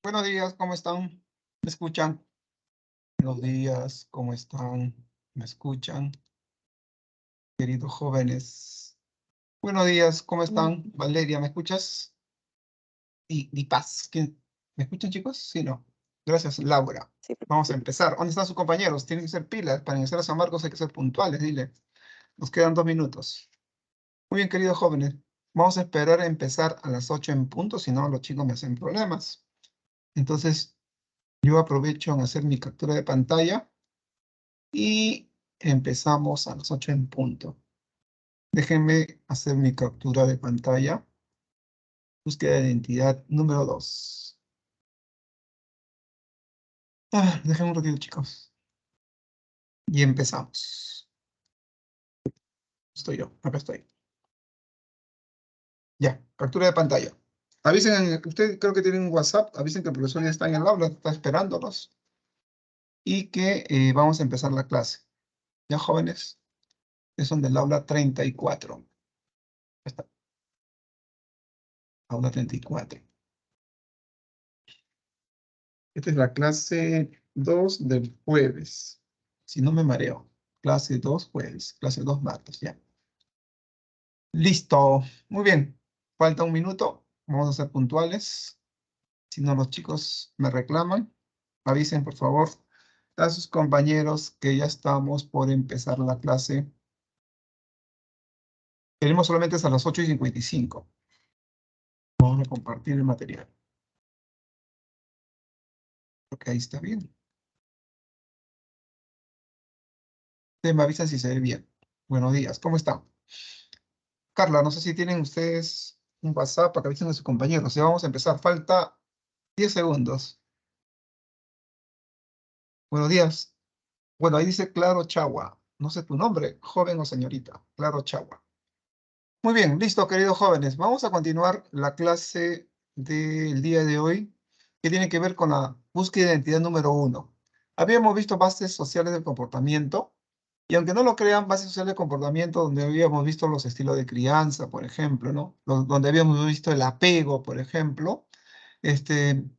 Buenos días, ¿cómo están? ¿Me escuchan? Buenos días, ¿cómo están? ¿Me escuchan? Queridos jóvenes. Buenos días, ¿cómo están? Valeria, ¿me escuchas? Y Paz, ¿me escuchan, chicos? Sí, no. Gracias, Laura. Sí, Vamos a empezar. ¿Dónde están sus compañeros? Tienen que ser pilas. Para ingresar a San Marcos hay que ser puntuales, dile. Nos quedan 2 minutos. Muy bien, queridos jóvenes. Vamos a esperar a empezar a las 8 en punto, si no, los chicos me hacen problemas. Entonces, yo aprovecho en hacer mi captura de pantalla y empezamos a las 8 en punto. Déjenme hacer mi captura de pantalla. Búsqueda de identidad número 2. Déjenme un ratito, chicos. Y empezamos. Estoy yo, acá estoy. Ya, captura de pantalla. Avisen, ustedes creo que tienen un WhatsApp, avisen que el profesor ya está en el aula, está esperándolos. Y que vamos a empezar la clase. Ya, jóvenes, que son del aula 34. Ahí está. Aula 34. Esta es la clase 2 del jueves. Si no me mareo. Clase 2 jueves. Clase 2 martes, ya. Listo. Muy bien. Falta un minuto. Vamos a ser puntuales. Si no, los chicos me reclaman. Avisen, por favor, a sus compañeros que ya estamos por empezar la clase. Tenemos solamente hasta las 8:55. Vamos a compartir el material. Creo que ahí está bien. Ustedes me avisan si se ve bien. Buenos días. ¿Cómo están? Carla, no sé si tienen ustedes un WhatsApp para que avisen a sus compañeros. Ya vamos a empezar. Falta 10 segundos. Buenos días. Bueno, ahí dice Claro Chagua. No sé tu nombre, joven o señorita. Claro Chagua. Muy bien, listo, queridos jóvenes. Vamos a continuar la clase del día de hoy, que tiene que ver con la búsqueda de identidad número 1. Habíamos visto bases sociales del comportamiento, y aunque no lo crean, bases sociales del comportamiento, donde habíamos visto los estilos de crianza, por ejemplo, ¿no? Donde habíamos visto el apego, por ejemplo. Este,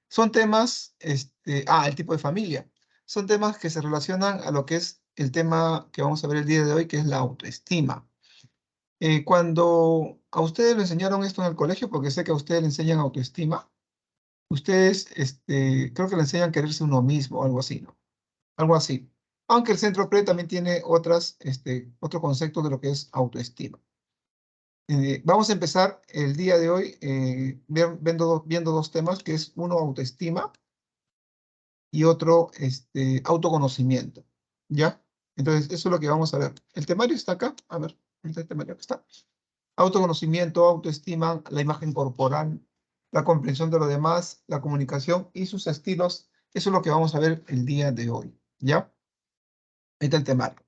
Son temas, el tipo de familia. Son temas que se relacionan a lo que es el tema que vamos a ver el día de hoy, que es la autoestima. Cuando a ustedes le enseñaron esto en el colegio, porque sé que a ustedes le enseñan autoestima, ustedes creo que le enseñan quererse uno mismo o algo así, ¿no? Algo así. Aunque el Centro PRE también tiene otro concepto de lo que es autoestima. Vamos a empezar el día de hoy viendo dos temas, que es uno autoestima y otro autoconocimiento. ¿Ya? Entonces, eso es lo que vamos a ver. El temario está acá. A ver, el temario que está. Autoconocimiento, autoestima, la imagen corporal, la comprensión de lo demás, la comunicación y sus estilos. Eso es lo que vamos a ver el día de hoy. ¿Ya? Ahí está el temario.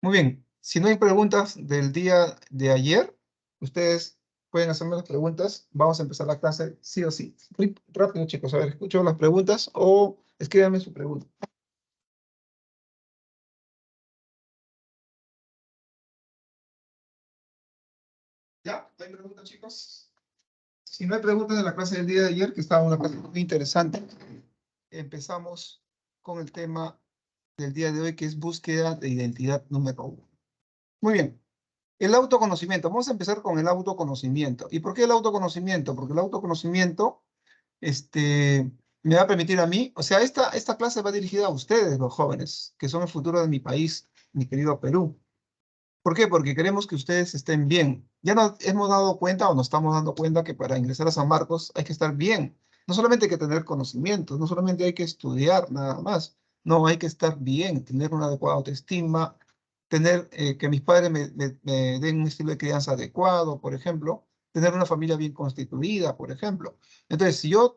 Muy bien. Si no hay preguntas del día de ayer, ustedes pueden hacerme las preguntas. Vamos a empezar la clase sí o sí. Muy rápido, chicos. A ver, escucho las preguntas o escríbanme su pregunta. ¿Ya? ¿No hay preguntas, chicos? Si no hay preguntas de la clase del día de ayer, que estaba una clase muy interesante, empezamos con el tema del día de hoy, que es búsqueda de identidad número 1. Muy bien. El autoconocimiento. Vamos a empezar con el autoconocimiento. ¿Y por qué el autoconocimiento? Porque el autoconocimiento me va a permitir a mí, o sea, esta clase va dirigida a ustedes, los jóvenes, que son el futuro de mi país, mi querido Perú. ¿Por qué? Porque queremos que ustedes estén bien. Ya nos hemos dado cuenta o nos estamos dando cuenta que para ingresar a San Marcos hay que estar bien. No solamente hay que tener conocimientos, no solamente hay que estudiar nada más. No, hay que estar bien, tener una adecuada autoestima, tener que mis padres me den un estilo de crianza adecuado, por ejemplo, tener una familia bien constituida, por ejemplo. Entonces, si yo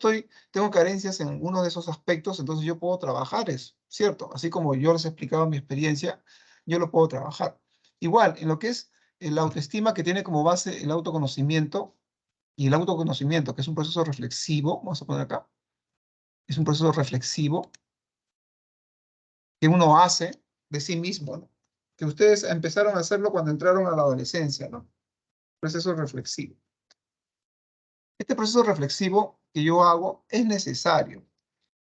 tengo carencias en uno de esos aspectos, entonces yo puedo trabajar eso, ¿cierto? Así como yo les he explicado mi experiencia, yo lo puedo trabajar. Igual, en lo que es la autoestima, que tiene como base el autoconocimiento, y el autoconocimiento, que es un proceso reflexivo, vamos a poner acá, es un proceso reflexivo que uno hace de sí mismo, ¿no? Que ustedes empezaron a hacerlo cuando entraron a la adolescencia, ¿no? Proceso reflexivo. Este proceso reflexivo que yo hago es necesario.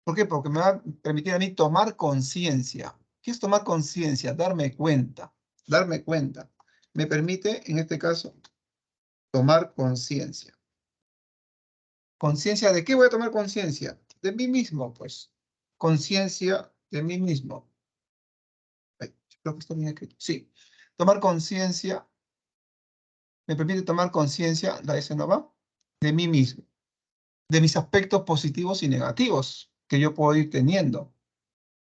¿Por qué? Porque me va a permitir a mí tomar conciencia. ¿Qué es tomar conciencia? Darme cuenta. Darme cuenta. Me permite, en este caso, tomar conciencia. ¿Conciencia de qué voy a tomar conciencia? De mí mismo, pues. Conciencia de mí mismo. Ay, creo que está bien escrito. Sí. Tomar conciencia me permite tomar conciencia, la S no va, de mí mismo, de mis aspectos positivos y negativos que yo puedo ir teniendo,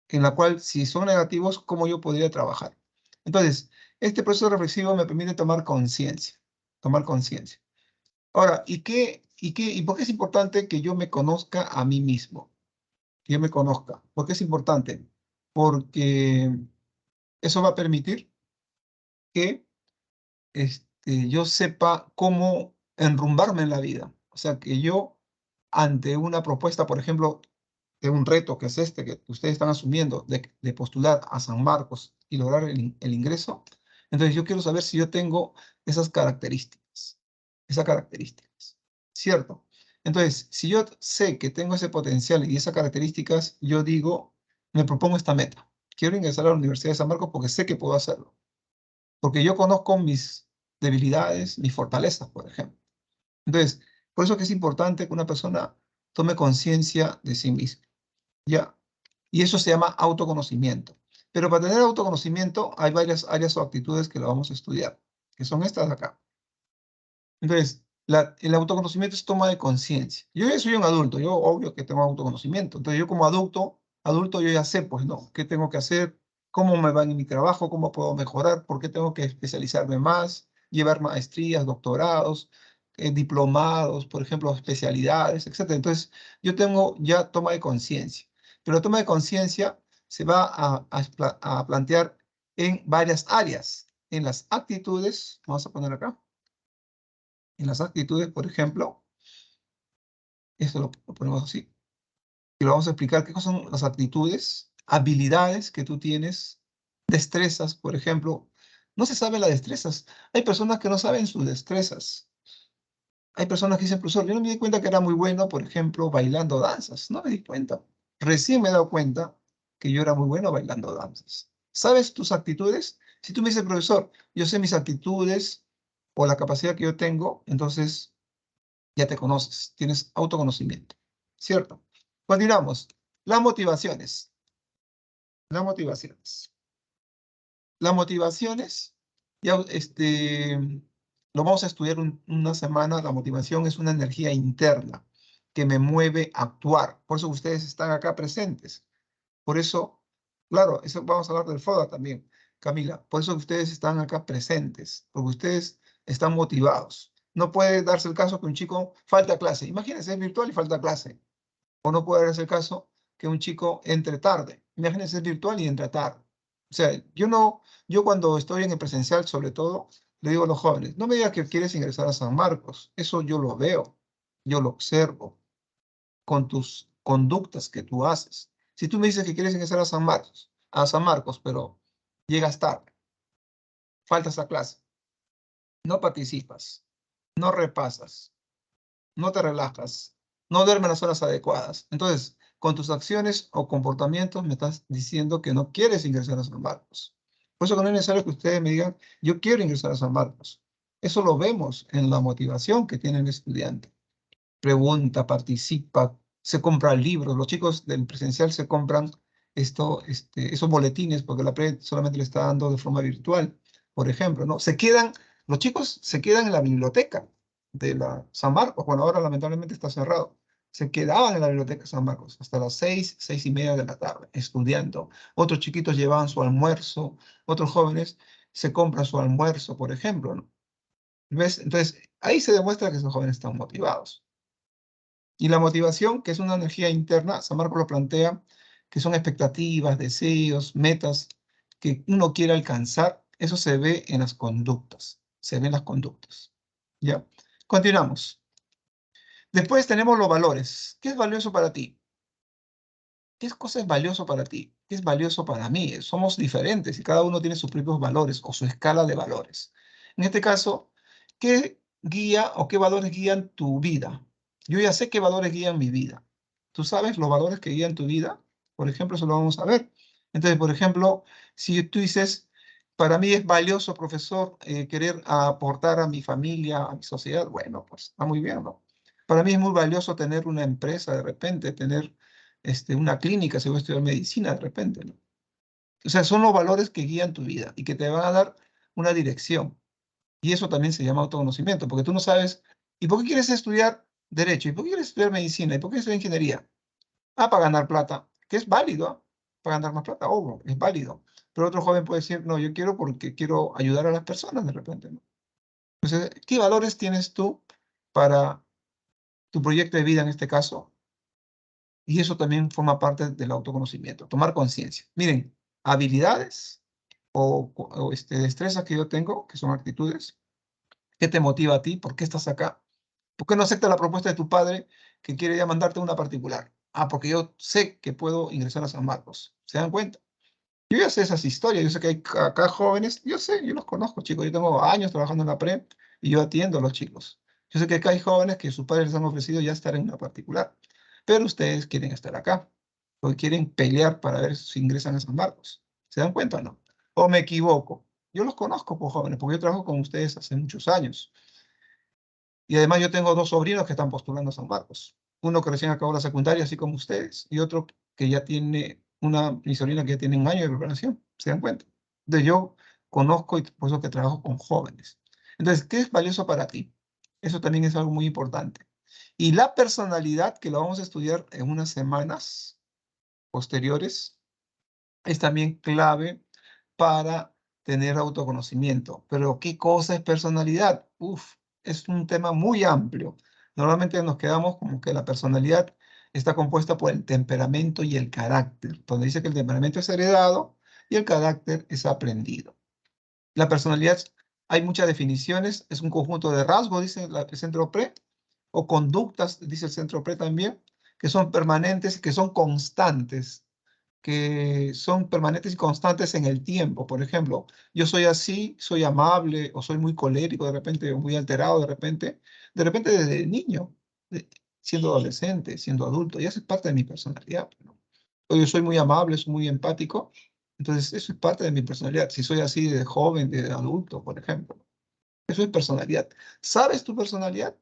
en la cual, si son negativos, ¿cómo yo podría trabajar? Entonces, este proceso reflexivo me permite tomar conciencia, tomar conciencia. Ahora, ¿y por qué es importante que yo me conozca a mí mismo? Que yo me conozca. ¿Por qué es importante? Porque eso va a permitir que yo sepa cómo enrumbarme en la vida. O sea, que yo, ante una propuesta, por ejemplo, de un reto que es este, que ustedes están asumiendo, de postular a San Marcos y lograr el ingreso, entonces yo quiero saber si yo tengo esas características, ¿cierto? Entonces, si yo sé que tengo ese potencial y esas características, yo digo, me propongo esta meta. Quiero ingresar a la Universidad de San Marcos porque sé que puedo hacerlo. Porque yo conozco mis debilidades, mis fortalezas, por ejemplo. Entonces, por eso que es importante que una persona tome conciencia de sí misma. ¿Ya? Y eso se llama autoconocimiento. Pero para tener autoconocimiento hay varias áreas o actitudes que lo vamos a estudiar, que son estas de acá. Entonces, el autoconocimiento es toma de conciencia. Yo ya soy un adulto, yo obvio que tengo autoconocimiento. Entonces, yo como adulto yo ya sé, pues, ¿no? ¿Qué tengo que hacer? ¿Cómo me va en mi trabajo? ¿Cómo puedo mejorar? ¿Por qué tengo que especializarme más? Llevar maestrías, doctorados, diplomados, por ejemplo, especialidades, etcétera. Entonces, yo tengo ya toma de conciencia. Pero la toma de conciencia se va a plantear en varias áreas. En las actitudes, vamos a poner acá en las actitudes, por ejemplo, esto lo ponemos así, y lo vamos a explicar qué son las actitudes, habilidades que tú tienes, destrezas, por ejemplo. No se sabe las destrezas. Hay personas que no saben sus destrezas. Hay personas que dicen, profesor, yo no me di cuenta que era muy bueno, por ejemplo, bailando danzas. No me di cuenta. Recién me he dado cuenta que yo era muy bueno bailando danzas. ¿Sabes tus actitudes? Si tú me dices, profesor, yo sé mis actitudes o la capacidad que yo tengo, entonces ya te conoces, tienes autoconocimiento, ¿cierto? Continuamos. Las motivaciones. Las motivaciones. Las motivaciones, ya lo vamos a estudiar una semana. La motivación es una energía interna que me mueve a actuar. Por eso ustedes están acá presentes. Por eso, claro, eso vamos a hablar del FODA también, Camila. Por eso ustedes están acá presentes, porque ustedes están motivados. No puede darse el caso que un chico falta clase. Imagínense, es virtual y falta clase. O no puede darse el caso que un chico entre tarde. Imagínense, es virtual y entra tarde. O sea, yo cuando estoy en el presencial, sobre todo, le digo a los jóvenes, no me digas que quieres ingresar a San Marcos. Eso yo lo veo, yo lo observo con tus conductas que tú haces. Si tú me dices que quieres ingresar a San Marcos, pero llegas tarde, faltas a clase, no participas, no repasas, no te relajas, no duermes las horas adecuadas. Entonces, con tus acciones o comportamientos me estás diciendo que no quieres ingresar a San Marcos. Por eso que no es necesario que ustedes me digan, yo quiero ingresar a San Marcos. Eso lo vemos en la motivación que tiene el estudiante. Pregunta, participa, se compran libros. Los chicos del presencial se compran esos boletines porque la PRE solamente le está dando de forma virtual, por ejemplo, ¿no? Los chicos se quedan en la biblioteca de la San Marcos. Bueno, ahora lamentablemente está cerrado. Se quedaban en la biblioteca San Marcos hasta las 6:30 de la tarde, estudiando. Otros chiquitos llevaban su almuerzo, otros jóvenes se compran su almuerzo, por ejemplo, ¿no? ¿Ves? Entonces, ahí se demuestra que esos jóvenes están motivados. Y la motivación, que es una energía interna, San Marcos lo plantea, que son expectativas, deseos, metas que uno quiere alcanzar, eso se ve en las conductas, se ve en las conductas. ¿Ya? Continuamos. Después tenemos los valores. ¿Qué es valioso para ti? ¿Qué cosa es valioso para ti? ¿Qué es valioso para mí? Somos diferentes y cada uno tiene sus propios valores o su escala de valores. En este caso, ¿qué guía o qué valores guían tu vida? Yo ya sé qué valores guían mi vida. ¿Tú sabes los valores que guían tu vida? Por ejemplo, eso lo vamos a ver. Entonces, por ejemplo, si tú dices, para mí es valioso, profesor, querer aportar a mi familia, a mi sociedad, bueno, pues está muy bien, ¿no? Para mí es muy valioso tener una empresa de repente, tener una clínica, si voy a estudiar medicina de repente, ¿no? O sea, son los valores que guían tu vida y que te van a dar una dirección. Y eso también se llama autoconocimiento, porque tú no sabes, ¿y por qué quieres estudiar derecho? ¿Y por qué quieres estudiar medicina? ¿Y por qué quieres estudiar ingeniería? Ah, para ganar plata, que es válido, ¿ah? Para ganar más plata, obvio, es válido. Pero otro joven puede decir, no, yo quiero porque quiero ayudar a las personas de repente, ¿no? Entonces, ¿qué valores tienes tú para tu proyecto de vida en este caso? Y eso también forma parte del autoconocimiento, tomar conciencia. Miren, habilidades o destrezas que yo tengo, que son actitudes, ¿qué te motiva a ti? ¿Por qué estás acá? ¿Por qué no aceptas la propuesta de tu padre que quiere ya mandarte una particular? Ah, porque yo sé que puedo ingresar a San Marcos. ¿Se dan cuenta? Yo ya sé esas historias, yo sé que hay acá jóvenes, yo sé, yo los conozco, chicos. Yo tengo años trabajando en la PREP y yo atiendo a los chicos. Yo sé que acá hay jóvenes que sus padres les han ofrecido ya estar en una particular, pero ustedes quieren estar acá, porque quieren pelear para ver si ingresan a San Marcos. ¿Se dan cuenta o no? ¿O me equivoco? Yo los conozco, pues, jóvenes, porque yo trabajo con ustedes hace muchos años. Y además yo tengo dos sobrinos que están postulando a San Marcos. Uno que recién acabó la secundaria, así como ustedes, y otro que ya tiene mi sobrina que ya tiene un año de preparación. ¿Se dan cuenta? Entonces yo conozco y por eso que trabajo con jóvenes. Entonces, ¿qué es valioso para ti? Eso también es algo muy importante. Y la personalidad, que lo vamos a estudiar en unas semanas posteriores, es también clave para tener autoconocimiento. Pero, ¿qué cosa es personalidad? Uf, es un tema muy amplio. Normalmente nos quedamos como que la personalidad está compuesta por el temperamento y el carácter, donde dice que el temperamento es heredado y el carácter es aprendido. La personalidad, hay muchas definiciones, es un conjunto de rasgos, dice el centro PRE, o conductas, dice el centro PRE también, que son permanentes, que son constantes, y constantes en el tiempo. Por ejemplo, yo soy así, soy amable, o soy muy colérico de repente, o muy alterado de repente desde niño, siendo adolescente, siendo adulto, ya es parte de mi personalidad, ¿no? O yo soy muy amable, soy muy empático, entonces eso es parte de mi personalidad. Si soy así de joven, de adulto, por ejemplo, eso es personalidad. ¿Sabes tu personalidad?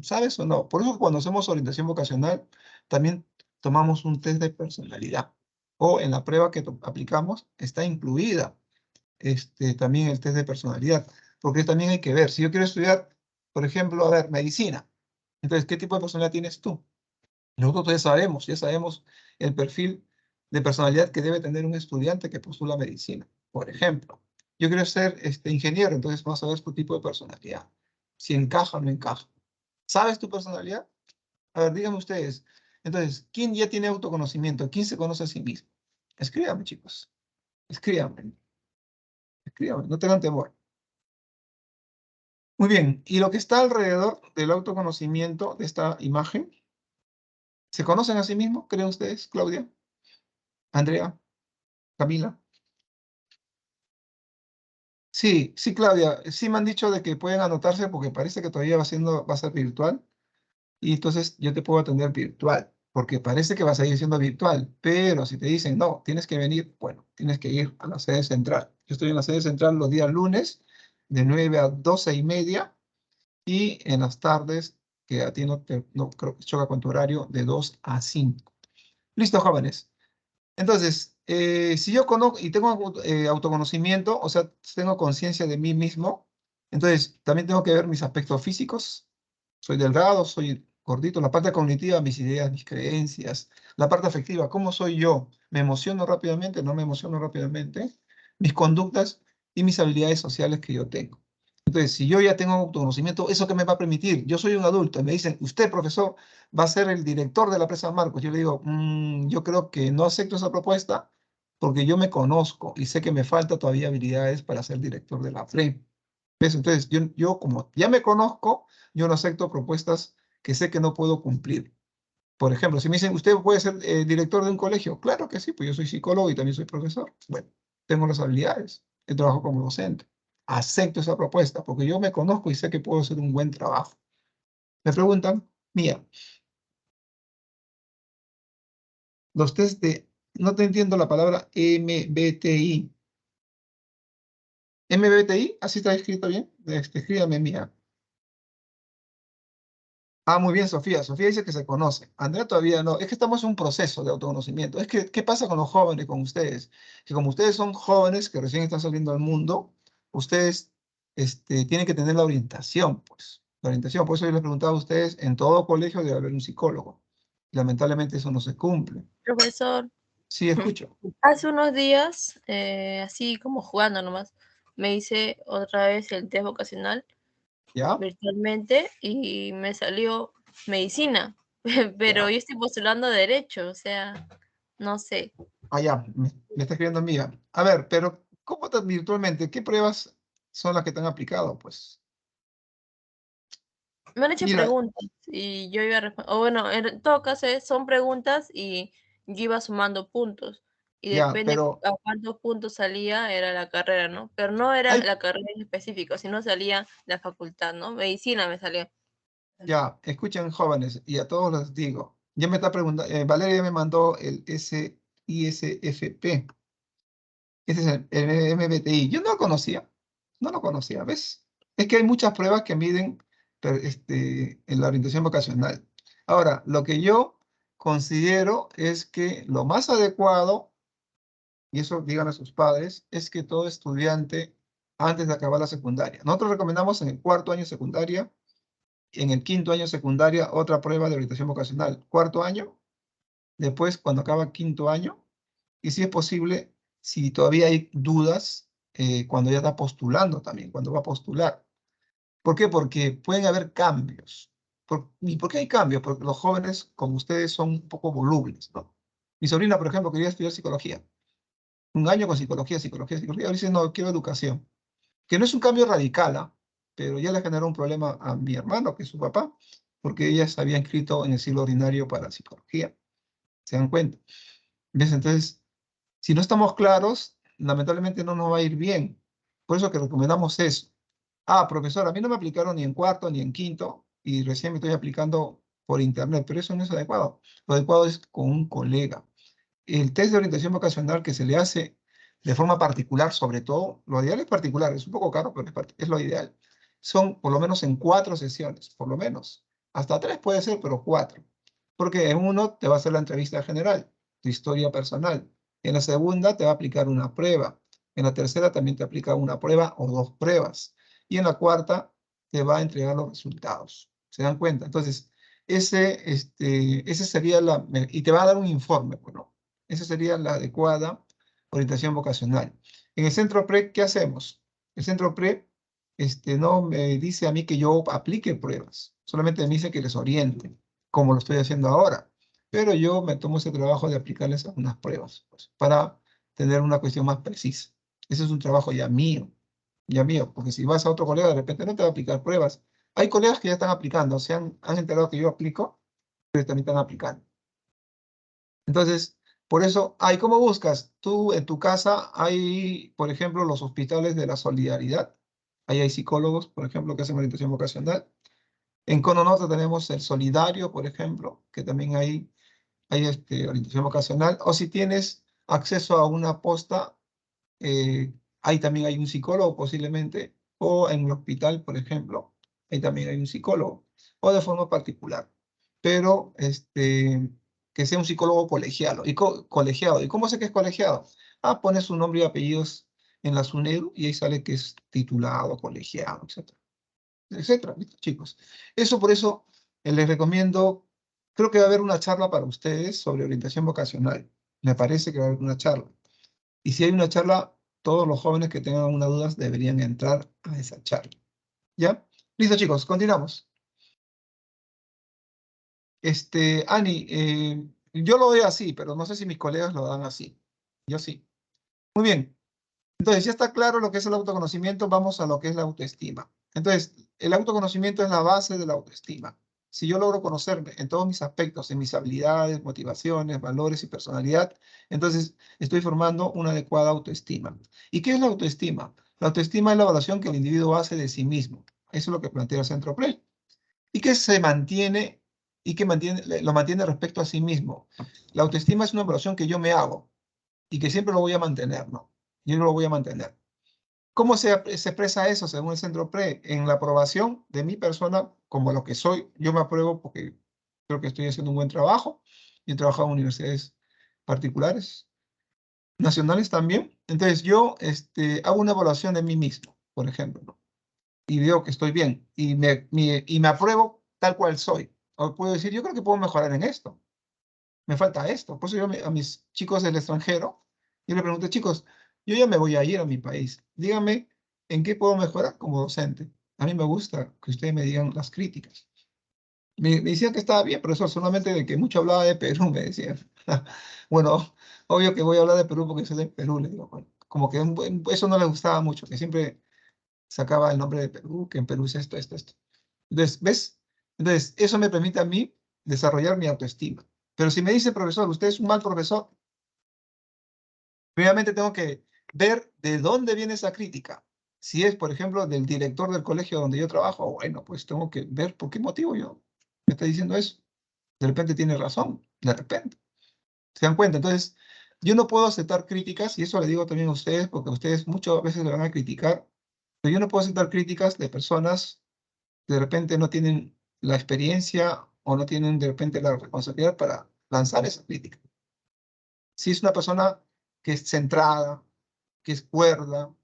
¿Sabes o no? Por eso cuando hacemos orientación vocacional, también tomamos un test de personalidad. O en la prueba que aplicamos está incluida también el test de personalidad. Porque también hay que ver, si yo quiero estudiar, por ejemplo, a ver, medicina. Entonces, ¿qué tipo de personalidad tienes tú? Nosotros ya sabemos el perfil de personalidad que debe tener un estudiante que postula medicina. Por ejemplo, yo quiero ser ingeniero, entonces vamos a ver tu tipo de personalidad. Si encaja o no encaja. ¿Sabes tu personalidad? A ver, díganme ustedes. Entonces, ¿quién ya tiene autoconocimiento? ¿Quién se conoce a sí mismo? Escríbanme, chicos. Escríbanme. Escríbanme. No tengan temor. Muy bien. ¿Y lo que está alrededor del autoconocimiento de esta imagen? ¿Se conocen a sí mismos? ¿Creen ustedes, Claudia? Andrea, Camila. Sí, sí, Claudia. Sí me han dicho de que pueden anotarse porque parece que todavía va a ser virtual. Y entonces yo te puedo atender virtual, porque parece que va a seguir siendo virtual, pero si te dicen, no, tienes que venir, bueno, tienes que ir a la sede central. Yo estoy en la sede central los días lunes, de 9 a 12:30, y en las tardes, que a ti no creo que choca con tu horario, de 2 a 5. Listo, jóvenes. Entonces, si yo conozco y tengo autoconocimiento, o sea, tengo conciencia de mí mismo, entonces también tengo que ver mis aspectos físicos. Soy delgado, soy gordito. La parte cognitiva, mis ideas, mis creencias. La parte afectiva, ¿cómo soy yo? ¿Me emociono rápidamente? ¿No me emociono rápidamente? Mis conductas y mis habilidades sociales que yo tengo. Entonces, si yo ya tengo autoconocimiento, ¿eso qué me va a permitir? Yo soy un adulto y me dicen, usted, profesor, va a ser el director de la presa Marcos. Yo le digo, yo creo que no acepto esa propuesta porque yo me conozco y sé que me falta todavía habilidades para ser director de la FRE. ¿Ves? Entonces, yo como ya me conozco, yo no acepto propuestas que sé que no puedo cumplir. Por ejemplo, si me dicen, ¿usted puede ser director de un colegio? Claro que sí, pues yo soy psicólogo y también soy profesor. Bueno, tengo las habilidades, trabajo como docente. Acepto esa propuesta porque yo me conozco y sé que puedo hacer un buen trabajo. Me preguntan, Mía, los test de, no te entiendo la palabra MBTI. ¿MBTI? ¿Así está escrito bien? Escríbame, Mía. Ah, muy bien, Sofía. Sofía dice que se conoce. Andrea todavía no. Es que estamos en un proceso de autoconocimiento. Es que, ¿qué pasa con los jóvenes, con ustedes? Que como ustedes son jóvenes que recién están saliendo al mundo, ustedes tienen que tener la orientación, pues. La orientación. Por eso yo les preguntaba a ustedes, en todo colegio debe haber un psicólogo. Lamentablemente eso no se cumple. Profesor, Sí, escucho. hace unos días, así como jugando nomás, me hice otra vez el test vocacional ¿Ya? virtualmente y me salió medicina, pero Ya. yo estoy postulando derecho, o sea, no sé. Ah, ya. Me está escribiendo Mía. A ver, pero ¿cómo tan virtualmente? ¿Qué pruebas son las que te han aplicado, pues? Me han hecho Mira, preguntas y yo iba a responder, o bueno, en todo caso son preguntas y yo iba sumando puntos y ya, depende pero a cuántos puntos salía era la carrera, ¿no? Pero no era hay la carrera en específico, sino salía la facultad, ¿no? Medicina me salió. ya, escuchen jóvenes, y a todos les digo, ya me está preguntando, Valeria ya me mandó el SISFP, ese es el MBTI, yo no lo conocía, no lo conocía, ¿ves? Es que hay muchas pruebas que miden en la orientación vocacional. Ahora, lo que yo considero es que lo más adecuado, y eso digan a sus padres, es que todo estudiante, antes de acabar la secundaria, nosotros recomendamos en el cuarto año de secundaria, en el quinto año de secundaria, otra prueba de orientación vocacional. Cuarto año, después cuando acaba quinto año, y si es posible, si todavía hay dudas, cuando ya está postulando también, cuando va a postular. ¿Por qué? Porque pueden haber cambios. ¿Y por qué hay cambios? Porque los jóvenes, como ustedes, son un poco volubles, ¿no? Mi sobrina, por ejemplo, quería estudiar psicología. Un año con psicología, psicología, psicología. Ahora dice, no, quiero educación. Que no es un cambio radical, ¿ah? Pero ya le generó un problema a mi hermano, que es su papá, porque ella se había inscrito en el ciclo ordinario para psicología. ¿Se dan cuenta? ¿Ves? Entonces, si no estamos claros, lamentablemente no nos va a ir bien. Por eso que recomendamos eso. Ah, profesor, a mí no me aplicaron ni en cuarto ni en quinto y recién me estoy aplicando por internet, pero eso no es adecuado. Lo adecuado es con un colega. El test de orientación vocacional que se le hace de forma particular, sobre todo, lo ideal es particular, es un poco caro, pero es lo ideal. Son por lo menos en 4 sesiones, por lo menos. Hasta 3 puede ser, pero 4. Porque en uno te va a hacer la entrevista general, tu historia personal. En la segunda te va a aplicar una prueba. En la tercera también te aplica una prueba o 2 pruebas. Y en la cuarta te va a entregar los resultados. ¿Se dan cuenta? Entonces, ese sería la... Y te va a dar un informe, bueno, esa sería la adecuada orientación vocacional. En el centro PRE, ¿qué hacemos? El centro PRE no me dice a mí que yo aplique pruebas, solamente me dice que les oriente, como lo estoy haciendo ahora. Pero yo me tomo ese trabajo de aplicarles algunas pruebas, pues, para tener una cuestión más precisa. Ese es un trabajo ya mío, porque si vas a otro colega, de repente no te va a aplicar pruebas. Hay colegas que ya están aplicando, han enterado que yo aplico, pero también están aplicando. Entonces, por eso, ¿cómo buscas? Tú en tu casa hay, por ejemplo, los hospitales de la solidaridad. Ahí hay psicólogos, por ejemplo, que hacen orientación vocacional. En Cono Norte tenemos el Solidario, por ejemplo, que también hay orientación vocacional. O si tienes acceso a una posta, ahí también hay un psicólogo posiblemente. O en el hospital, por ejemplo, ahí también hay un psicólogo. O de forma particular. Pero que sea un psicólogo colegiado. ¿Y cómo sé que es colegiado? Ah, pones su nombre y apellidos en la SUNEDU y ahí sale que es titulado, colegiado, etcétera, etcétera, ¿listo, chicos? Por eso, les recomiendo, creo que va a haber una charla para ustedes sobre orientación vocacional. Me parece que va a haber una charla. Y si hay una charla, todos los jóvenes que tengan alguna duda deberían entrar a esa charla. ¿Ya? Listo, chicos, continuamos. Ani, yo lo veo así, pero no sé si mis colegas lo dan así. Yo sí. Muy bien. Entonces, ya está claro lo que es el autoconocimiento, vamos a lo que es la autoestima. Entonces, el autoconocimiento es la base de la autoestima. Si yo logro conocerme en todos mis aspectos, en mis habilidades, motivaciones, valores y personalidad, entonces estoy formando una adecuada autoestima. ¿Y qué es la autoestima? La autoestima es la evaluación que el individuo hace de sí mismo. Eso es lo que plantea el Centro PRE. y que se mantiene, y que lo mantiene respecto a sí mismo. La autoestima es una evaluación que yo me hago y que siempre lo voy a mantener, ¿no? Yo lo voy a mantener. ¿Cómo se expresa eso según el Centro PRE? En la aprobación de mi persona como lo que soy. Yo me apruebo porque creo que estoy haciendo un buen trabajo. Yo he trabajado en universidades particulares, nacionales también. Entonces yo hago una evaluación de mí mismo, por ejemplo, ¿no? Y veo que estoy bien y me apruebo tal cual soy. O puedo decir, yo creo que puedo mejorar en esto. Me falta esto. Por eso yo a mis chicos del extranjero, yo le pregunto, chicos, yo ya me voy a ir a mi país. Díganme en qué puedo mejorar como docente. A mí me gusta que ustedes me digan las críticas. Me decían que estaba bien, profesor, solamente de que mucho hablaba de Perú, me decían. Bueno, obvio que voy a hablar de Perú porque soy de Perú, le digo. Bueno, como que eso no le gustaba mucho, que siempre sacaba el nombre de Perú, que en Perú es esto, esto, esto. Entonces, ¿ves? Entonces, eso me permite a mí desarrollar mi autoestima. Pero si me dice, profesor, usted es un mal profesor, primeramente tengo que ver de dónde viene esa crítica. Si es, por ejemplo, del director del colegio donde yo trabajo, bueno, pues tengo que ver por qué motivo yo me está diciendo eso. De repente tiene razón, de repente. ¿Se dan cuenta? Entonces, yo no puedo aceptar críticas, y eso le digo también a ustedes, porque ustedes muchas veces le van a criticar, pero yo no puedo aceptar críticas de personas que de repente no tienen la experiencia o no tienen de repente la responsabilidad para lanzar esa crítica. Si es una persona que es centrada, que es cuerda,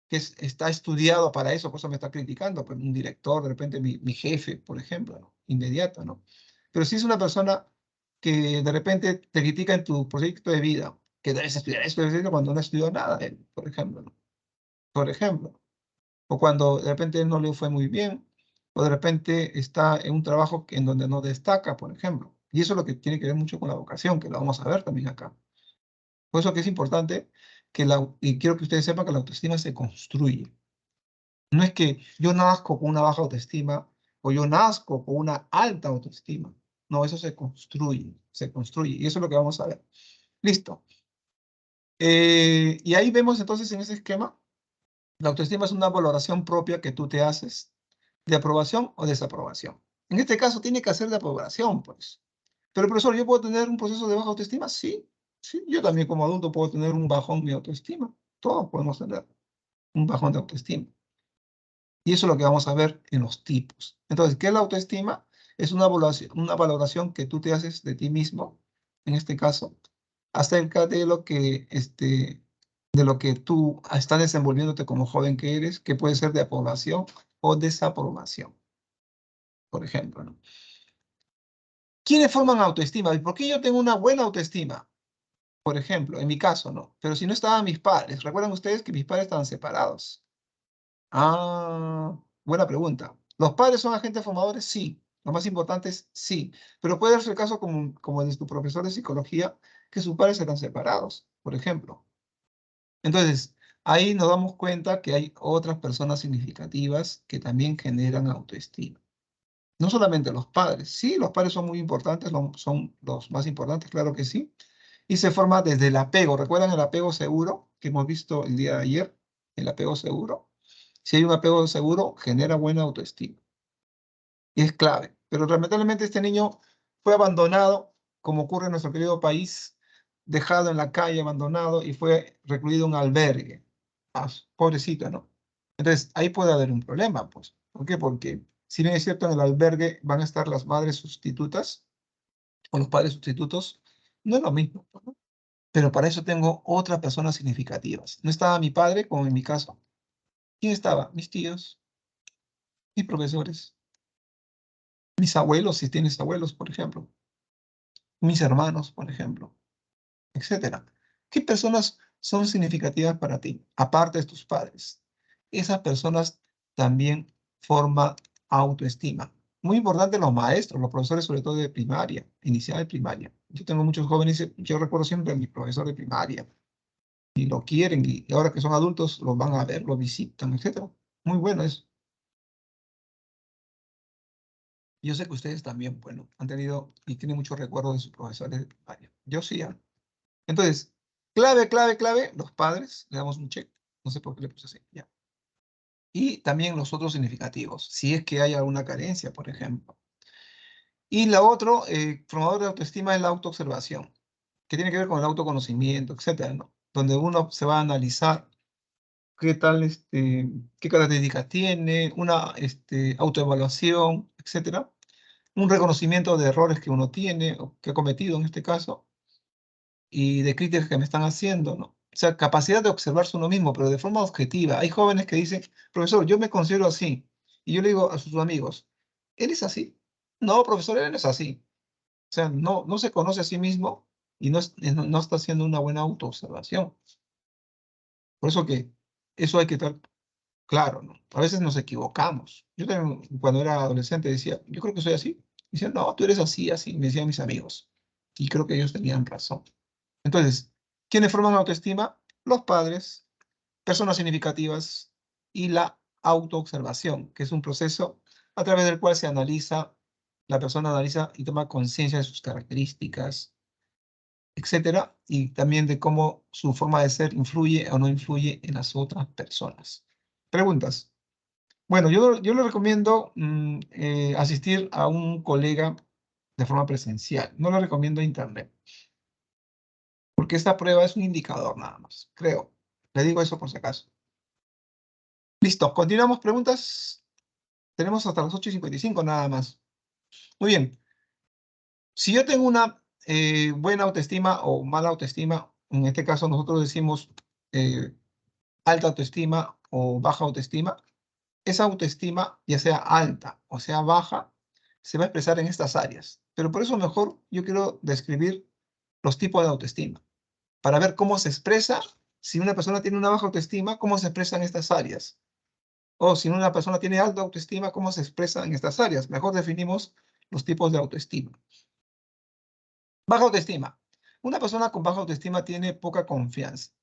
que está estudiado para eso, por eso me está criticando, pues un director, de repente mi jefe, por ejemplo, ¿no? Inmediato, ¿no? Pero si es una persona que de repente te critica en tu proyecto de vida, que debes estudiar esto, cuando no estudió nada, por ejemplo, ¿no? Por ejemplo, o cuando de repente no le fue muy bien, o de repente está en un trabajo en donde no destaca, por ejemplo. Y eso es lo que tiene que ver mucho con la vocación, que lo vamos a ver también acá. Por eso que es importante y quiero que ustedes sepan que la autoestima se construye. No es que yo nazco con una baja autoestima o yo nazco con una alta autoestima. No, eso se construye, se construye. Y eso es lo que vamos a ver. Listo. Y ahí vemos entonces en ese esquema, la autoestima es una valoración propia que tú te haces de aprobación o desaprobación. En este caso tiene que ser de aprobación, pues. Pero profesor, ¿yo puedo tener un proceso de baja autoestima? Sí, sí. Yo también como adulto puedo tener un bajón de autoestima. Todos podemos tener un bajón de autoestima. Y eso es lo que vamos a ver en los tipos. Entonces, ¿qué es la autoestima? Es una valoración que tú te haces de ti mismo, en este caso, acerca de lo que tú estás desenvolviéndote como joven que eres, que puede ser de aprobación o desaprobación, por ejemplo, ¿no? ¿Quiénes forman autoestima? ¿Y por qué yo tengo una buena autoestima? Por ejemplo, en mi caso, ¿no? Pero si no estaban mis padres, ¿recuerdan ustedes que mis padres estaban separados? Ah, buena pregunta. ¿Los padres son agentes formadores? Sí. Lo más importante es sí. Pero puede darse el caso como de tu profesor de psicología, que sus padres eran separados, por ejemplo. Entonces, ahí nos damos cuenta que hay otras personas significativas que también generan autoestima. No solamente los padres. Sí, los padres son muy importantes, son los más importantes, claro que sí. Y se forma desde el apego. ¿Recuerdan el apego seguro que hemos visto el día de ayer? El apego seguro. Si hay un apego seguro, genera buena autoestima. Y es clave. Pero lamentablemente este niño fue abandonado, como ocurre en nuestro querido país, dejado en la calle, abandonado, y fue recluido en un albergue. Ah, pobrecito, ¿no? Entonces, ahí puede haber un problema, pues. ¿Por qué? Porque, si bien es cierto, en el albergue van a estar las madres sustitutas o los padres sustitutos, no es lo mismo, ¿no? Pero para eso tengo otras personas significativas. No estaba mi padre, como en mi caso. ¿Quién estaba? Mis tíos, mis profesores, mis abuelos, si tienes abuelos, por ejemplo, mis hermanos, por ejemplo, etcétera. ¿Qué personas son significativas para ti, aparte de tus padres? Esas personas también forman autoestima. Muy importante los maestros, los profesores, sobre todo de primaria, inicial de primaria. Yo tengo muchos jóvenes, yo recuerdo siempre a mi profesor de primaria, y lo quieren, y ahora que son adultos, los van a ver, lo visitan, etcétera. Muy bueno eso. Yo sé que ustedes también, bueno, han tenido y tienen muchos recuerdos de sus profesores de primaria. Yo sí. Entonces, clave, clave, clave, los padres, le damos un check. No sé por qué le puse así, ya. y también los otros significativos, si es que hay alguna carencia, por ejemplo. Y la otra, formador de autoestima, es la autoobservación, que tiene que ver con el autoconocimiento, etcétera, ¿no? Donde uno se va a analizar qué tal, qué características tiene, una autoevaluación, etcétera. Un reconocimiento de errores que uno tiene, o que ha cometido en este caso, y de críticas que me están haciendo, ¿no? O sea, capacidad de observarse uno mismo, pero de forma objetiva. Hay jóvenes que dicen, profesor, yo me considero así. Y yo le digo a sus amigos, ¿él es así? No, profesor, él no es así. O sea, no se conoce a sí mismo y no está haciendo una buena autoobservación. Por eso que eso hay que estar claro, ¿no? A veces nos equivocamos. Yo también, cuando era adolescente, decía, yo creo que soy así. Decían, no, tú eres así, así, me decían mis amigos. Y creo que ellos tenían razón. Entonces, ¿quiénes forman autoestima? Los padres, personas significativas y la autoobservación, que es un proceso a través del cual la persona analiza y toma conciencia de sus características, etcétera, y también de cómo su forma de ser influye o no influye en las otras personas. Preguntas. Bueno, yo le recomiendo asistir a un colega de forma presencial. No le recomiendo internet, porque esta prueba es un indicador nada más, creo. Le digo eso por si acaso. Listo, continuamos. ¿Preguntas? Tenemos hasta las 8:55 nada más. Muy bien. Si yo tengo una buena autoestima o mala autoestima, en este caso nosotros decimos alta autoestima o baja autoestima, esa autoestima, ya sea alta o sea baja, se va a expresar en estas áreas. Pero por eso mejor yo quiero describir los tipos de autoestima, para ver cómo se expresa, si una persona tiene una baja autoestima, cómo se expresa en estas áreas. O si una persona tiene alta autoestima, cómo se expresa en estas áreas. Mejor definimos los tipos de autoestima. Baja autoestima. Una persona con baja autoestima tiene poca confianza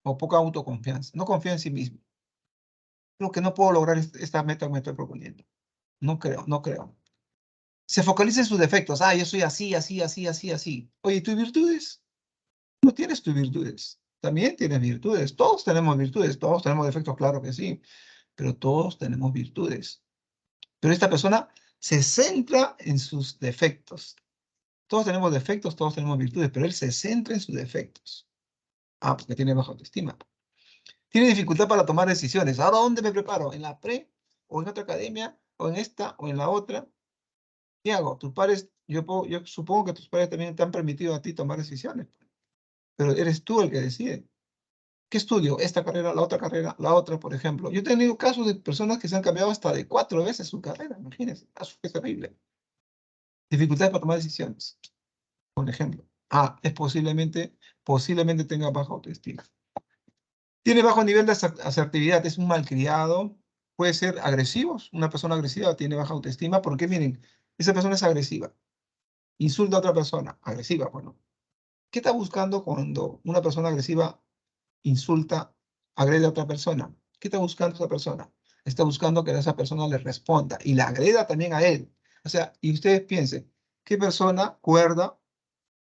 o poca autoconfianza. No confía en sí mismo. Creo que no puedo lograr esta meta que me estoy proponiendo. No creo, no creo. Se focaliza en sus defectos. Ah, yo soy así, así, así, así, así. Oye, ¿y tus virtudes? No tienes tus virtudes. También tienes virtudes. Todos tenemos virtudes. Todos tenemos defectos, claro que sí. Pero todos tenemos virtudes. Pero esta persona se centra en sus defectos. Todos tenemos defectos, todos tenemos virtudes, pero él se centra en sus defectos. Ah, porque tiene baja autoestima. Tiene dificultad para tomar decisiones. ¿Ahora dónde me preparo? ¿En la pre? ¿O en otra academia? ¿O en esta? ¿O en la otra? ¿Qué hago? Tus padres, yo supongo que tus padres también te han permitido a ti tomar decisiones, pero eres tú el que decide. ¿Qué estudio? Esta carrera, la otra, por ejemplo. Yo he tenido casos de personas que se han cambiado hasta de 4 veces su carrera, imagínense. Eso es terrible. Dificultades para tomar decisiones, por ejemplo. Ah, es posiblemente tenga baja autoestima. Tiene bajo nivel de asertividad, es un malcriado, puede ser agresivo. Una persona agresiva tiene baja autoestima porque, miren, esa persona es agresiva. Insulta a otra persona, agresiva, bueno. ¿Qué está buscando cuando una persona agresiva insulta, agrede a otra persona? ¿Qué está buscando esa persona? Está buscando que esa persona le responda y la agreda también a él. O sea, y ustedes piensen, ¿qué persona cuerda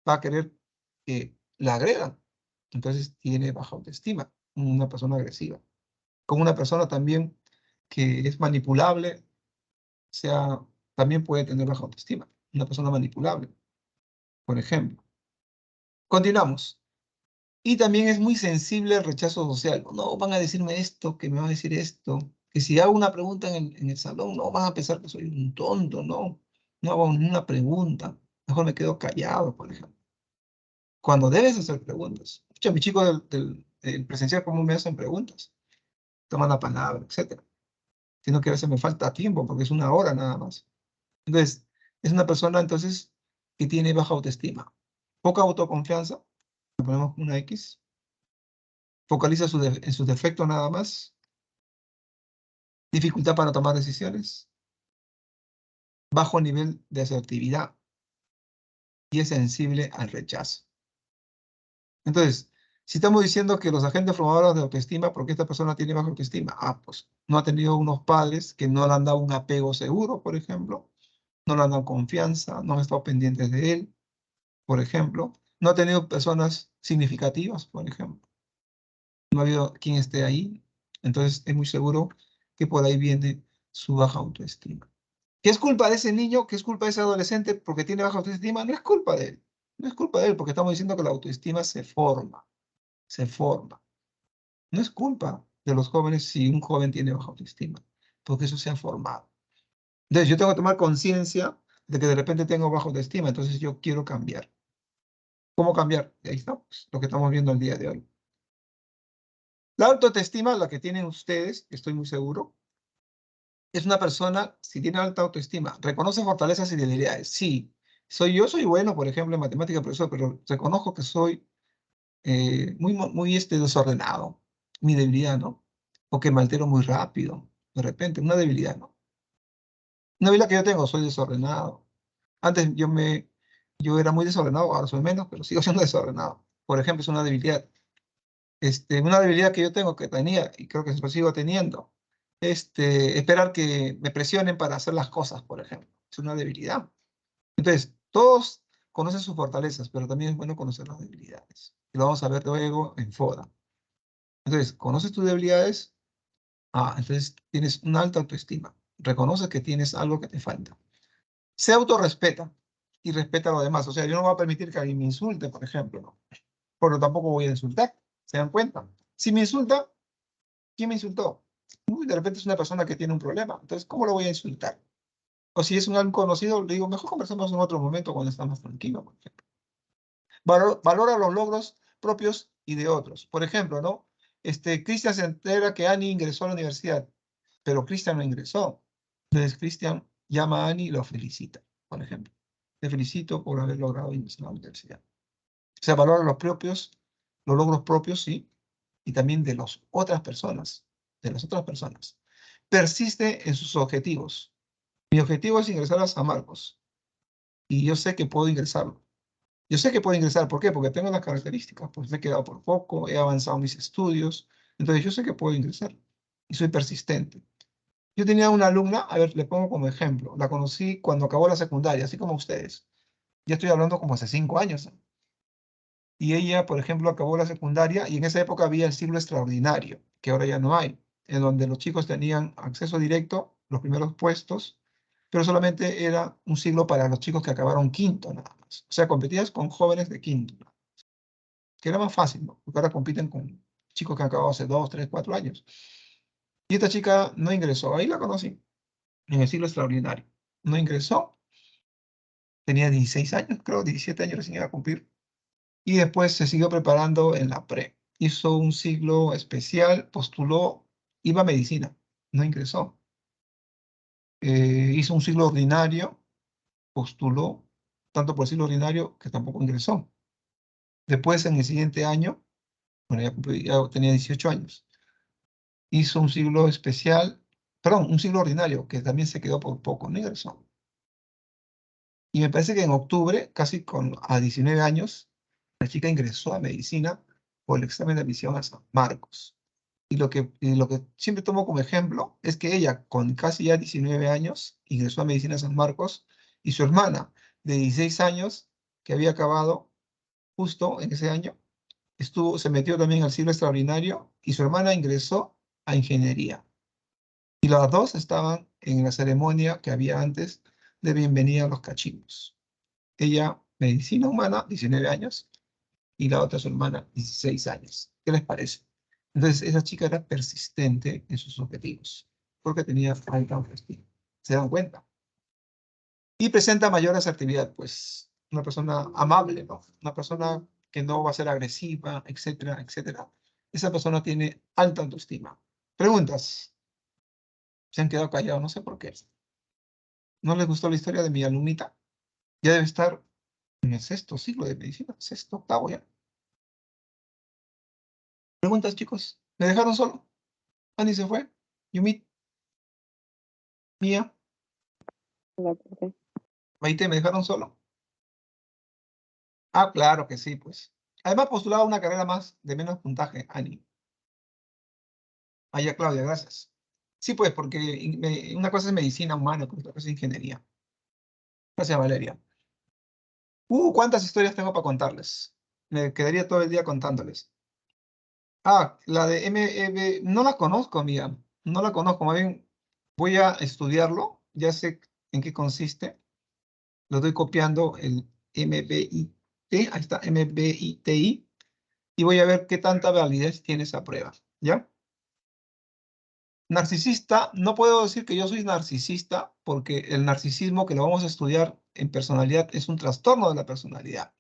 va a querer que la agredan? Entonces tiene baja autoestima, una persona agresiva. Como una persona también que es manipulable, o sea, también puede tener baja autoestima. Una persona manipulable, por ejemplo. Continuamos. Y también es muy sensible al rechazo social. No van a decirme esto, que me van a decir esto. Que si hago una pregunta en el salón, no van a pensar que soy un tonto, no. No hago ninguna pregunta. Mejor me quedo callado, por ejemplo. Cuando debes hacer preguntas. Escucha, mis chicos del presencial, ¿cómo me hacen preguntas? Toman la palabra, etcétera. Sino que a veces me falta tiempo porque es una hora nada más. Entonces, es una persona entonces que tiene baja autoestima. Poca autoconfianza, le ponemos una X. Focaliza en sus defectos nada más. Dificultad para tomar decisiones. Bajo nivel de asertividad. Y es sensible al rechazo. Entonces, si estamos diciendo que los agentes formadores de autoestima, ¿por qué esta persona tiene baja autoestima? Ah, pues no ha tenido unos padres que no le han dado un apego seguro, por ejemplo. No le han dado confianza, no han estado pendientes de él, por ejemplo. No ha tenido personas significativas, por ejemplo. No ha habido quien esté ahí. Entonces, es muy seguro que por ahí viene su baja autoestima. ¿Qué es culpa de ese niño? ¿Qué es culpa de ese adolescente porque tiene baja autoestima? No es culpa de él. No es culpa de él, porque estamos diciendo que la autoestima se forma. Se forma. No es culpa de los jóvenes si un joven tiene baja autoestima, porque eso se ha formado. Entonces, yo tengo que tomar conciencia de que de repente tengo baja autoestima, entonces yo quiero cambiar. ¿Cómo cambiar? Y ahí estamos, lo que estamos viendo el día de hoy. La autoestima, la que tienen ustedes, estoy muy seguro, es una persona, si tiene alta autoestima, reconoce fortalezas y debilidades. Sí, soy bueno, por ejemplo, en matemática, profesor, pero reconozco que soy muy desordenado. Mi debilidad, ¿no? O que me altero muy rápido, de repente, una debilidad, ¿no? Una debilidad que yo tengo, soy desordenado. Antes yo era muy desordenado, ahora soy menos, pero sigo siendo desordenado. Por ejemplo, es una debilidad. Una debilidad que yo tengo, que tenía, y creo que lo sigo teniendo, esperar que me presionen para hacer las cosas, por ejemplo. Es una debilidad. Entonces, todos conocen sus fortalezas, pero también es bueno conocer las debilidades. Y lo vamos a ver luego en FODA. Entonces, conoces tus debilidades, entonces tienes una alta autoestima. Reconoces que tienes algo que te falta. Se autorrespeta y respeta a los demás. O sea, yo no voy a permitir que alguien me insulte, por ejemplo, ¿no? Pero tampoco voy a insultar. ¿Se dan cuenta? Si me insulta, ¿quién me insultó? Uy, de repente es una persona que tiene un problema. Entonces, ¿cómo lo voy a insultar? O si es un alguien conocido, le digo, mejor conversamos en otro momento cuando estamos tranquilos, por ejemplo. Valora los logros propios y de otros. Por ejemplo, ¿no? Cristian se entera que Annie ingresó a la universidad, pero Cristian no ingresó. Entonces, Cristian llama a Annie y lo felicita, por ejemplo. Te felicito por haber logrado ingresar a la universidad. O sea, valora los logros propios, sí, y también de las otras personas, Persiste en sus objetivos. Mi objetivo es ingresar a San Marcos, y yo sé que puedo ingresarlo. Yo sé que puedo ingresar, ¿por qué? Porque tengo las características, pues me he quedado por poco, he avanzado mis estudios, entonces yo sé que puedo ingresar, y soy persistente. Yo tenía una alumna, a ver, le pongo como ejemplo, la conocí cuando acabó la secundaria, así como ustedes. Ya estoy hablando como hace 5 años, ¿no? Y ella, por ejemplo, acabó la secundaria y en esa época había el siglo extraordinario, que ahora ya no hay, en donde los chicos tenían acceso directo, los primeros puestos, pero solamente era un siglo para los chicos que acabaron quinto nada más. O sea, competías con jóvenes de quinto, ¿no? Que era más fácil, ¿no? Porque ahora compiten con chicos que han acabado hace 2, 3, 4 años. Y esta chica no ingresó, ahí la conocí, en el siglo extraordinario. No ingresó, tenía 16 años, creo, 17 años recién iba a cumplir. Y después se siguió preparando en la pre. Hizo un siglo especial, postuló, iba a medicina, no ingresó. Hizo un siglo ordinario, postuló, tanto por el siglo ordinario que tampoco ingresó. Después, en el siguiente año, bueno, ya tenía 18 años, hizo un siglo especial, perdón, un siglo ordinario, que también se quedó por poco, no ingresó. Y me parece que en octubre, a 19 años, la chica ingresó a medicina por el examen de admisión a San Marcos. Y lo que siempre tomo como ejemplo es que ella, con casi ya 19 años, ingresó a medicina a San Marcos, y su hermana, de 16 años, que había acabado justo en ese año, se metió también al siglo extraordinario, y su hermana ingresó a ingeniería. Y las dos estaban en la ceremonia que había antes de bienvenida a los cachinos. Ella, medicina humana, 19 años, y la otra, su hermana, 16 años. ¿Qué les parece? Entonces, esa chica era persistente en sus objetivos, porque tenía alta autoestima. ¿Se dan cuenta? Y presenta mayor asertividad, pues, una persona amable, ¿no? Una persona que no va a ser agresiva, etcétera, etcétera. Esa persona tiene alta autoestima. Preguntas. Se han quedado callados, no sé por qué. ¿No les gustó la historia de mi alumnita? Ya debe estar en el sexto siglo de medicina, sexto, octavo ya. Preguntas, chicos. ¿Me dejaron solo? Ani se fue. Yumit, Mía, Hola, profe. Maite, ¿me dejaron solo? Ah, claro que sí, pues. Además, postulaba una carrera más de menos puntaje, Ani. Ah, ya, Claudia, gracias. Sí, pues, porque una cosa es medicina humana, otra cosa es ingeniería. Gracias, Valeria. ¿Cuántas historias tengo para contarles? Me quedaría todo el día contándoles. Ah, la de MEB, no la conozco, amiga. No la conozco, más bien voy a estudiarlo. Ya sé en qué consiste. Lo estoy copiando el MBIT. Ahí está, MBITI. Y voy a ver qué tanta validez tiene esa prueba. ¿Ya? Narcisista, no puedo decir que yo soy narcisista porque el narcisismo que lo vamos a estudiar en personalidad es un trastorno de la personalidad.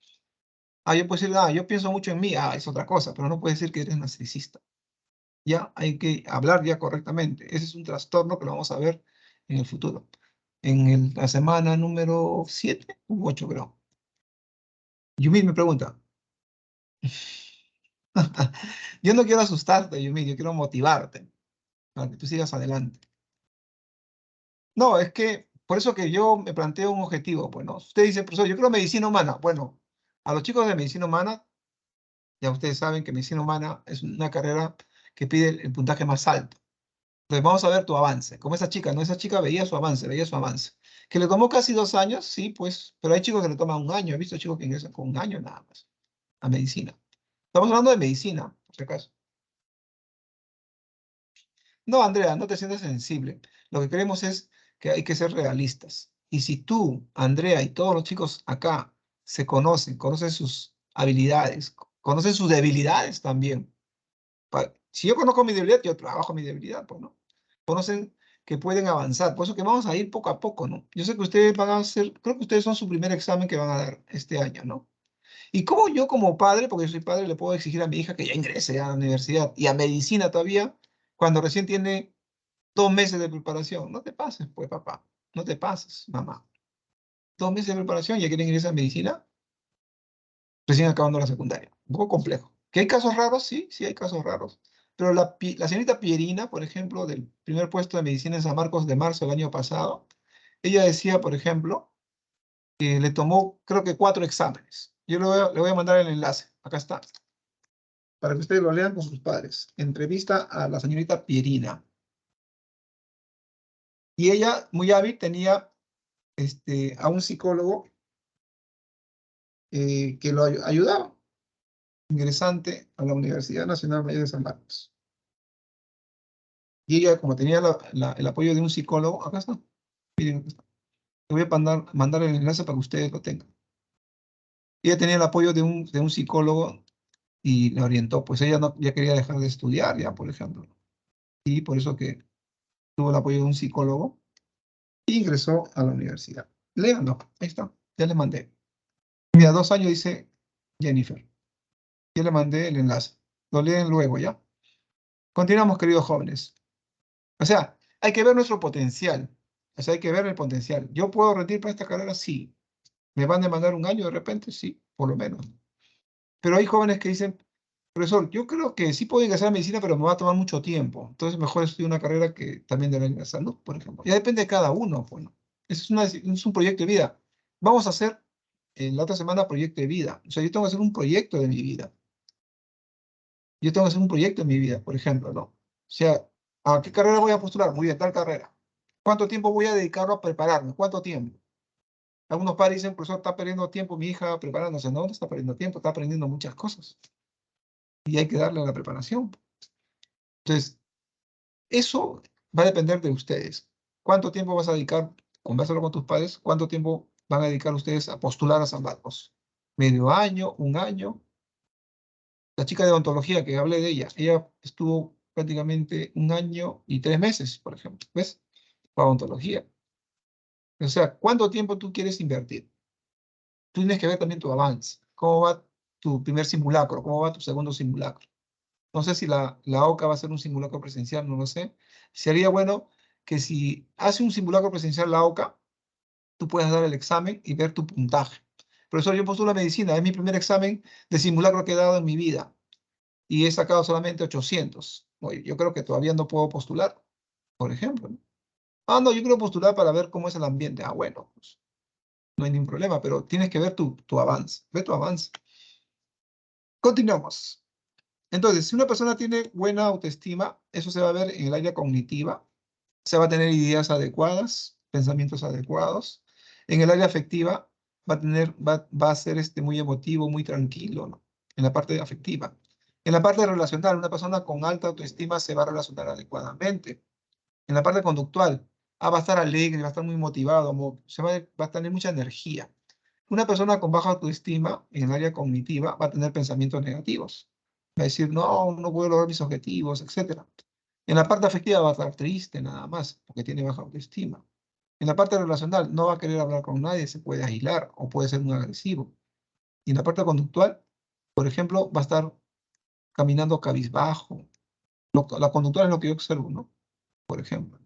Yo puedo decir, yo pienso mucho en mí, es otra cosa, pero no puedo decir que eres narcisista. Ya hay que hablar ya correctamente. Ese es un trastorno que lo vamos a ver en el futuro. En la semana número 7 u 8, creo. Yumi me pregunta. Yo no quiero asustarte, Yumi, yo quiero motivarte para que tú sigas adelante. No, es que por eso que yo me planteo un objetivo. Bueno, usted dice, profesor, yo quiero medicina humana. Bueno, a los chicos de medicina humana, ya ustedes saben que medicina humana es una carrera que pide el puntaje más alto. Entonces vamos a ver tu avance. Como esa chica, ¿no? Esa chica veía su avance, veía su avance. Que le tomó casi 2 años, sí, pues, pero hay chicos que le toman un año. He visto chicos que ingresan con un año nada más a medicina. Estamos hablando de medicina, por si acaso. No, Andrea, no te sientas sensible. Lo que queremos es que hay que ser realistas. Y si tú, Andrea y todos los chicos acá se conocen sus habilidades, conocen sus debilidades también. Si yo conozco mi debilidad, yo trabajo mi debilidad, pues, ¿no? Conocen que pueden avanzar. Por eso que vamos a ir poco a poco, ¿no? Yo sé que ustedes van a hacer, creo que ustedes son su primer examen que van a dar este año, ¿no? Y como yo como padre, porque yo soy padre, le puedo exigir a mi hija que ya ingrese a la universidad y a medicina todavía, cuando recién tiene 2 meses de preparación. No te pases, pues, papá. No te pases, mamá. 2 meses de preparación, ¿ya quieren ingresar a medicina? Recién acabando la secundaria. Un poco complejo. ¿Que hay casos raros? Sí, sí hay casos raros. Pero la señorita Pierina, por ejemplo, del primer puesto de medicina en San Marcos de marzo del año pasado, ella decía, por ejemplo, que le tomó, creo que 4 exámenes. Yo le voy a mandar el enlace. Acá está. Para que ustedes lo lean con sus padres. Entrevista a la señorita Pierina. Y ella, muy hábil, tenía a un psicólogo que lo ayudaba, ingresante a la Universidad Nacional Mayor de San Marcos. Y ella, como tenía el apoyo de un psicólogo, acá está, miren, acá está. Le voy a mandar el enlace para que ustedes lo tengan. Ella tenía el apoyo de un psicólogo y la orientó, pues ella no, ya quería dejar de estudiar, ya, por ejemplo. Y por eso que tuvo el apoyo de un psicólogo e ingresó a la universidad. Léanlo, ahí está, ya le mandé. Mira, 2 años dice Jennifer. Ya le mandé el enlace. Lo leen luego, ¿ya? Continuamos, queridos jóvenes. O sea, hay que ver nuestro potencial. O sea, hay que ver el potencial. ¿Yo puedo rendir para esta carrera? Sí. ¿Me van a demandar un año de repente? Sí, por lo menos. Pero hay jóvenes que dicen, profesor, yo creo que sí puedo ingresar a medicina, pero me va a tomar mucho tiempo. Entonces, mejor estudio una carrera que también de la salud, por ejemplo. Ya depende de cada uno, bueno. Es un proyecto de vida. Vamos a hacer la otra semana proyecto de vida. O sea, yo tengo que hacer un proyecto de mi vida. Yo tengo que hacer un proyecto en mi vida, por ejemplo, ¿no? O sea, ¿a qué carrera voy a postular? Muy bien, tal carrera. ¿Cuánto tiempo voy a dedicarlo a prepararme? ¿Cuánto tiempo? Algunos padres dicen, profesor, está perdiendo tiempo mi hija preparándose. No, no está perdiendo tiempo, está aprendiendo muchas cosas. Y hay que darle a la preparación. Entonces, eso va a depender de ustedes. ¿Cuánto tiempo vas a dedicar, conversalo con tus padres, cuánto tiempo van a dedicar ustedes a postular a San Marcos? ¿Medio año? ¿Un año? La chica de odontología que hablé de ella estuvo prácticamente 1 año y 3 meses, por ejemplo, ¿ves? Para odontología. O sea, ¿cuánto tiempo tú quieres invertir? Tú tienes que ver también tu avance. ¿Cómo va tu primer simulacro? ¿Cómo va tu segundo simulacro? No sé si la OCA va a ser un simulacro presencial, no lo sé. Sería bueno que si hace un simulacro presencial la OCA, tú puedas dar el examen y ver tu puntaje. Profesor, yo postulo a medicina, es mi primer examen de simulacro que he dado en mi vida y he sacado solamente 800. Oye, yo creo que todavía no puedo postular, por ejemplo, ¿no? No, yo quiero postular para ver cómo es el ambiente. Bueno, pues no hay ningún problema, pero tienes que ver tu avance. Ve tu avance. Continuamos. Entonces, si una persona tiene buena autoestima, eso se va a ver en el área cognitiva. Se va a tener ideas adecuadas, pensamientos adecuados. En el área afectiva va a ser muy emotivo, muy tranquilo, ¿no? En la parte afectiva. En la parte relacional, una persona con alta autoestima se va a relacionar adecuadamente. En la parte conductual, va a estar alegre, va a estar muy motivado, va a tener mucha energía. Una persona con baja autoestima en el área cognitiva va a tener pensamientos negativos. Va a decir, no, no puedo lograr mis objetivos, etc. En la parte afectiva va a estar triste nada más, porque tiene baja autoestima. En la parte relacional no va a querer hablar con nadie, se puede aislar o puede ser muy agresivo. Y en la parte conductual, por ejemplo, va a estar caminando cabizbajo. La conductual es lo que yo observo, ¿no? Por ejemplo.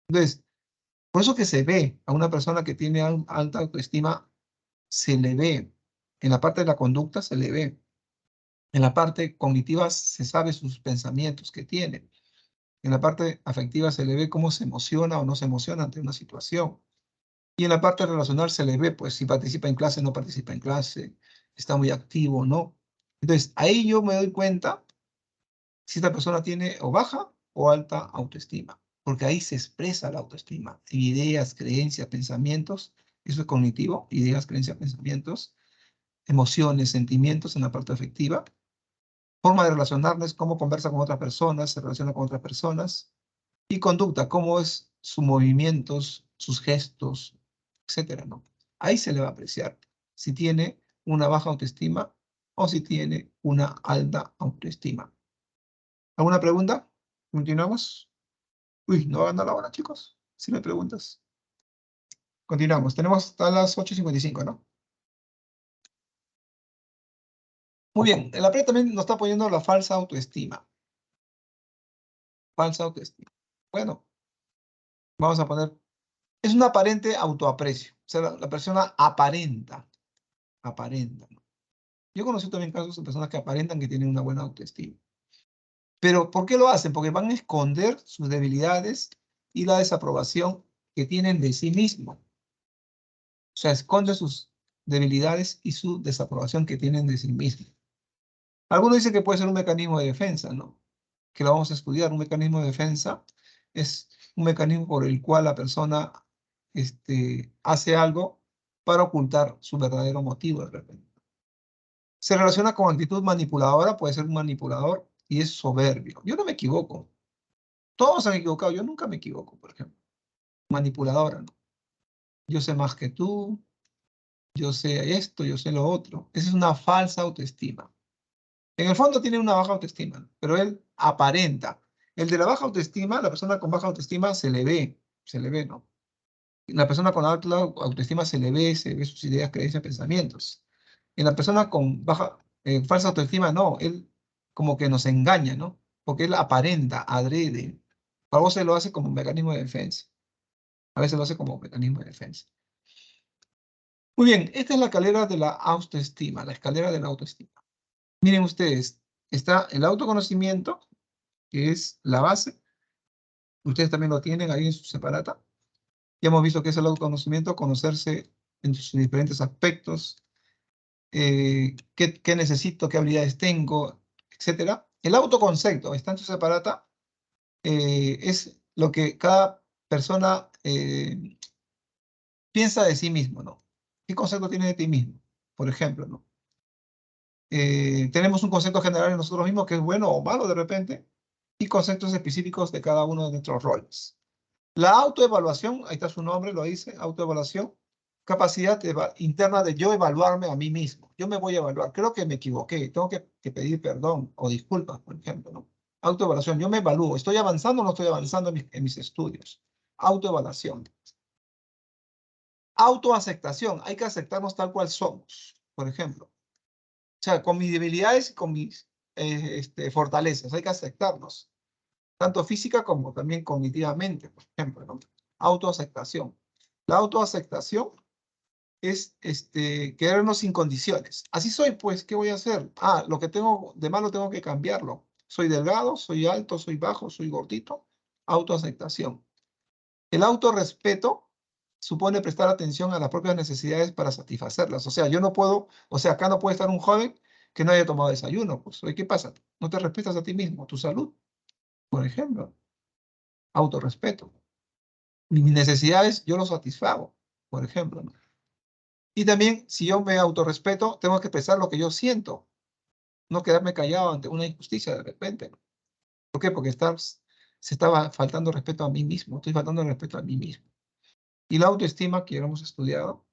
Entonces, por eso que se ve a una persona que tiene alta autoestima, se le ve. En la parte de la conducta se le ve. En la parte cognitiva se sabe sus pensamientos que tiene. En la parte afectiva se le ve cómo se emociona o no se emociona ante una situación. Y en la parte relacional se le ve, pues, si participa en clase o no participa en clase, está muy activo o no. Entonces, ahí yo me doy cuenta si esta persona tiene o baja o alta autoestima, porque ahí se expresa la autoestima en ideas, creencias, pensamientos. Eso es cognitivo, ideas, creencias, pensamientos, emociones, sentimientos en la parte afectiva. Forma de relacionarnos, cómo conversa con otras personas, se relaciona con otras personas. Y conducta, cómo es sus movimientos, sus gestos, etcétera, ¿no? Ahí se le va a apreciar si tiene una baja autoestima o si tiene una alta autoestima. ¿Alguna pregunta? ¿Continuamos? Uy, no va a ganar la hora, chicos. Si me preguntas. Continuamos. Tenemos hasta las 8:55, ¿no? Muy bien. El APRE también nos está poniendo la falsa autoestima. Falsa autoestima. Bueno, vamos a poner... Es un aparente autoaprecio. O sea, la persona aparenta. Aparenta, ¿no? Yo conocí también casos de personas que aparentan que tienen una buena autoestima. Pero ¿por qué lo hacen? Porque van a esconder sus debilidades y la desaprobación que tienen de sí mismos. O sea, esconde sus debilidades y su desaprobación que tienen de sí mismos. Algunos dicen que puede ser un mecanismo de defensa, ¿no? Que lo vamos a estudiar. Un mecanismo de defensa es un mecanismo por el cual la persona hace algo para ocultar su verdadero motivo de repente. Se relaciona con actitud manipuladora, puede ser un manipulador y es soberbio. Yo no me equivoco. Todos se han equivocado, yo nunca me equivoco, por ejemplo. Manipuladora, ¿no? Yo sé más que tú, yo sé esto, yo sé lo otro. Esa es una falsa autoestima. En el fondo tiene una baja autoestima, ¿no? Pero él aparenta. El de la baja autoestima, la persona con baja autoestima se le ve, ¿no? La persona con alta autoestima se ve sus ideas, creencias, pensamientos. En la persona con baja, falsa autoestima, no, él como que nos engaña, ¿no? Porque él aparenta, adrede. A veces lo hace como un mecanismo de defensa. A veces lo hace como mecanismo de defensa. Muy bien, esta es la escalera de la autoestima, la escalera de la autoestima. Miren ustedes, está el autoconocimiento, que es la base. Ustedes también lo tienen ahí en su separata. Ya hemos visto que es el autoconocimiento, conocerse en sus diferentes aspectos, qué necesito, qué habilidades tengo, etc. El autoconcepto, está en su separata, es lo que cada persona piensa de sí mismo, ¿no? ¿Qué concepto tiene de ti mismo? Por ejemplo, ¿no? Tenemos un concepto general de nosotros mismos que es bueno o malo de repente, y conceptos específicos de cada uno de nuestros roles. La autoevaluación, ahí está su nombre, lo dice, autoevaluación, capacidad interna de yo evaluarme a mí mismo. Yo me voy a evaluar, creo que me equivoqué, tengo que pedir perdón o disculpas, por ejemplo, ¿no? Autoevaluación, yo me evalúo, ¿estoy avanzando o no estoy avanzando en mis estudios? Autoevaluación. Autoaceptación, hay que aceptarnos tal cual somos, por ejemplo. O sea, con mis debilidades y con mis fortalezas, hay que aceptarnos, tanto física como también cognitivamente, por ejemplo, ¿no? Autoaceptación. La autoaceptación es querernos sin condiciones. Así soy, pues, ¿qué voy a hacer? Ah, lo que tengo de malo tengo que cambiarlo. Soy delgado, soy alto, soy bajo, soy gordito. Autoaceptación. El autorrespeto supone prestar atención a las propias necesidades para satisfacerlas. O sea, yo no puedo, o sea, acá no puede estar un joven que no haya tomado desayuno. Pues, oye, ¿qué pasa? No te respetas a ti mismo, tu salud, por ejemplo. Autorrespeto. Mis necesidades yo los satisfago, por ejemplo, ¿no? Y también, si yo me autorrespeto, tengo que expresar lo que yo siento, no quedarme callado ante una injusticia de repente, ¿no? ¿Por qué? Porque se estaba faltando respeto a mí mismo, estoy faltando el respeto a mí mismo. Y la autoestima que ya hemos estudiado,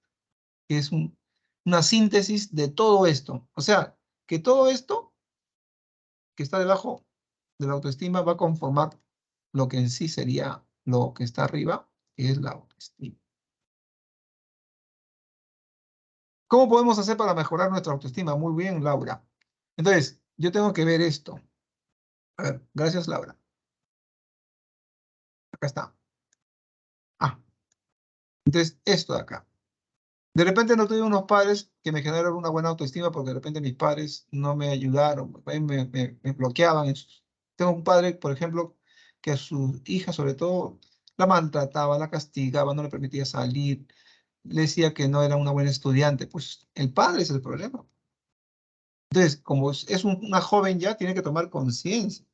que es una síntesis de todo esto. O sea, que todo esto que está debajo de la autoestima va a conformar lo que en sí sería lo que está arriba, que es la autoestima. ¿Cómo podemos hacer para mejorar nuestra autoestima? Muy bien, Laura. Entonces, yo tengo que ver esto. A ver, gracias, Laura. Acá está. Ah, entonces, esto de acá. De repente no tuve unos padres que me generaron una buena autoestima porque de repente mis padres no me ayudaron, me bloqueaban. Tengo un padre, por ejemplo, que a su hija, sobre todo, la maltrataba, la castigaba, no le permitía salir, le decía que no era una buena estudiante. Pues el padre es el problema. Entonces, como es una joven ya, tiene que tomar conciencia.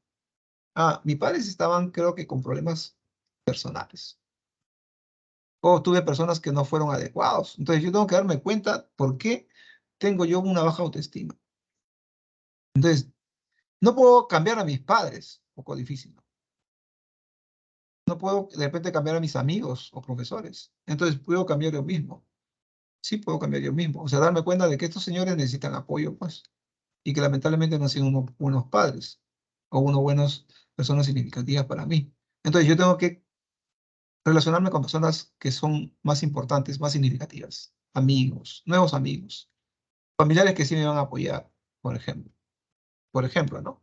Ah, mis padres estaban, creo que, con problemas personales. O tuve personas que no fueron adecuados. Entonces, yo tengo que darme cuenta por qué tengo yo una baja autoestima. Entonces, no puedo cambiar a mis padres, un poco difícil. No puedo de repente cambiar a mis amigos o profesores. Entonces, puedo cambiar yo mismo. Sí, puedo cambiar yo mismo. O sea, darme cuenta de que estos señores necesitan apoyo, pues, y que lamentablemente no han sido unos buenos padres o unos buenos personas significativas para mí. Entonces, yo tengo que relacionarme con personas que son más importantes, más significativas. Amigos, nuevos amigos, familiares que sí me van a apoyar, por ejemplo. Por ejemplo, ¿no?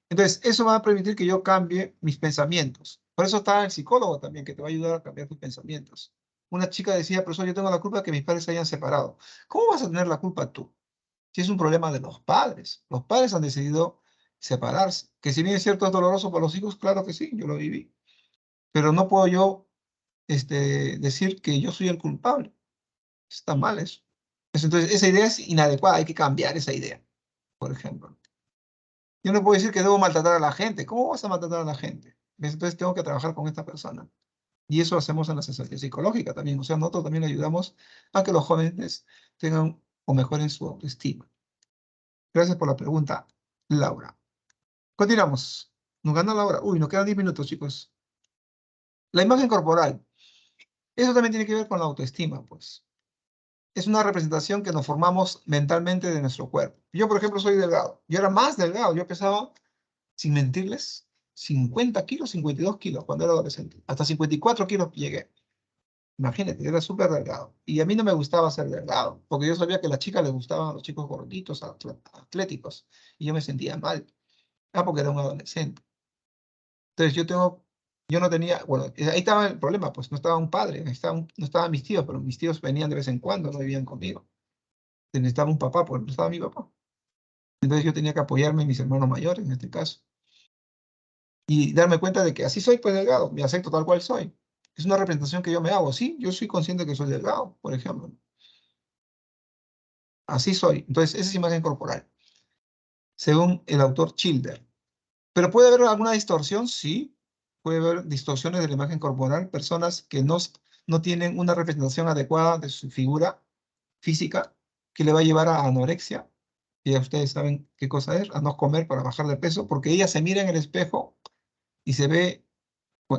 Entonces, eso va a permitir que yo cambie mis pensamientos. Por eso está el psicólogo también, que te va a ayudar a cambiar tus pensamientos. Una chica decía, profesor, yo tengo la culpa de que mis padres se hayan separado. ¿Cómo vas a tener la culpa tú? Si es un problema de los padres. Los padres han decidido separarse. Que si bien es cierto, es doloroso para los hijos, claro que sí, yo lo viví. Pero no puedo yo decir que yo soy el culpable. Está mal eso. Entonces, esa idea es inadecuada, hay que cambiar esa idea, por ejemplo. Yo no puedo decir que debo maltratar a la gente. ¿Cómo vas a maltratar a la gente? ¿Ves? Entonces tengo que trabajar con esta persona. Y eso hacemos en la asesoría psicológica también. O sea, nosotros también ayudamos a que los jóvenes tengan o mejoren su autoestima. Gracias por la pregunta, Laura. Continuamos. Nos gana la hora. Uy, nos quedan 10 minutos, chicos. La imagen corporal. Eso también tiene que ver con la autoestima, pues. Es una representación que nos formamos mentalmente de nuestro cuerpo. Yo, por ejemplo, soy delgado. Yo era más delgado. Yo pesaba, sin mentirles, 50 kilos, 52 kilos cuando era adolescente. Hasta 54 kilos llegué. Imagínate, era súper delgado. Y a mí no me gustaba ser delgado, porque yo sabía que a las chicas les gustaban los chicos gorditos, atléticos. Y yo me sentía mal. Ah, porque era un adolescente. Entonces yo no tenía, bueno, ahí estaba el problema, pues no estaba un padre, no estaban mis tíos, pero mis tíos venían de vez en cuando, no vivían conmigo. Necesitaba un papá, pues no estaba mi papá. Entonces yo tenía que apoyarme en mis hermanos mayores, en este caso. Y darme cuenta de que así soy, pues delgado, me acepto tal cual soy. Es una representación que yo me hago, sí, yo soy consciente que soy delgado, por ejemplo. Así soy. Entonces, esa es imagen corporal, según el autor Childer. ¿Pero puede haber alguna distorsión? Sí, puede haber distorsiones de la imagen corporal, personas que no tienen una representación adecuada de su figura física, que le va a llevar a anorexia, que ya ustedes saben qué cosa es, a no comer para bajar de peso, porque ella se mira en el espejo y se ve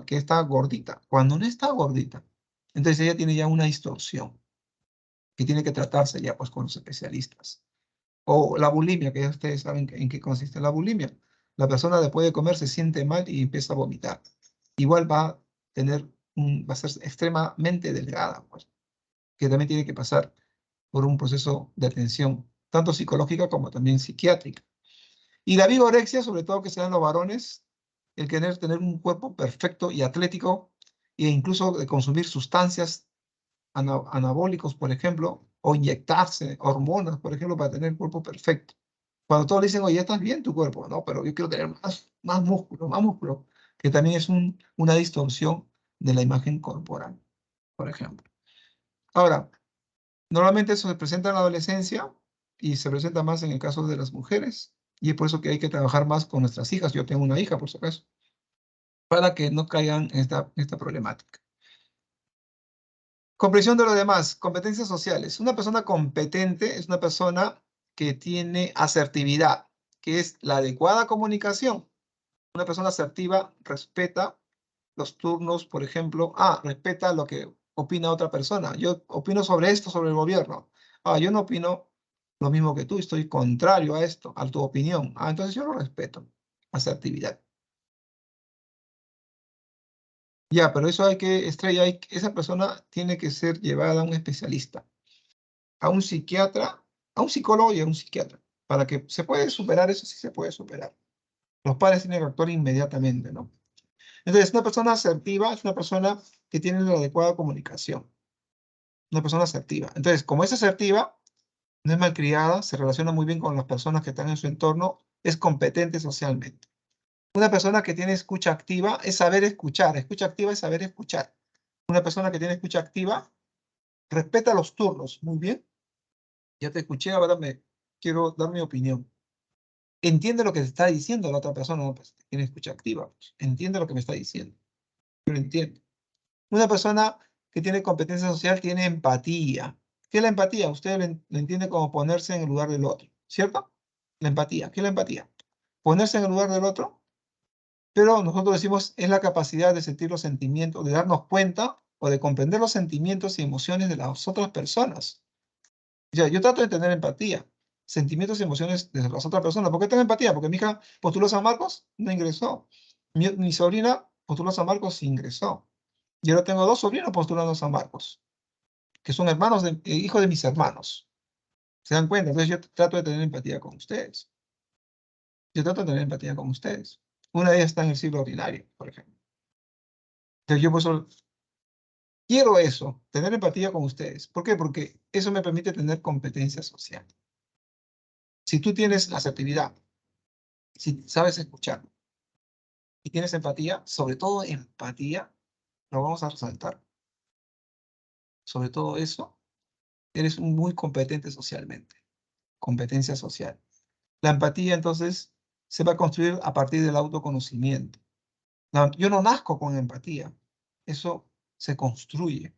que está gordita, cuando no está gordita. Entonces ella tiene ya una distorsión que tiene que tratarse ya pues con los especialistas. O la bulimia, que ya ustedes saben en qué consiste la bulimia. La persona después de comer se siente mal y empieza a vomitar. Igual va a ser extremadamente delgada, pues, que también tiene que pasar por un proceso de atención, tanto psicológica como también psiquiátrica. Y la vigorexia, sobre todo que sean los varones, el querer tener un cuerpo perfecto y atlético, e incluso de consumir sustancias anabólicos, por ejemplo, o inyectarse hormonas, por ejemplo, para tener el cuerpo perfecto. Cuando todos le dicen, oye, estás bien tu cuerpo, no, pero yo quiero tener más músculo, que también es una distorsión de la imagen corporal, por ejemplo. Ahora, normalmente eso se presenta en la adolescencia y se presenta más en el caso de las mujeres, y es por eso que hay que trabajar más con nuestras hijas. Yo tengo una hija, por si acaso, para que no caigan en esta problemática. Comprensión de los demás, competencias sociales. Una persona competente es una persona que tiene asertividad, que es la adecuada comunicación. Una persona asertiva respeta los turnos, por ejemplo. Respeta lo que opina otra persona. Yo opino sobre esto, sobre el gobierno. Yo no opino lo mismo que tú, estoy contrario a esto, a tu opinión. Entonces yo lo respeto. Asertividad. Ya, pero eso Estrella, esa persona tiene que ser llevada a un especialista, a un psiquiatra, a un psicólogo y a un psiquiatra, para que se puede superar eso, sí se puede superar. Los padres tienen que actuar inmediatamente, ¿no? Entonces, una persona asertiva es una persona que tiene la adecuada comunicación, una persona asertiva. Entonces, como es asertiva, no es malcriada, se relaciona muy bien con las personas que están en su entorno, es competente socialmente. Una persona que tiene escucha activa es saber escuchar. Escucha activa es saber escuchar. Una persona que tiene escucha activa respeta los turnos. Muy bien. Ya te escuché, ahora quiero dar mi opinión. Entiende lo que te está diciendo la otra persona, ¿no? Pues, tiene escucha activa. Pues, entiende lo que me está diciendo. Yo lo entiendo. Una persona que tiene competencia social tiene empatía. ¿Qué es la empatía? Usted lo entiende como ponerse en el lugar del otro, ¿cierto? La empatía. ¿Qué es la empatía? Ponerse en el lugar del otro, pero nosotros decimos es la capacidad de sentir los sentimientos, de darnos cuenta o de comprender los sentimientos y emociones de las otras personas. Ya, yo trato de tener empatía, sentimientos y emociones de las otras personas. ¿Por qué tengo empatía? Porque mi hija postuló a San Marcos, no ingresó. Mi sobrina postuló a San Marcos, sí ingresó. Yo ahora tengo 2 sobrinos postulando a San Marcos, que son hijos de mis hermanos. ¿Se dan cuenta? Entonces yo trato de tener empatía con ustedes. Yo trato de tener empatía con ustedes. Una de ellas está en el ciclo ordinario, por ejemplo. Entonces yo por eso quiero eso, tener empatía con ustedes. ¿Por qué? Porque eso me permite tener competencia social. Si tú tienes asertividad, si sabes escuchar y tienes empatía, sobre todo empatía, lo vamos a resaltar. Sobre todo eso, eres muy competente socialmente. Competencia social. La empatía, entonces, se va a construir a partir del autoconocimiento. Yo no nazco con empatía. Eso se construye.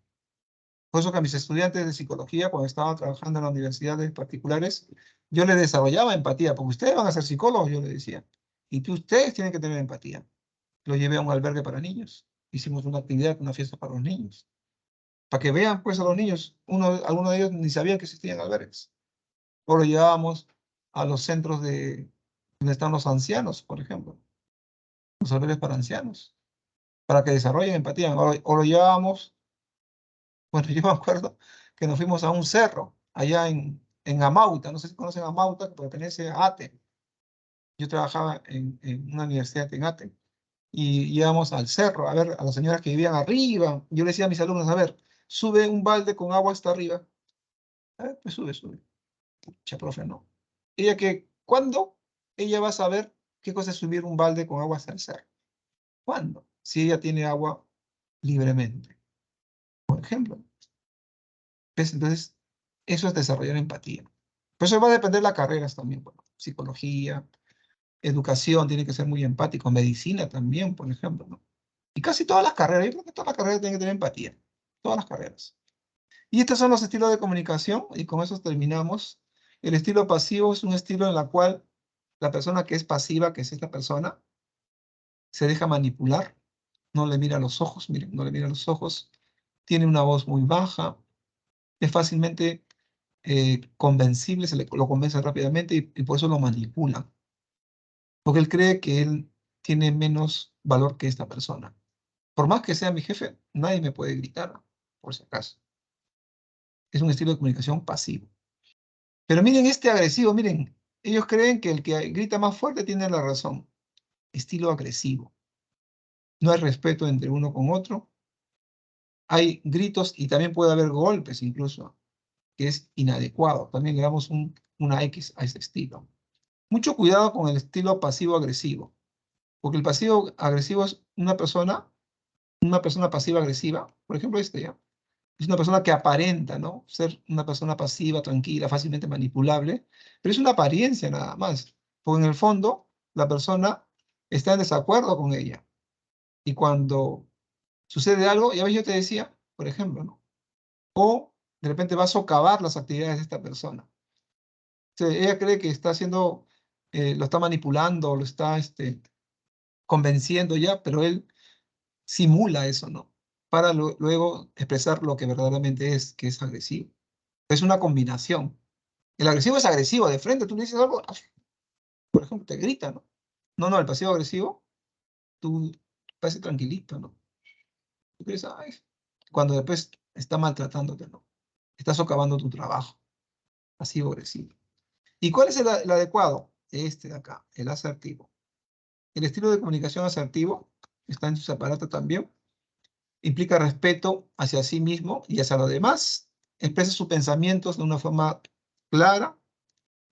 Por eso que a mis estudiantes de psicología, cuando estaba trabajando en las universidades particulares, yo les desarrollaba empatía, porque ustedes van a ser psicólogos, yo les decía. Y ustedes tienen que tener empatía. Lo llevé a un albergue para niños. Hicimos una actividad, una fiesta para los niños. Para que vean, pues, a los niños. Algunos de ellos ni sabían que existían albergues. O lo llevábamos a los centros donde están los ancianos, por ejemplo. Los albergues para ancianos. Para que desarrollen empatía. O lo llevábamos, bueno, yo me acuerdo que nos fuimos a un cerro, allá en Amauta. No sé si conocen Amauta, que pertenece a ATE. Yo trabajaba en una universidad en ATE. Y íbamos al cerro a ver a las señoras que vivían arriba. Yo le decía a mis alumnos, a ver, sube un balde con agua hasta arriba. A ver, pues sube, sube. Pucha, profe, no. ¿Cuándo ella va a saber qué cosa es subir un balde con agua hasta el cerro? ¿Cuándo? Si ella tiene agua libremente, por ejemplo. ¿Ves? Entonces, eso es desarrollar empatía. Por eso va a depender de las carreras también. Bueno, psicología, educación, tiene que ser muy empático. Medicina también, por ejemplo, ¿no? Y casi todas las carreras, yo creo que todas las carreras tienen que tener empatía. Todas las carreras. Y estos son los estilos de comunicación, y con eso terminamos. El estilo pasivo es un estilo en el cual la persona que es pasiva, que es esta persona, se deja manipular, no le mira a los ojos, miren, no le mira a los ojos, tiene una voz muy baja, es fácilmente convencible, lo convence rápidamente y por eso lo manipulan. Porque él cree que él tiene menos valor que esta persona. Por más que sea mi jefe, nadie me puede gritar, por si acaso. Es un estilo de comunicación pasivo. Pero miren este agresivo, miren, ellos creen que el que grita más fuerte tiene la razón. Estilo agresivo. No hay respeto entre uno con otro. Hay gritos y también puede haber golpes incluso, que es inadecuado. También le damos una X a ese estilo. Mucho cuidado con el estilo pasivo-agresivo, porque el pasivo-agresivo es una persona pasiva-agresiva, por ejemplo este ya, es una persona que aparenta, ¿no? Ser una persona pasiva, tranquila, fácilmente manipulable, pero es una apariencia nada más, porque en el fondo la persona está en desacuerdo con ella. Y cuando sucede algo, ya ves, yo te decía, por ejemplo, ¿no? O de repente va a socavar las actividades de esta persona. O sea, ella cree que está haciendo, lo está manipulando, lo está convenciendo ya, pero él simula eso, ¿no? Para luego expresar lo que verdaderamente es, que es agresivo. Es una combinación. El agresivo es agresivo, de frente, tú le dices algo, por ejemplo, te grita, ¿no? No, el pasivo agresivo, tú parece tranquilito, ¿no? Tú crees, ay, cuando después está maltratándote, ¿no? Está socavando tu trabajo, pasivo agresivo. ¿Y cuál es el adecuado? Este de acá, el asertivo. El estilo de comunicación asertivo está en sus aparatos también. Implica respeto hacia sí mismo y hacia los demás. Expresa sus pensamientos de una forma clara.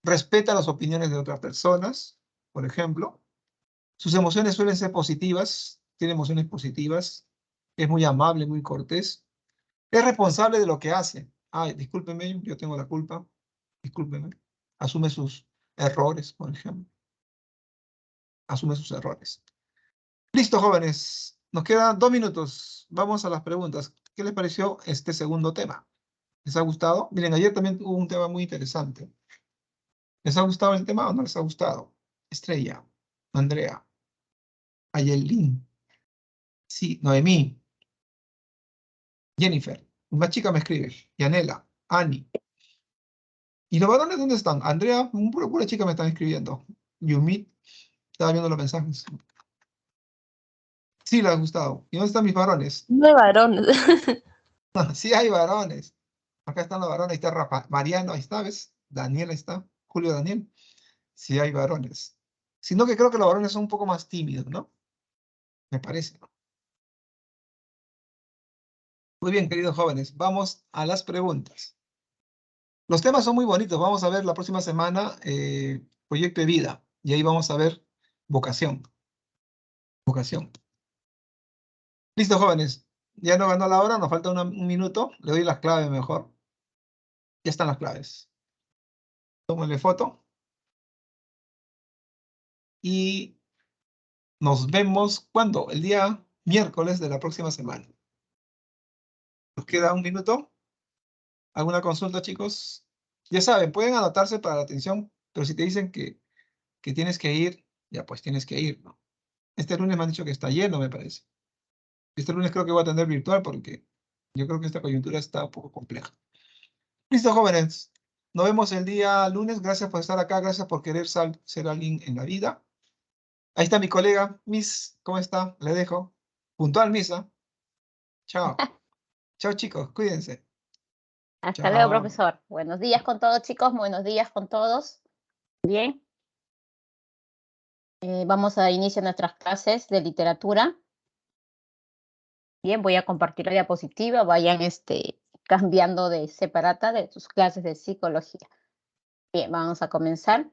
Respeta las opiniones de otras personas, por ejemplo. Sus emociones suelen ser positivas. Tiene emociones positivas. Es muy amable, muy cortés. Es responsable de lo que hace. Ay, discúlpeme, yo tengo la culpa. Discúlpeme. Asume sus errores, por ejemplo. Asume sus errores. Listo, jóvenes. Nos quedan 2 minutos. Vamos a las preguntas. ¿Qué les pareció este segundo tema? ¿Les ha gustado? Miren, ayer también hubo un tema muy interesante. ¿Les ha gustado el tema o no les ha gustado? Estrella, Andrea, Ayelín, sí, Noemí, Jennifer. Una chica me escribe. Yanela, Ani. ¿Y los varones dónde están? Andrea, pura chica me están escribiendo. Yumit, estaba viendo los mensajes. Sí, les ha gustado. ¿Y dónde están mis varones? No hay varones. Sí hay varones. Acá están los varones. Ahí está Rafa, Mariano, ahí está, ¿ves? Daniel, ahí está. Julio Daniel. Sí hay varones. Sino que creo que los varones son un poco más tímidos, ¿no? Me parece. Muy bien, queridos jóvenes. Vamos a las preguntas. Los temas son muy bonitos. Vamos a ver la próxima semana proyecto de vida. Y ahí vamos a ver vocación. Vocación. Listo, jóvenes. Ya no ganó la hora, nos falta un minuto. Le doy las claves mejor. Ya están las claves. Tómenle foto. Y nos vemos, ¿cuándo? El día miércoles de la próxima semana. ¿Nos queda un minuto? ¿Alguna consulta, chicos? Ya saben, pueden anotarse para la atención, pero si te dicen que tienes que ir, ya pues tienes que ir, ¿no? Este lunes me han dicho que está lleno, me parece. Este lunes creo que voy a atender virtual porque yo creo que esta coyuntura está un poco compleja. Listo, jóvenes. Nos vemos el día lunes. Gracias por estar acá. Gracias por querer ser alguien en la vida. Ahí está mi colega, Miss. ¿Cómo está? Le dejo. Puntual, Miss, ¿ah? Chao. Chao, chicos. Cuídense. Hasta luego, Chao. profesor. Buenos días con todos, chicos. Buenos días con todos. Bien. Vamos a iniciar nuestras clases de literatura. Bien, voy a compartir la diapositiva. Vayan cambiando de separata de sus clases de psicología. Bien, vamos a comenzar.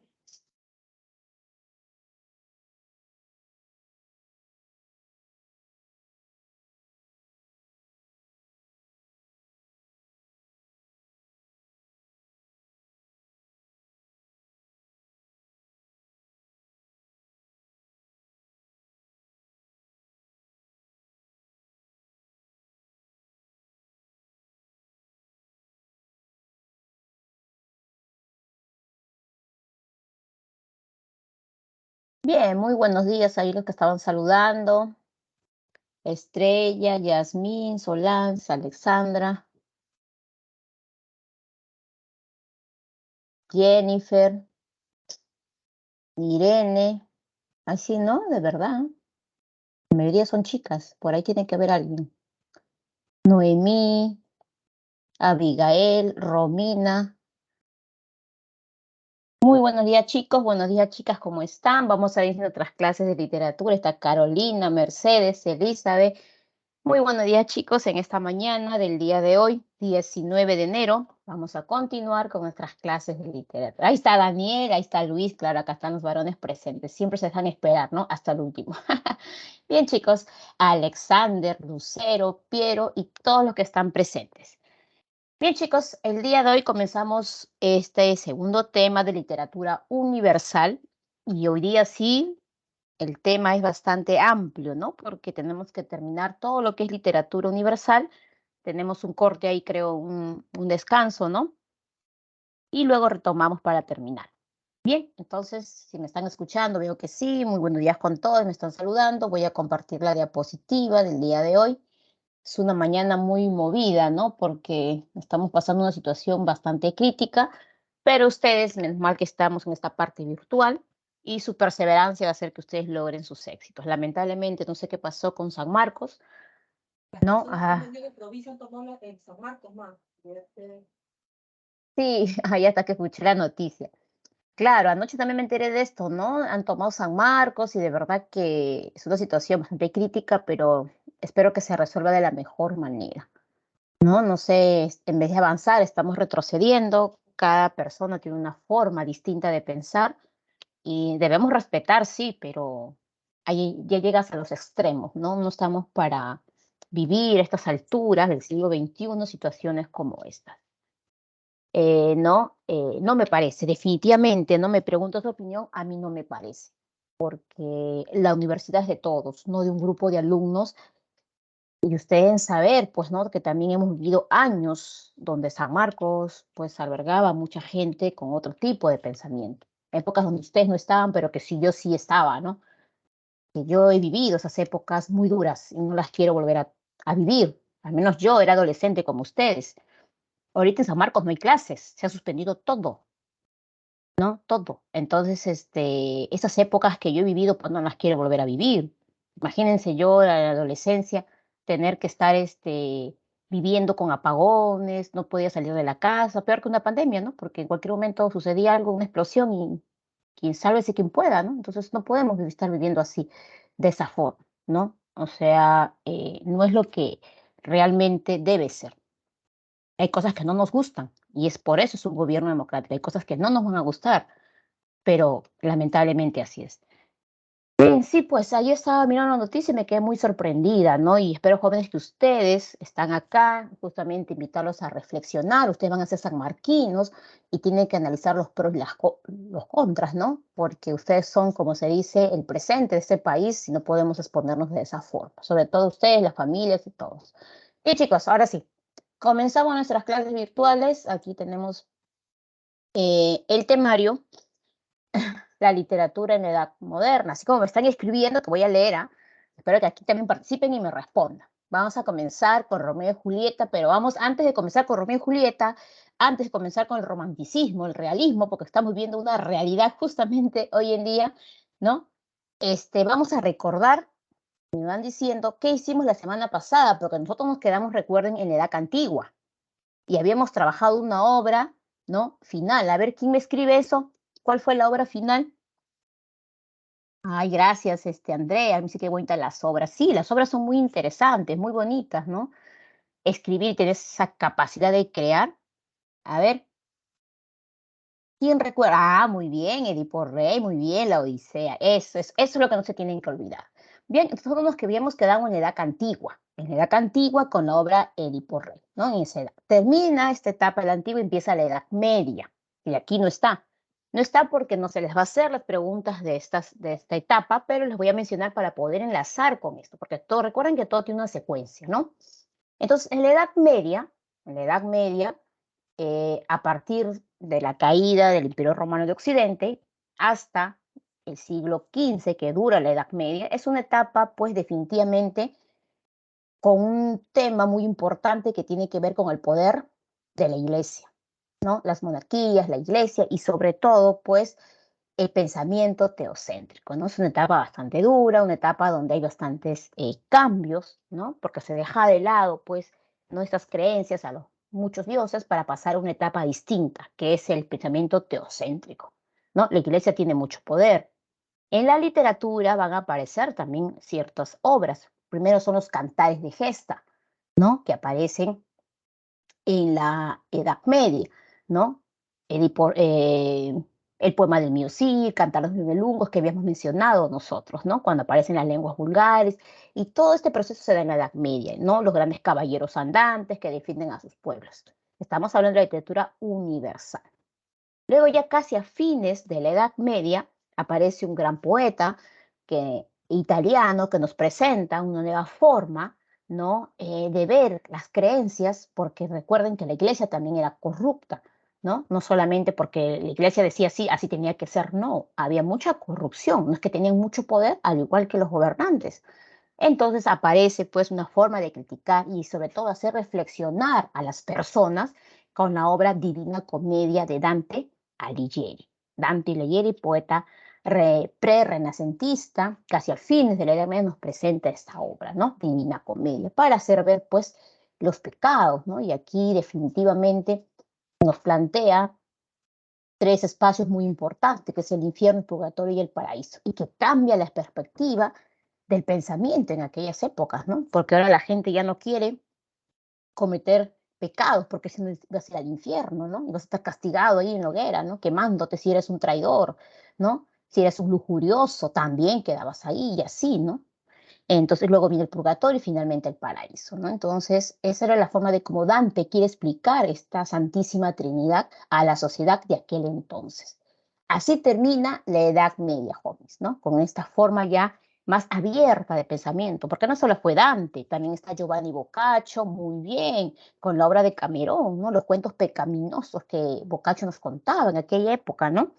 Bien, muy buenos días ahí los que estaban saludando. Estrella, Yasmín, Solange, Alexandra, Jennifer, Irene. Así, ¿no? De verdad. La mayoría son chicas. Por ahí tiene que haber alguien. Noemí, Abigail, Romina. Muy buenos días, chicos. Buenos días, chicas. ¿Cómo están? Vamos a ir a otras clases de literatura. Está Carolina, Mercedes, Elizabeth. Muy buenos días, chicos. En esta mañana del día de hoy, 19 de enero, vamos a continuar con nuestras clases de literatura. Ahí está Daniel, ahí está Luis. Claro, acá están los varones presentes. Siempre se dejan esperar, ¿no? Hasta el último. Bien, chicos. Alexander, Lucero, Piero y todos los que están presentes. Bien, chicos, el día de hoy comenzamos este segundo tema de literatura universal y hoy día sí, el tema es bastante amplio, ¿no? Porque tenemos que terminar todo lo que es literatura universal. Tenemos un corte ahí, creo, un descanso, ¿no? Y luego retomamos para terminar. Bien, entonces, si me están escuchando, veo que sí. Muy buenos días con todos, me están saludando. Voy a compartir la diapositiva del día de hoy. Es una mañana muy movida, ¿no? Porque estamos pasando una situación bastante crítica, pero ustedes, menos mal que estamos en esta parte virtual y su perseverancia va a hacer que ustedes logren sus éxitos. Lamentablemente, no sé qué pasó con San Marcos, ¿no? Sí, ahí hasta que escuché la noticia. Claro, anoche también me enteré de esto, ¿no? Han tomado San Marcos y de verdad que es una situación bastante crítica, pero espero que se resuelva de la mejor manera, ¿no? No sé, en vez de avanzar, estamos retrocediendo. Cada persona tiene una forma distinta de pensar y debemos respetar, sí, pero ahí ya llegas a los extremos, ¿no? No estamos para vivir a estas alturas del siglo XXI situaciones como estas. No me parece, definitivamente, no me pregunto su opinión, a mí no me parece, porque la universidad es de todos, no de un grupo de alumnos, y ustedes deben saber, pues, ¿no? Que también hemos vivido años donde San Marcos, pues, albergaba mucha gente con otro tipo de pensamiento. Épocas donde ustedes no estaban, pero que sí, yo sí estaba, ¿no? Que yo he vivido esas épocas muy duras y no las quiero volver a vivir. Al menos yo era adolescente como ustedes. Ahorita en San Marcos no hay clases, se ha suspendido todo. ¿No? Todo. Entonces, esas épocas que yo he vivido, pues no las quiero volver a vivir. Imagínense yo en la adolescencia tener que estar viviendo con apagones, no podía salir de la casa, peor que una pandemia, ¿no? Porque en cualquier momento sucedía algo, una explosión y quien sálvese quien pueda, ¿no? Entonces no podemos estar viviendo así, de esa forma, ¿no? O sea, no es lo que realmente debe ser. Hay cosas que no nos gustan y es por eso es un gobierno democrático. Hay cosas que no nos van a gustar, pero lamentablemente así es. Bien, sí, pues ahí estaba mirando la noticia y me quedé muy sorprendida, ¿no? Y espero, jóvenes, que ustedes están acá, justamente invitarlos a reflexionar. Ustedes van a ser sanmarquinos y tienen que analizar los pros y los contras, ¿no? Porque ustedes son, como se dice, el presente de este país y no podemos exponernos de esa forma. Sobre todo ustedes, las familias y todos. Y chicos, ahora sí, comenzamos nuestras clases virtuales. Aquí tenemos el temario, la literatura en la edad moderna. Así como me están escribiendo, que voy a leer, ¿ah? Espero que aquí también participen y me respondan. Vamos a comenzar con Romeo y Julieta, pero vamos, antes de comenzar con Romeo y Julieta, antes de comenzar con el romanticismo, el realismo, porque estamos viendo una realidad justamente hoy en día, ¿no? Vamos a recordar, me van diciendo, qué hicimos la semana pasada, porque nosotros nos quedamos, recuerden, en la edad antigua y habíamos trabajado una obra, ¿no? Final. A ver, ¿quién me escribe eso? ¿Cuál fue la obra final? Ay, gracias, Andrea. A mí sí que bonita las obras. Sí, las obras son muy interesantes, muy bonitas, ¿no? Escribir, tener esa capacidad de crear. A ver, ¿quién recuerda? Ah, muy bien, Edipo Rey, muy bien, la Odisea. Eso es lo que no se tienen que olvidar. Bien, nosotros nos que habíamos quedado en la edad antigua, con la obra Edipo Rey, ¿no? En esa edad. Termina esta etapa de la antigua y empieza la edad media, y aquí no está. No está porque no se les va a hacer las preguntas de esta etapa, pero les voy a mencionar para poder enlazar con esto, porque recuerden que todo tiene una secuencia, ¿no? Entonces, en la Edad Media, a partir de la caída del Imperio Romano de Occidente hasta el siglo XV, que dura la Edad Media, es una etapa, pues definitivamente, con un tema muy importante que tiene que ver con el poder de la Iglesia, ¿no? Las monarquías, la Iglesia y sobre todo, pues, el pensamiento teocéntrico, ¿no? Es una etapa bastante dura, una etapa donde hay bastantes cambios, ¿no? Porque se deja de lado, pues, nuestras creencias a los muchos dioses para pasar a una etapa distinta, que es el pensamiento teocéntrico, ¿no? La Iglesia tiene mucho poder. En la literatura van a aparecer también ciertas obras. Primero son los cantares de gesta, ¿no? Que aparecen en la Edad Media, ¿no? El poema del Miocid, Cantar los Nibelungos, que habíamos mencionado nosotros, ¿no? Cuando aparecen las lenguas vulgares, y todo este proceso se da en la Edad Media, ¿no? Los grandes caballeros andantes que defienden a sus pueblos. Estamos hablando de la literatura universal. Luego, ya casi a fines de la Edad Media, aparece un gran poeta italiano que nos presenta una nueva forma, ¿no? De ver las creencias, porque recuerden que la iglesia también era corrupta. ¿no? No solamente porque la iglesia decía sí, así tenía que ser, no, había mucha corrupción, no es que tenían mucho poder, al igual que los gobernantes. Entonces aparece pues una forma de criticar y sobre todo hacer reflexionar a las personas con la obra Divina Comedia de Dante Alighieri. Dante Alighieri, poeta pre-renacentista, casi a fines de la Edad Media nos presenta esta obra, ¿no? Divina Comedia, para hacer ver pues los pecados, ¿no? Y aquí definitivamente nos plantea tres espacios muy importantes, que es el infierno, el purgatorio y el paraíso, y que cambia la perspectiva del pensamiento en aquellas épocas, ¿no? Porque ahora la gente ya no quiere cometer pecados, porque si no vas a ir al infierno, ¿no? Y vas a estar castigado ahí en la hoguera, ¿no? Quemándote si eres un traidor, ¿no? Si eres un lujurioso, también quedabas ahí y así, ¿no? Entonces luego viene el purgatorio y finalmente el paraíso, ¿no? Entonces esa era la forma de cómo Dante quiere explicar esta Santísima Trinidad a la sociedad de aquel entonces. Así termina la Edad Media, jóvenes, ¿no? Con esta forma ya más abierta de pensamiento, porque no solo fue Dante, también está Giovanni Boccaccio, muy bien, con la obra de Camerón, ¿no? Los cuentos pecaminosos que Boccaccio nos contaba en aquella época, ¿no?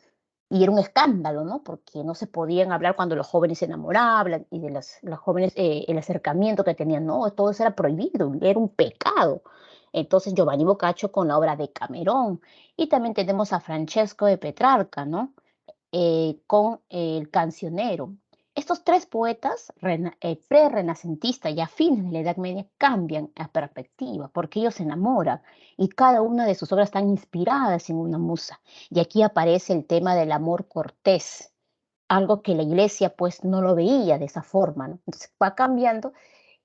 Y era un escándalo, ¿no? Porque no se podían hablar cuando los jóvenes se enamoraban y de los jóvenes, el acercamiento que tenían, no, todo eso era prohibido, era un pecado. Entonces Giovanni Boccaccio con la obra de Camerón. Y también tenemos a Francesco de Petrarca, ¿no? Con El Cancionero. Estos tres poetas pre-renacentistas y a fines de la Edad Media cambian la perspectiva porque ellos se enamoran y cada una de sus obras están inspiradas en una musa. Y aquí aparece el tema del amor cortés, algo que la iglesia pues no lo veía de esa forma, ¿no? Entonces va cambiando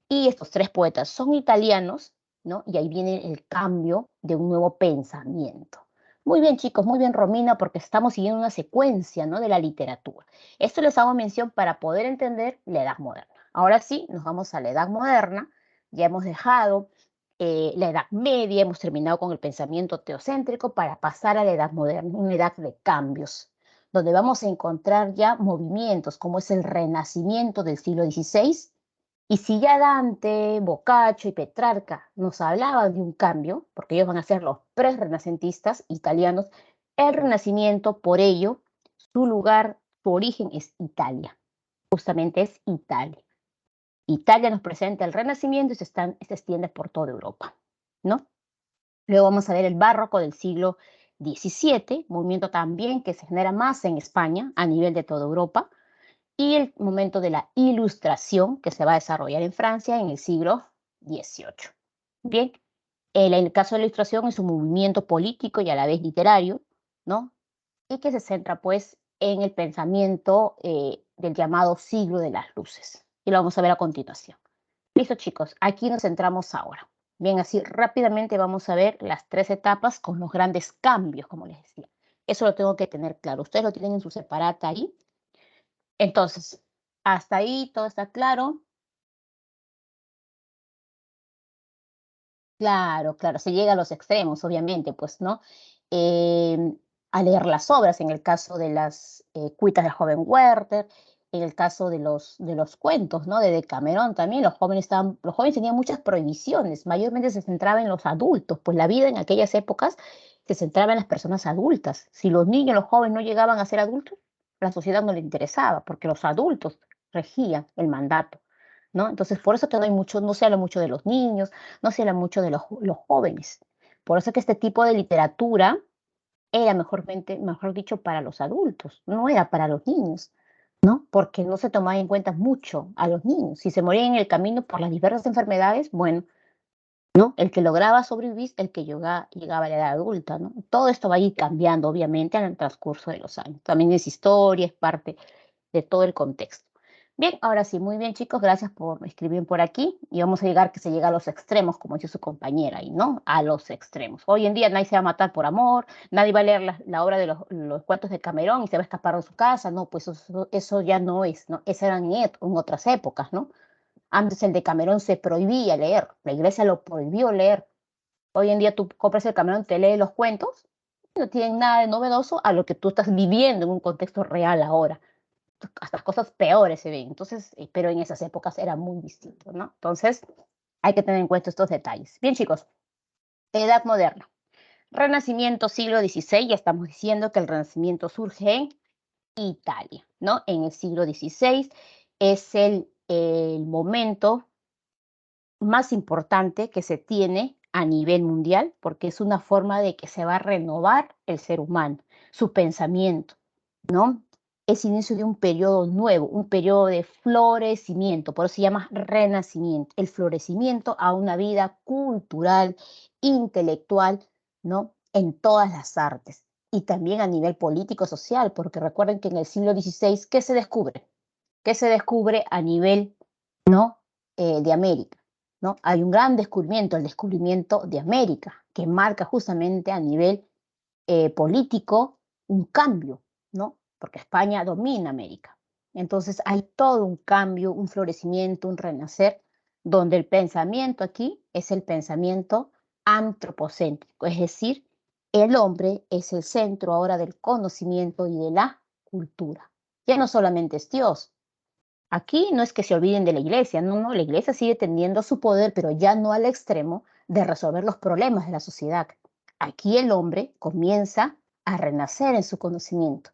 y estos tres poetas son italianos, ¿no? Y ahí viene el cambio de un nuevo pensamiento. Muy bien, chicos, muy bien, Romina, porque estamos siguiendo una secuencia, ¿no? De la literatura. Esto les hago mención para poder entender la Edad Moderna. Ahora sí, nos vamos a la Edad Moderna. Ya hemos dejado la Edad Media, hemos terminado con el pensamiento teocéntrico para pasar a la Edad Moderna, una edad de cambios, donde vamos a encontrar ya movimientos como es el Renacimiento del siglo XVI. Y si ya Dante, Boccaccio y Petrarca nos hablaban de un cambio, porque ellos van a ser los pre-renacentistas italianos, el Renacimiento, por ello, su lugar, su origen es Italia, justamente es Italia. Italia nos presenta el Renacimiento y se extiende por toda Europa, ¿no? Luego vamos a ver el barroco del siglo XVII, movimiento también que se genera más en España a nivel de toda Europa, y el momento de la Ilustración, que se va a desarrollar en Francia en el siglo XVIII. Bien, en el caso de la Ilustración es un movimiento político y a la vez literario, ¿no? Y que se centra pues en el pensamiento del llamado siglo de las luces. Y lo vamos a ver a continuación. Listo, chicos, aquí nos centramos ahora. Bien, así rápidamente vamos a ver las tres etapas con los grandes cambios, como les decía. Eso lo tengo que tener claro. Ustedes lo tienen en su separata ahí. Entonces, hasta ahí todo está claro. Claro, claro, se llega a los extremos, obviamente, pues, ¿no? A leer las obras, en el caso de las cuitas del joven Werther, en el caso de los cuentos, ¿no? De Decamerón también, los jóvenes tenían muchas prohibiciones, mayormente se centraba en los adultos, pues la vida en aquellas épocas se centraba en las personas adultas. Si los niños, los jóvenes no llegaban a ser adultos, la sociedad no le interesaba, porque los adultos regían el mandato, ¿no? Entonces, por eso que no hay mucho, no se habla mucho de los niños, no se habla mucho de los jóvenes. Por eso que este tipo de literatura era mejor dicho, para los adultos, no era para los niños, ¿no? Porque no se tomaba en cuenta mucho a los niños. Si se morían en el camino por las diversas enfermedades, bueno, ¿no? El que lograba sobrevivir, el que llegaba a la edad adulta, ¿no? Todo esto va a ir cambiando, obviamente, en el transcurso de los años. También es historia, es parte de todo el contexto. Bien, ahora sí, muy bien, chicos, gracias por escribir por aquí y vamos a llegar que se llega a los extremos, como dice su compañera ahí, ¿no? A los extremos. Hoy en día nadie se va a matar por amor, nadie va a leer la obra de los cuentos de Camerón y se va a escapar de su casa, no, pues eso ya no es, ¿no? Eso eran en otras épocas, ¿no? Antes el de Camerón se prohibía leer, la iglesia lo prohibió leer. Hoy en día tú compras el Camerón, te lees los cuentos, no tienen nada de novedoso a lo que tú estás viviendo en un contexto real ahora. Hasta cosas peores se ven. Entonces, pero en esas épocas era muy distinto, ¿no? Entonces, hay que tener en cuenta estos detalles. Bien, chicos, Edad Moderna. Renacimiento siglo XVI, ya estamos diciendo que el Renacimiento surge en Italia, ¿no? En el siglo XVI es el momento más importante que se tiene a nivel mundial, porque es una forma de que se va a renovar el ser humano, su pensamiento, ¿no? Es inicio de un periodo nuevo, un periodo de florecimiento, por eso se llama renacimiento, el florecimiento a una vida cultural, intelectual, ¿no? En todas las artes y también a nivel político, social, porque recuerden que en el siglo XVI, ¿qué se descubre? ¿Qué se descubre a nivel, ¿no? De América, ¿no? Hay un gran descubrimiento, el descubrimiento de América, que marca justamente a nivel político un cambio, ¿no? Porque España domina América. Entonces hay todo un cambio, un florecimiento, un renacer, donde el pensamiento aquí es el pensamiento antropocéntrico, es decir, el hombre es el centro ahora del conocimiento y de la cultura. Ya no solamente es Dios. Aquí no es que se olviden de la iglesia, no, no, la iglesia sigue teniendo su poder, pero ya no al extremo de resolver los problemas de la sociedad. Aquí el hombre comienza a renacer en su conocimiento,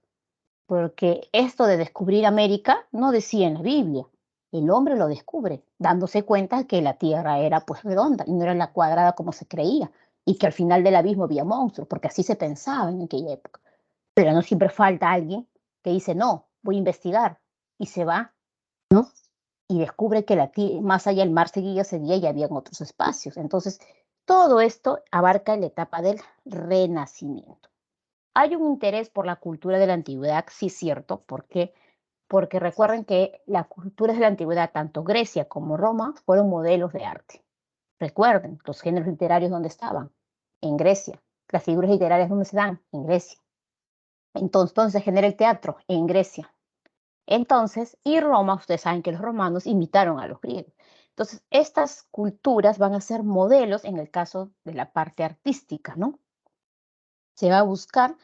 porque esto de descubrir América no decía en la Biblia. El hombre lo descubre, dándose cuenta que la tierra era pues redonda y no era la cuadrada como se creía, y que al final del abismo había monstruos, porque así se pensaba en aquella época. Pero no siempre falta alguien que dice, no, voy a investigar, y se va, ¿no? Y descubre que más allá del mar seguía y habían otros espacios. Entonces, todo esto abarca la etapa del Renacimiento. Hay un interés por la cultura de la antigüedad, sí, cierto, porque recuerden que las culturas de la antigüedad, tanto Grecia como Roma, fueron modelos de arte. Recuerden, los géneros literarios, ¿dónde estaban? En Grecia. Las figuras literarias, ¿dónde se dan? En Grecia. Entonces se genera el teatro en Grecia. Entonces, y Roma, ustedes saben que los romanos imitaron a los griegos. Entonces, estas culturas van a ser modelos en el caso de la parte artística, ¿no? Se va a buscar,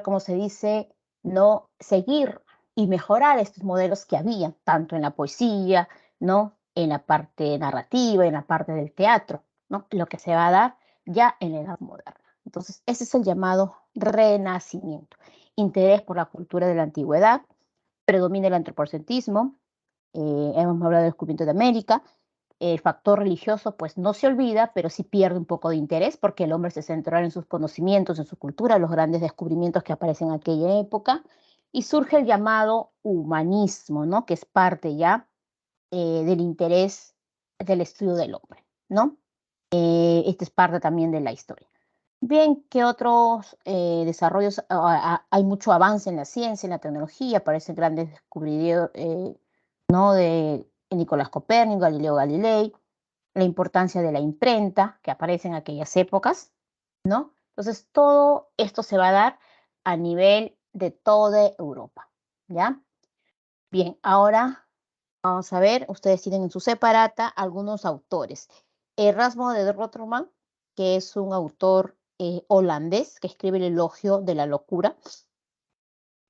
como se dice, no seguir y mejorar estos modelos que había, tanto en la poesía, ¿no? En la parte narrativa, en la parte del teatro, ¿no? Lo que se va a dar ya en la Edad Moderna. Entonces, ese es el llamado Renacimiento. Interés por la cultura de la antigüedad, predomina el antropocentrismo, hemos hablado del descubrimiento de América, el factor religioso pues no se olvida, pero sí pierde un poco de interés porque el hombre se centra en sus conocimientos, en su cultura, los grandes descubrimientos que aparecen en aquella época, y surge el llamado humanismo, ¿no? Que es parte ya del interés del estudio del hombre, ¿no? Esta es parte también de la historia. Bien, ¿qué otros desarrollos? Hay mucho avance en la ciencia, en la tecnología, aparecen grandes descubridores, ¿no? De Nicolás Copérnico, Galileo Galilei, la importancia de la imprenta que aparece en aquellas épocas, ¿no? Entonces, todo esto se va a dar a nivel de toda Europa, ¿ya? Bien, ahora vamos a ver, ustedes tienen en su separata algunos autores. Erasmo de Rotterdam, que es un autor holandés que escribe el elogio de la locura.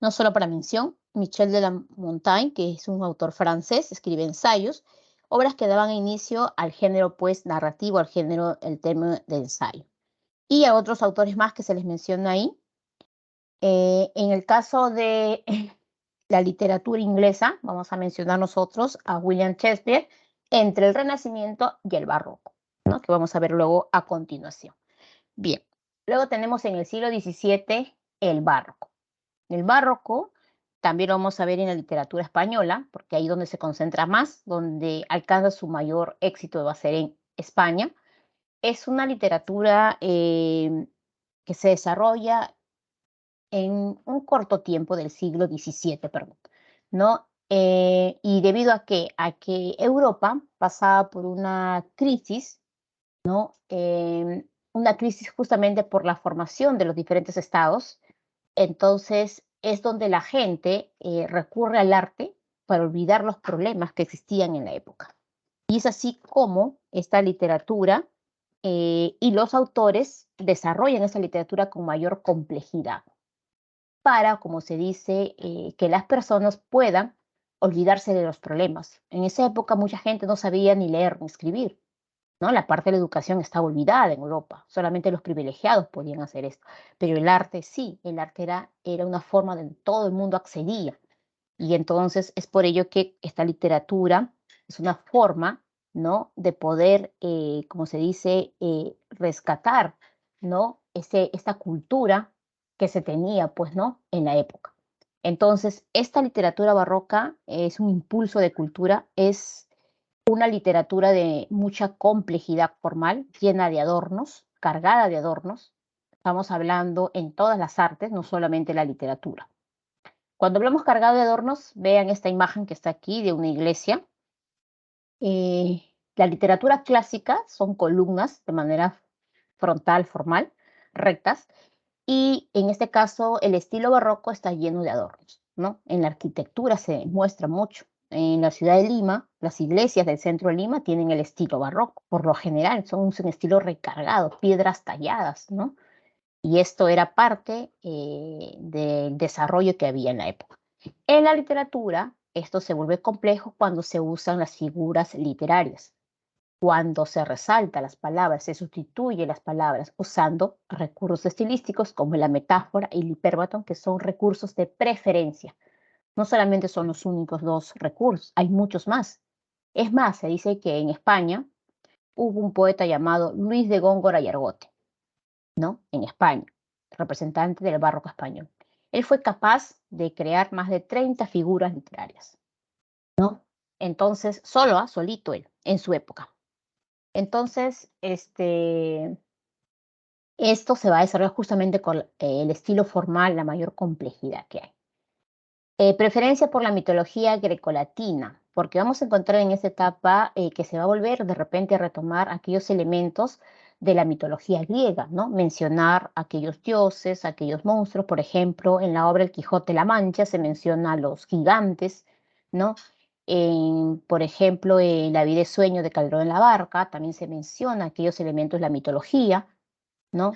No solo para mención, Michel de la Montaigne, que es un autor francés, escribe ensayos, obras que daban inicio al género pues narrativo, al género, el término de ensayo. Y a otros autores más que se les menciona ahí. En el caso de la literatura inglesa, vamos a mencionar nosotros a William Shakespeare, entre el Renacimiento y el Barroco, ¿no? Que vamos a ver luego a continuación. Bien, luego tenemos en el siglo XVII el Barroco. El Barroco también lo vamos a ver en la literatura española, porque ahí donde se concentra más, donde alcanza su mayor éxito va a ser en España. Es una literatura que se desarrolla en un corto tiempo del siglo XVII, perdón, ¿no? Y debido a que Europa pasaba por una crisis, ¿no? Una crisis justamente por la formación de los diferentes estados, entonces es donde la gente recurre al arte para olvidar los problemas que existían en la época. Y es así como esta literatura y los autores desarrollan esa literatura con mayor complejidad para, como se dice, que las personas puedan olvidarse de los problemas. En esa época mucha gente no sabía ni leer ni escribir. ¿no? La parte de la educación estaba olvidada en Europa, solamente los privilegiados podían hacer esto, pero el arte sí, el arte era una forma de todo el mundo accedía. Y entonces es por ello que esta literatura es una forma, ¿no? De poder, como se dice, rescatar, ¿no? Esta cultura que se tenía, pues, ¿no? En la época. Entonces, esta literatura barroca es un impulso de cultura, es una literatura de mucha complejidad formal, llena de adornos, cargada de adornos. Estamos hablando en todas las artes, no solamente la literatura. Cuando hablamos cargado de adornos, vean esta imagen que está aquí de una iglesia. La literatura clásica son columnas de manera frontal, formal, rectas, y en este caso el estilo barroco está lleno de adornos, ¿no? En la arquitectura se muestra mucho. En la ciudad de Lima, las iglesias del centro de Lima tienen el estilo barroco, por lo general son un estilo recargado, piedras talladas, ¿no? Y esto era parte del desarrollo que había en la época. En la literatura, esto se vuelve complejo cuando se usan las figuras literarias, cuando se resalta las palabras, se sustituye las palabras usando recursos estilísticos como la metáfora y el hiperbatón, que son recursos de preferencia. No solamente son los únicos dos recursos, hay muchos más. Es más, se dice que en España hubo un poeta llamado Luis de Góngora y Argote, ¿no? En España, representante del barroco español. Él fue capaz de crear más de 30 figuras literarias, ¿no? Entonces, solito él, en su época. Entonces, esto se va a desarrollar justamente con el estilo formal, la mayor complejidad que hay. Preferencia por la mitología grecolatina, porque vamos a encontrar en esta etapa que se va a volver de repente a retomar aquellos elementos de la mitología griega, ¿no? Mencionar aquellos dioses, aquellos monstruos, por ejemplo, en la obra El Quijote de la Mancha se menciona a los gigantes, ¿no? Por ejemplo, en La vida es sueño de Calderón de la Barca también se menciona aquellos elementos de la mitología, ¿no?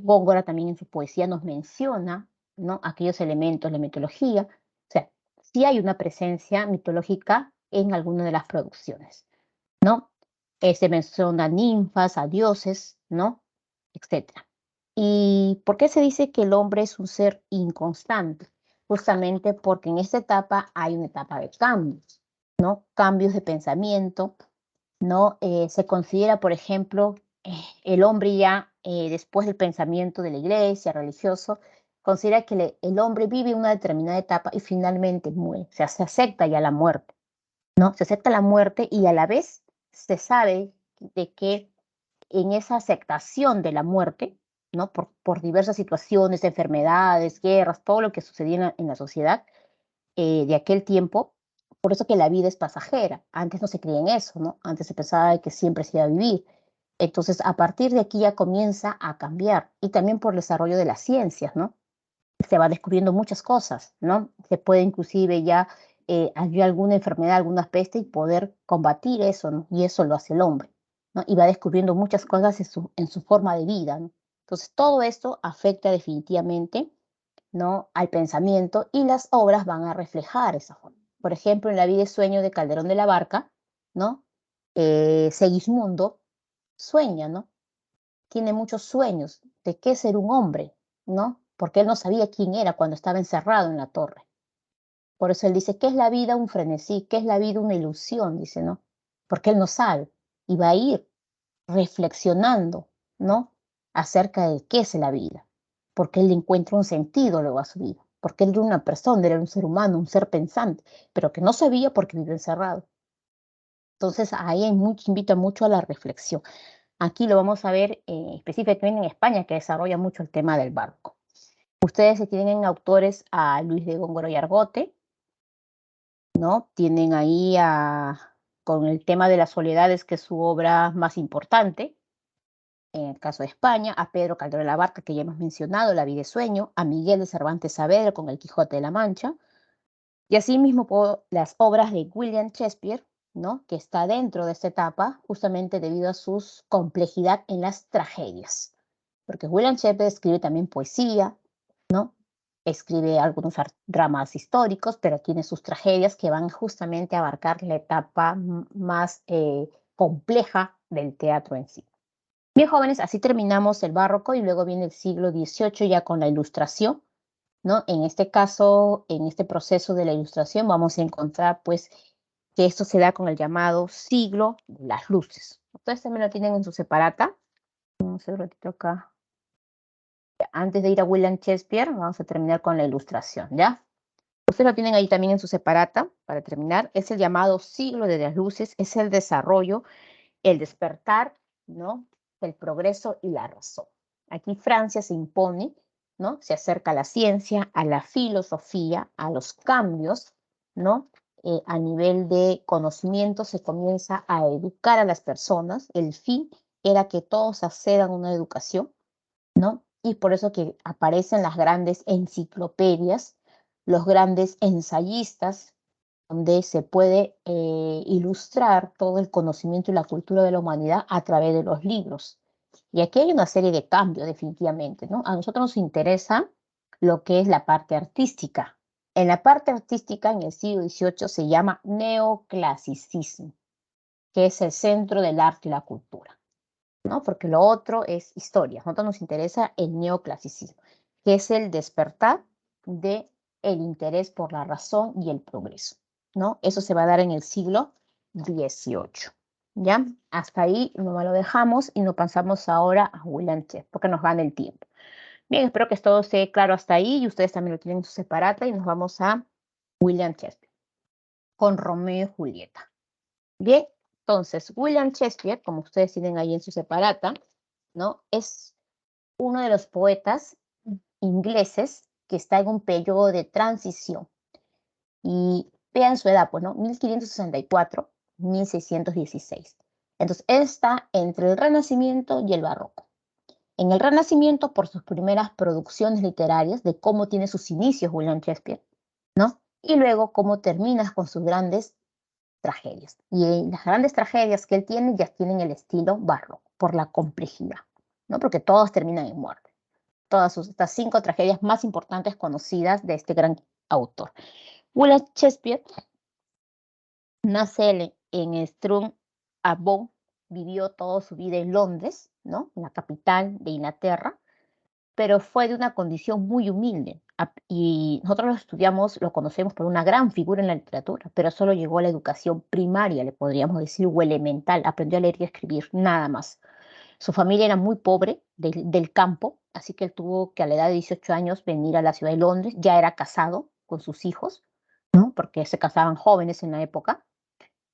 Góngora también en su poesía nos menciona, ¿no? Aquellos elementos de la mitología. O sea, sí hay una presencia mitológica en alguna de las producciones, ¿no? Se menciona a ninfas, a dioses, ¿no? Etcétera. ¿Y por qué se dice que el hombre es un ser inconstante? Justamente porque en esta etapa hay una etapa de cambios, ¿no? Cambios de pensamiento, ¿no? Se considera, por ejemplo, el hombre ya después del pensamiento de la iglesia, religioso, considera que el hombre vive una determinada etapa y finalmente muere, o sea, se acepta ya la muerte, ¿no? Se acepta la muerte y a la vez se sabe de que en esa aceptación de la muerte, ¿no? Por diversas situaciones, enfermedades, guerras, todo lo que sucedía en la sociedad de aquel tiempo, por eso que la vida es pasajera. Antes no se creía en eso, ¿no? Antes se pensaba que siempre se iba a vivir. Entonces, a partir de aquí ya comienza a cambiar y también por el desarrollo de las ciencias, ¿no? Se va descubriendo muchas cosas, ¿no? Se puede inclusive ya hay alguna enfermedad, alguna peste y poder combatir eso, ¿no? Y eso lo hace el hombre, ¿no? Y va descubriendo muchas cosas en su forma de vida, ¿no? Entonces, todo esto afecta definitivamente, ¿no? Al pensamiento y las obras van a reflejar esa forma. Por ejemplo, en La vida y sueño de Calderón de la Barca, ¿no? Segismundo sueña, ¿no? Tiene muchos sueños de qué ser un hombre, ¿no? Porque él no sabía quién era cuando estaba encerrado en la torre. Por eso él dice, ¿qué es la vida? Un frenesí, ¿qué es la vida? Una ilusión, dice, ¿no? Porque él no sabe y va a ir reflexionando, ¿no? Acerca de qué es la vida, porque él le encuentra un sentido luego a su vida, porque él era una persona, era un ser humano, un ser pensante, pero que no sabía porque vive encerrado. Entonces ahí invita mucho a la reflexión. Aquí lo vamos a ver específicamente en España, que desarrolla mucho el tema del barco. Ustedes tienen autores a Luis de Góngora y Argote, ¿no? Tienen ahí con el tema de las soledades, que es su obra más importante, en el caso de España, a Pedro Calderón de la Barca, que ya hemos mencionado, La vida de sueño, a Miguel de Cervantes Saavedra con El Quijote de la Mancha, y asimismo las obras de William Shakespeare, ¿no? Que está dentro de esta etapa, justamente debido a su complejidad en las tragedias, porque William Shakespeare escribe también poesía, ¿no? Escribe algunos dramas históricos, pero tiene sus tragedias que van justamente a abarcar la etapa más compleja del teatro en sí. Bien, jóvenes, así terminamos el barroco y luego viene el siglo XVIII ya con la Ilustración, ¿no? En este caso, en este proceso de la Ilustración vamos a encontrar, pues, que esto se da con el llamado siglo de las luces. Ustedes también lo tienen en su separata. Vamos a ver un ratito acá. Antes de ir a William Shakespeare, vamos a terminar con la Ilustración, ¿ya? Ustedes lo tienen ahí también en su separata, para terminar. Es el llamado siglo de las luces, es el desarrollo, el despertar, ¿no? El progreso y la razón. Aquí Francia se impone, ¿no? Se acerca a la ciencia, a la filosofía, a los cambios, ¿no? A nivel de conocimiento se comienza a educar a las personas. El fin era que todos accedan a una educación, ¿no? Y por eso que aparecen las grandes enciclopedias, los grandes ensayistas, donde se puede ilustrar todo el conocimiento y la cultura de la humanidad a través de los libros. Y aquí hay una serie de cambios, definitivamente, ¿no? A nosotros nos interesa lo que es la parte artística. En la parte artística, en el siglo XVIII, se llama neoclasicismo, que es el centro del arte y la cultura, ¿no? Porque lo otro es historia. A nosotros nos interesa el neoclasicismo, que es el despertar de el interés por la razón y el progreso, ¿no? Eso se va a dar en el siglo XVIII, ¿ya? Hasta ahí nomás lo dejamos y nos pasamos ahora a William Shakespeare, porque nos gana el tiempo. Bien, espero que todo esté claro hasta ahí y ustedes también lo tienen en su separata y nos vamos a William Shakespeare con Romeo y Julieta. Bien, entonces William Shakespeare, como ustedes tienen ahí en su separata, ¿no? Es uno de los poetas ingleses que está en un periodo de transición. Y vean su edad, pues, ¿no? 1564, 1616. Entonces, él está entre el Renacimiento y el Barroco. En el Renacimiento, por sus primeras producciones literarias, de cómo tiene sus inicios William Shakespeare, ¿no? Y luego cómo termina con sus grandes tragedias. Y las grandes tragedias que él tiene ya tienen el estilo barroco, por la complejidad, ¿no? Porque todas terminan en muerte. Todas estas 5 tragedias más importantes conocidas de este gran autor. William Shakespeare nace en Strong-on-Avon, vivió toda su vida en Londres, ¿no? En la capital de Inglaterra, pero fue de una condición muy humilde. Y nosotros lo estudiamos, lo conocemos por una gran figura en la literatura, pero solo llegó a la educación primaria, le podríamos decir, o elemental, aprendió a leer y a escribir, nada más. Su familia era muy pobre, del campo, así que él tuvo que a la edad de 18 años venir a la ciudad de Londres, ya era casado con sus hijos, ¿no? Porque se casaban jóvenes en la época,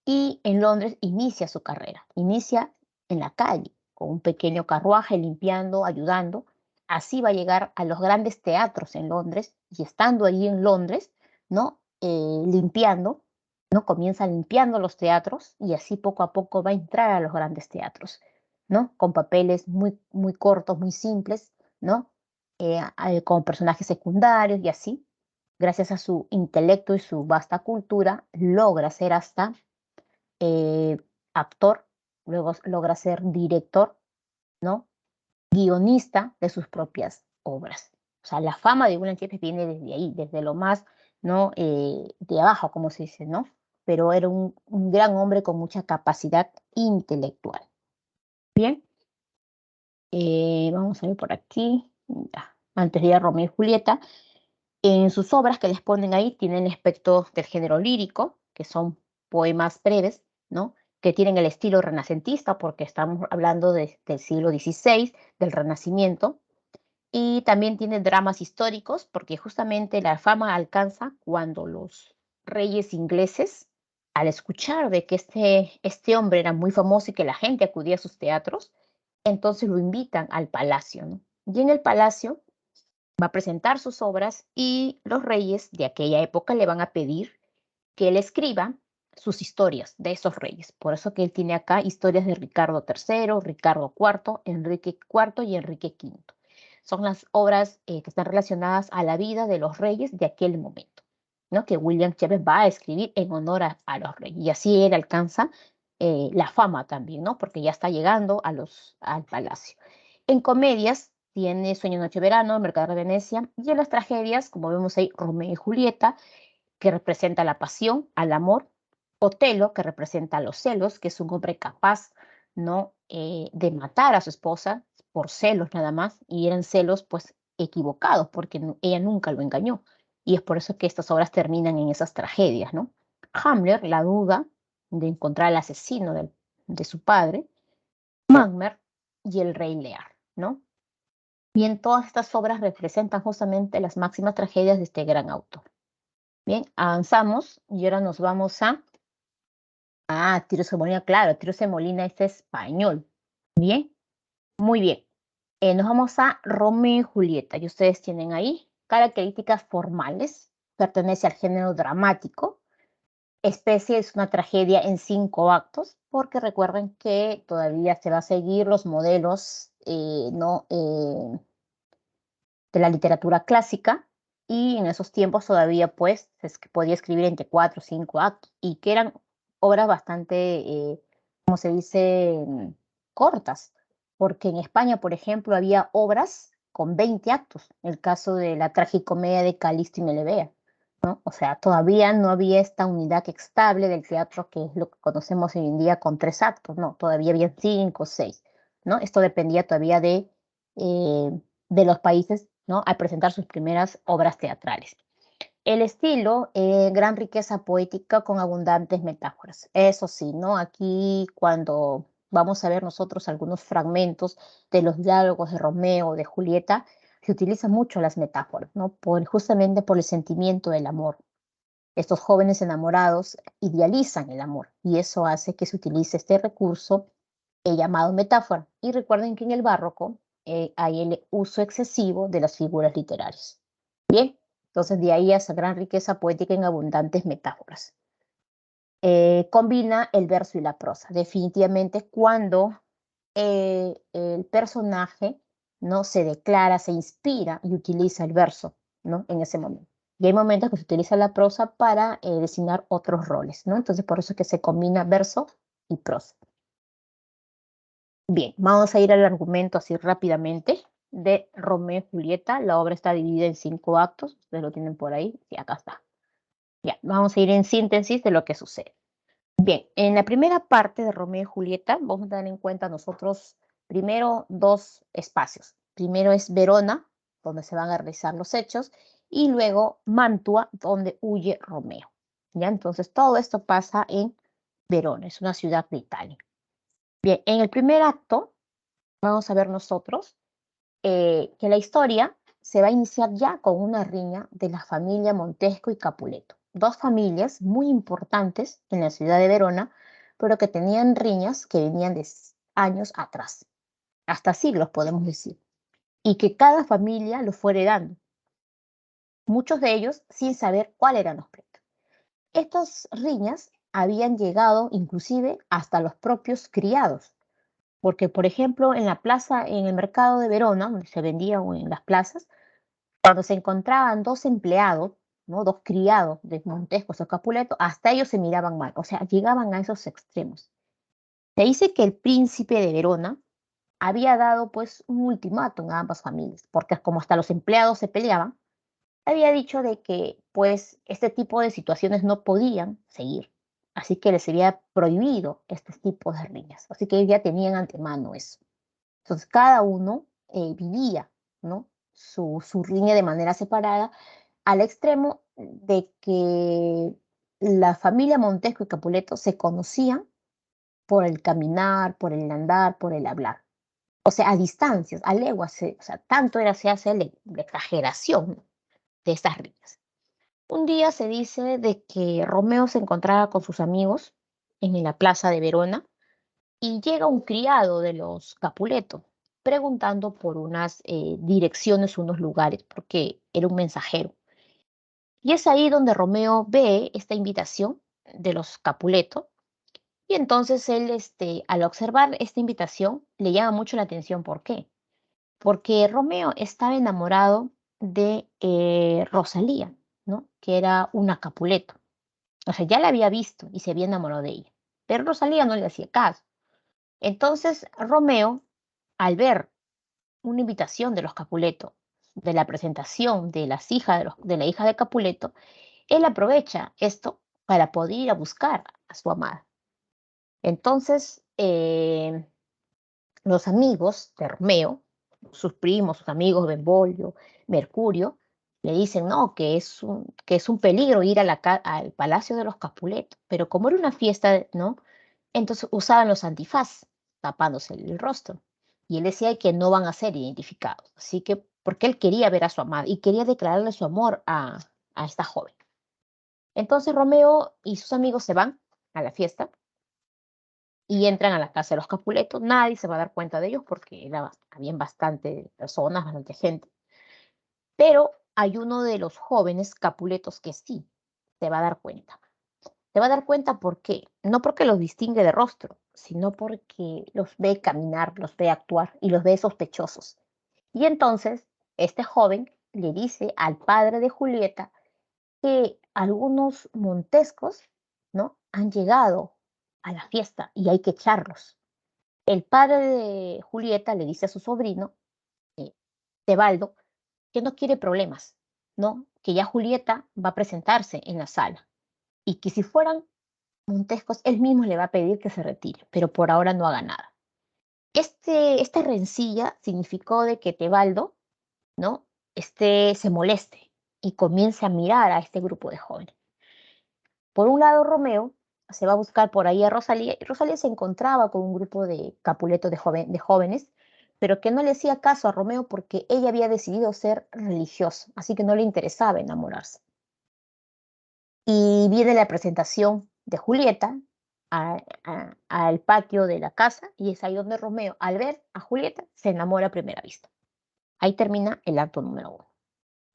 y en Londres inicia su carrera, inicia en la calle, con un pequeño carruaje, limpiando, ayudando. Así va a llegar a los grandes teatros en Londres, y estando allí en Londres, ¿no? Limpiando, ¿no? Comienza limpiando los teatros y así poco a poco va a entrar a los grandes teatros, ¿no? Con papeles muy, muy cortos, muy simples, ¿no? Con personajes secundarios y así, gracias a su intelecto y su vasta cultura, logra ser hasta actor, luego logra ser director, ¿no? Guionista de sus propias obras. O sea, la fama de William Shakespeare viene desde ahí, desde lo más, ¿no? De abajo, como se dice, ¿no? Pero era un gran hombre con mucha capacidad intelectual. Bien, vamos a ver por aquí. Ya. Antes de ir a Romeo y Julieta, en sus obras que les ponen ahí tienen el aspecto del género lírico, que son poemas breves, ¿no? Que tienen el estilo renacentista, porque estamos hablando del siglo XVI, del Renacimiento, y también tiene dramas históricos, porque justamente la fama alcanza cuando los reyes ingleses, al escuchar de que este hombre era muy famoso y que la gente acudía a sus teatros, entonces lo invitan al palacio, ¿no? Y en el palacio va a presentar sus obras y los reyes de aquella época le van a pedir que él escriba sus historias de esos reyes. Por eso que él tiene acá historias de Ricardo III, Ricardo IV, Enrique IV y Enrique V. Son las obras que están relacionadas a la vida de los reyes de aquel momento, ¿no? Que William Shakespeare va a escribir en honor a los reyes. Y así él alcanza la fama también, ¿no? Porque ya está llegando al palacio. En comedias tiene Sueño, Noche, Verano, Mercader de Venecia, y en las tragedias, como vemos ahí, Romeo y Julieta, que representa la pasión, al amor, Otelo, que representa los celos, que es un hombre capaz, ¿no? De matar a su esposa por celos nada más, y eran celos pues equivocados, porque ella nunca lo engañó. Y es por eso que estas obras terminan en esas tragedias, ¿no? Hamlet, la duda de encontrar al asesino de su padre, Magmer y el Rey Lear, ¿no? Bien, todas estas obras representan justamente las máximas tragedias de este gran autor. Bien, avanzamos y ahora nos vamos a... Ah, Tirso de Molina, claro, Tirso de Molina es español. Bien, muy bien. Nos vamos a Romeo y Julieta, y ustedes tienen ahí características formales, pertenece al género dramático, especie es una tragedia en 5 actos, porque recuerden que todavía se va a seguir los modelos ¿no? De la literatura clásica, y en esos tiempos todavía pues podía escribir entre 4 o 5 actos, y que eran obras bastante, ¿cómo se dice?, cortas, porque en España, por ejemplo, había obras con 20 actos, el caso de la tragicomedia de Calixto y Melibea, ¿no? O sea, todavía no había esta unidad estable del teatro, que es lo que conocemos hoy en día con 3 actos, no, todavía había 5 o 6, ¿no? Esto dependía todavía de los países, ¿no? Al presentar sus primeras obras teatrales. El estilo, gran riqueza poética con abundantes metáforas. Eso sí, ¿no? Aquí cuando vamos a ver nosotros algunos fragmentos de los diálogos de Romeo, de Julieta, se utilizan mucho las metáforas, ¿no? Justamente por el sentimiento del amor. Estos jóvenes enamorados idealizan el amor, y eso hace que se utilice este recurso llamado metáfora. Y recuerden que en el barroco hay el uso excesivo de las figuras literarias. Bien, entonces de ahí esa gran riqueza poética en abundantes metáforas. Combina el verso y la prosa. Definitivamente cuando el personaje, ¿no?, se declara, se inspira y utiliza el verso, ¿no?, en ese momento. Y hay momentos que se utiliza la prosa para designar otros roles, ¿no? Entonces por eso es que se combina verso y prosa. Bien, vamos a ir al argumento así rápidamente de Romeo y Julieta. La obra está dividida en 5 actos. Ustedes lo tienen por ahí. Sí, acá está. Ya, vamos a ir en síntesis de lo que sucede. Bien, en la primera parte de Romeo y Julieta vamos a tener en cuenta nosotros primero 2 espacios. Primero es Verona, donde se van a realizar los hechos, y luego Mantua, donde huye Romeo. ¿Ya? Entonces todo esto pasa en Verona, es una ciudad de Italia. Bien, en el primer acto vamos a ver nosotros que la historia se va a iniciar ya con una riña de la familia Montesco y Capuleto. 2 familias muy importantes en la ciudad de Verona, pero que tenían riñas que venían de años atrás, hasta siglos podemos decir, y que cada familia lo fue heredando, muchos de ellos sin saber cuáles eran los pleitos. Estas riñas habían llegado inclusive hasta los propios criados, porque, por ejemplo, en la plaza, en el mercado de Verona, donde se vendía, o en las plazas, cuando se encontraban 2 empleados, ¿no?, 2 criados de Montescos o Capuleto, hasta ellos se miraban mal, o sea, llegaban a esos extremos. Se dice que el príncipe de Verona había dado pues un ultimátum a ambas familias, porque como hasta los empleados se peleaban, había dicho de que pues este tipo de situaciones no podían seguir, así que les había prohibido estos tipos de riñas, así que ellos ya tenían antemano eso. Entonces cada uno vivía, ¿no?, su riña de manera separada, al extremo de que la familia Montesco y Capuleto se conocían por el caminar, por el andar, por el hablar. O sea, a distancias, a leguas, o sea, tanto se hace la exageración de estas riñas. Un día se dice de que Romeo se encontraba con sus amigos en la plaza de Verona, y llega un criado de los Capuleto preguntando por unas direcciones, unos lugares, porque era un mensajero. Y es ahí donde Romeo ve esta invitación de los Capuleto, y entonces él, al observar esta invitación, le llama mucho la atención. ¿Por qué? Porque Romeo estaba enamorado de Rosalía, ¿no?, que era una Capuleto. O sea, ya la había visto y se había enamorado de ella, pero Rosalía no le hacía caso. Entonces Romeo, al ver una invitación de los Capuleto, de la presentación de de la hija de Capuleto, él aprovecha esto para poder ir a buscar a su amada. Entonces, los amigos de Romeo, sus primos, sus amigos, Benvolio, Mercurio, le dicen, no, que es un peligro ir a al Palacio de los Capuletos. Pero como era una fiesta, ¿no? Entonces usaban los antifaz, tapándose el rostro. Y él decía que no van a ser identificados. Así que, porque él quería ver a su amada y quería declararle su amor a esta joven. Entonces Romeo y sus amigos se van a la fiesta y entran a la casa de los Capuletos. Nadie se va a dar cuenta de ellos porque habían bastante personas, bastante gente. Pero hay uno de los jóvenes Capuletos que sí se va a dar cuenta. Se va a dar cuenta por qué. No porque los distingue de rostro, sino porque los ve caminar, los ve actuar y los ve sospechosos. Y entonces este joven le dice al padre de Julieta que algunos montescos, ¿no? Han llegado a la fiesta y hay que echarlos. El padre de Julieta le dice a su sobrino, Tebaldo, que no quiere problemas, ¿no? Que ya Julieta va a presentarse en la sala y que si fueran Montescos, él mismo le va a pedir que se retire, pero por ahora no haga nada. Esta rencilla significó de que Tebaldo, ¿no? Se moleste y comience a mirar a este grupo de jóvenes. Por un lado, Romeo se va a buscar por ahí a Rosalía, y Rosalía se encontraba con un grupo de Capuletos de jóvenes, pero que no le hacía caso a Romeo porque ella había decidido ser religiosa, así que no le interesaba enamorarse. Y viene la presentación de Julieta al patio de la casa y es ahí donde Romeo, al ver a Julieta, se enamora a primera vista. Ahí termina el acto número 1,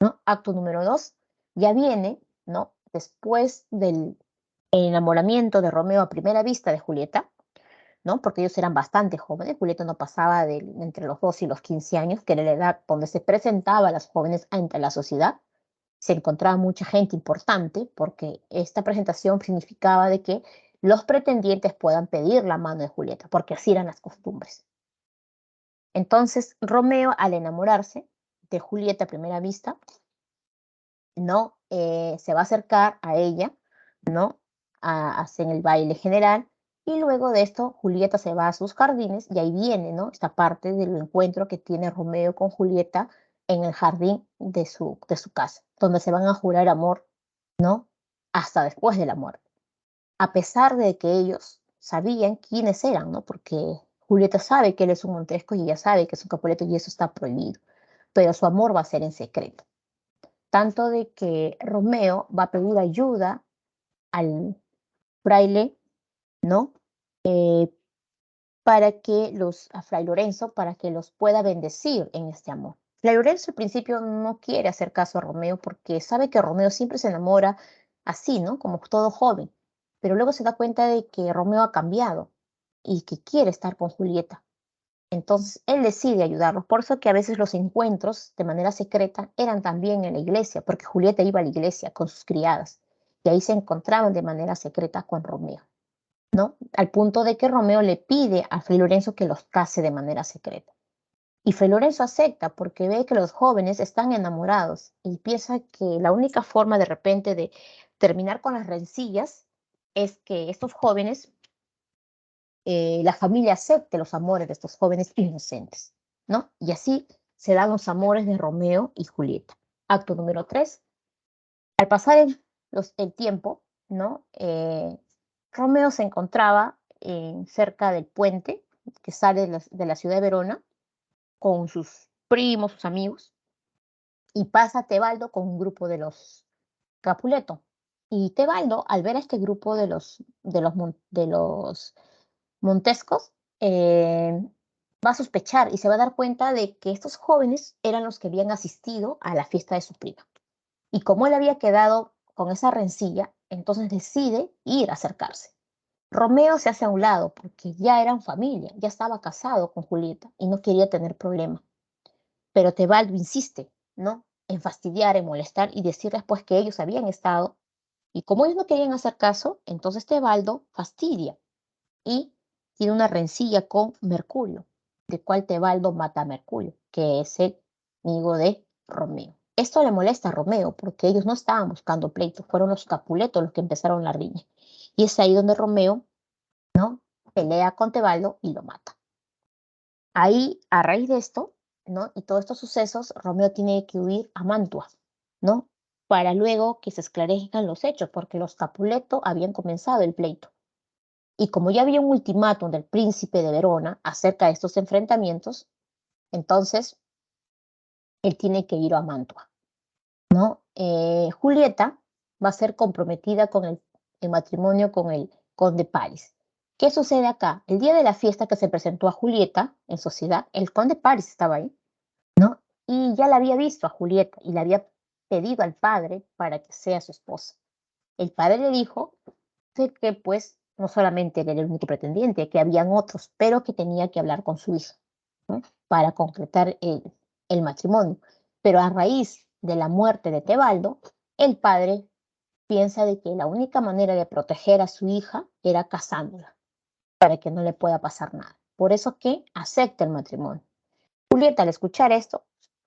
¿no? Acto número 2 ya viene, ¿no? Después del enamoramiento de Romeo a primera vista de Julieta, ¿no? Porque ellos eran bastante jóvenes. Julieta no pasaba entre los 12 y los 15 años, que era la edad donde se presentaba a las jóvenes ante la sociedad. Se encontraba mucha gente importante porque esta presentación significaba de que los pretendientes puedan pedir la mano de Julieta, porque así eran las costumbres. Entonces, Romeo, al enamorarse de Julieta a primera vista, ¿no? Se va a acercar a ella, ¿no? Hacen el baile general y luego de esto Julieta se va a sus jardines y ahí viene, ¿no? Esta parte del encuentro que tiene Romeo con Julieta en el jardín de su casa, donde se van a jurar amor, ¿no? Hasta después de la muerte. A pesar de que ellos sabían quiénes eran, ¿no? Porque Julieta sabe que él es un Montesco y ella sabe que es un Capuleto y eso está prohibido, pero su amor va a ser en secreto. Tanto de que Romeo va a pedir ayuda al fraile, ¿no? A Fray Lorenzo, para que los pueda bendecir en este amor. Fray Lorenzo al principio no quiere hacer caso a Romeo porque sabe que Romeo siempre se enamora así, ¿no? Como todo joven. Pero luego se da cuenta de que Romeo ha cambiado y que quiere estar con Julieta. Entonces él decide ayudarlos. Por eso que a veces los encuentros de manera secreta eran también en la iglesia, porque Julieta iba a la iglesia con sus criadas y ahí se encontraban de manera secreta con Romeo, ¿no? Al punto de que Romeo le pide a Fray Lorenzo que los case de manera secreta. Y Fray Lorenzo acepta porque ve que los jóvenes están enamorados y piensa que la única forma de repente de terminar con las rencillas es que estos jóvenes, la familia acepte los amores de estos jóvenes inocentes, ¿no? Y así se dan los amores de Romeo y Julieta. Acto número 3. Al pasar el tiempo, ¿no? Romeo se encontraba cerca del puente que sale de la ciudad de Verona con sus primos, sus amigos, y pasa Tebaldo con un grupo de los Capuleto. Y Tebaldo, al ver a este grupo de los Montescos, va a sospechar y se va a dar cuenta de que estos jóvenes eran los que habían asistido a la fiesta de su prima. Y como él había quedado con esa rencilla, entonces decide ir a acercarse. Romeo se hace a un lado porque ya eran familia, ya estaba casado con Julieta y no quería tener problemas. Pero Tebaldo insiste, ¿no? En fastidiar, en molestar y decirles pues que ellos habían estado. Y como ellos no querían hacer caso, entonces Tebaldo fastidia y tiene una rencilla con Mercurio, de cual Tebaldo mata a Mercurio, que es el amigo de Romeo. Esto le molesta a Romeo porque ellos no estaban buscando pleito, fueron los Capuletos los que empezaron la riña. Y es ahí donde Romeo, ¿no? pelea con Tebaldo y lo mata. Ahí, a raíz de esto, ¿no? Y todos estos sucesos, Romeo tiene que huir a Mantua, ¿no? Para luego que se esclarezcan los hechos, porque los Capuleto habían comenzado el pleito. Y como ya había un ultimátum del príncipe de Verona acerca de estos enfrentamientos, entonces él tiene que ir a Mantua, ¿no? Julieta va a ser comprometida con el matrimonio con el conde Paris. ¿Qué sucede acá? El día de la fiesta que se presentó a Julieta en sociedad, el conde Paris estaba ahí, ¿no? Y ya la había visto a Julieta y le había pedido al padre para que sea su esposa. El padre le dijo que pues no solamente él era el único pretendiente, que habían otros, pero que tenía que hablar con su hija, ¿no? Para concretar el matrimonio. Pero a raíz de la muerte de Tebaldo, el padre piensa de que la única manera de proteger a su hija era casándola, para que no le pueda pasar nada. Por eso que acepta el matrimonio. Julieta, al escuchar esto,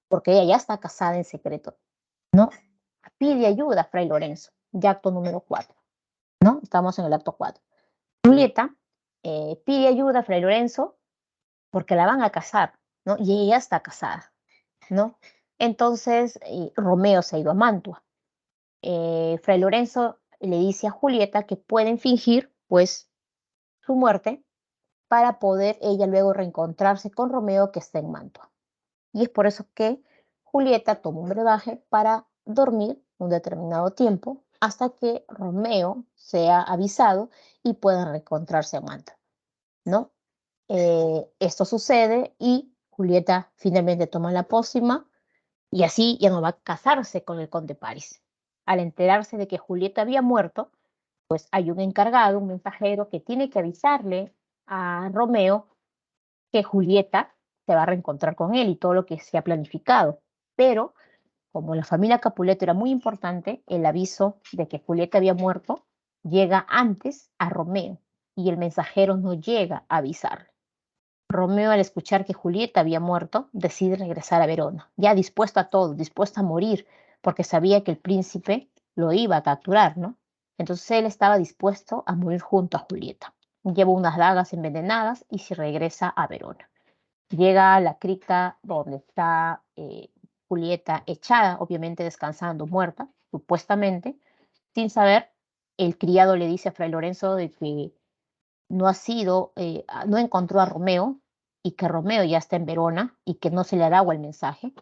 porque ella ya está casada en secreto, ¿no? Pide ayuda a Fray Lorenzo, ya acto número 4, ¿no? Estamos en el acto 4. Julieta pide ayuda a Fray Lorenzo porque la van a casar, ¿no? Y ella está casada, ¿no? Entonces, Romeo se ha ido a Mantua. Fray Lorenzo le dice a Julieta que pueden fingir, pues, su muerte para poder ella luego reencontrarse con Romeo que está en Mantua. Y es por eso que Julieta toma un brebaje para dormir un determinado tiempo hasta que Romeo sea avisado y puedan reencontrarse en Mantua, ¿no? Esto sucede y Julieta finalmente toma la pócima y así ya no va a casarse con el conde Paris. Al enterarse de que Julieta había muerto, pues hay un encargado, un mensajero que tiene que avisarle a Romeo que Julieta se va a reencontrar con él y todo lo que se ha planificado. Pero como la familia Capuleto era muy importante, el aviso de que Julieta había muerto llega antes a Romeo y el mensajero no llega a avisarle. Romeo, al escuchar que Julieta había muerto, decide regresar a Verona, ya dispuesto a todo, dispuesto a morir, porque sabía que el príncipe lo iba a capturar, ¿no? Entonces él estaba dispuesto a morir junto a Julieta. Lleva unas dagas envenenadas y se regresa a Verona. Llega a la cripta donde está Julieta echada, obviamente descansando, muerta, supuestamente, sin saber, el criado le dice a Fray Lorenzo de que no encontró a Romeo y que Romeo ya está en Verona y que no se le ha dado el mensaje.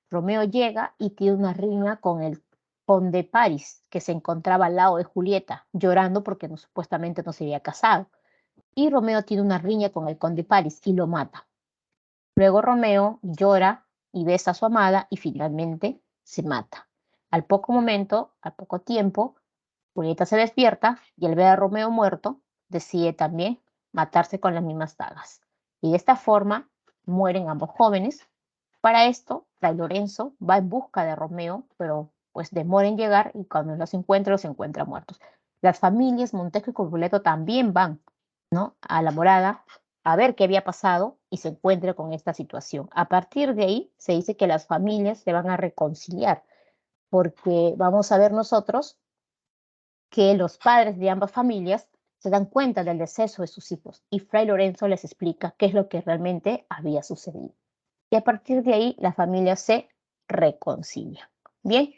Romeo llega y tiene una riña con el conde Paris, que se encontraba al lado de Julieta, llorando porque supuestamente no se había casado. Y Romeo tiene una riña con el conde Paris y lo mata. Luego Romeo llora y besa a su amada y finalmente se mata. Al poco tiempo, Julieta se despierta y al ver a Romeo muerto, decide también matarse con las mismas dagas. Y de esta forma mueren ambos jóvenes. Para esto, Fray Lorenzo va en busca de Romeo, pero pues demora en llegar y cuando los encuentra muertos. Las familias Montesco y Capuleto también van, ¿no?, a la morada a ver qué había pasado y se encuentra con esta situación. A partir de ahí se dice que las familias se van a reconciliar, porque vamos a ver nosotros que los padres de ambas familias se dan cuenta del deceso de sus hijos y Fray Lorenzo les explica qué es lo que realmente había sucedido. Y a partir de ahí la familia se reconcilia. Bien,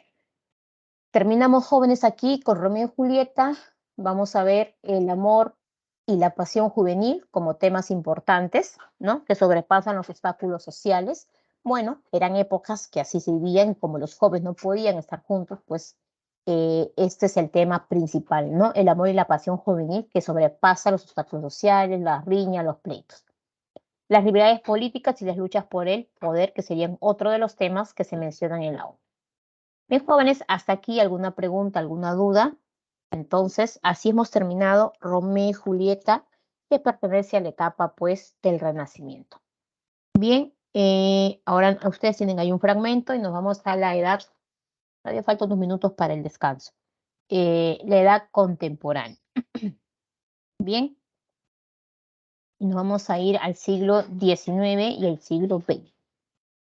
terminamos, jóvenes, aquí con Romeo y Julieta. Vamos a ver el amor y la pasión juvenil como temas importantes, ¿no?, que sobrepasan los obstáculos sociales. Bueno, eran épocas que así se vivían, como los jóvenes no podían estar juntos, pues este es el tema principal, ¿no? El amor y la pasión juvenil que sobrepasa los obstáculos sociales, las riñas, los pleitos. Las rivalidades políticas y las luchas por el poder, que serían otro de los temas que se mencionan en la obra. Bien, jóvenes, hasta aquí alguna pregunta, alguna duda. Entonces, así hemos terminado Romeo y Julieta, que pertenece a la etapa, pues, del Renacimiento. Bien, ahora ustedes tienen ahí un fragmento y nos vamos a la edad, todavía faltan unos minutos para el descanso, la edad contemporánea. Bien, y nos vamos a ir al siglo XIX y el siglo XX.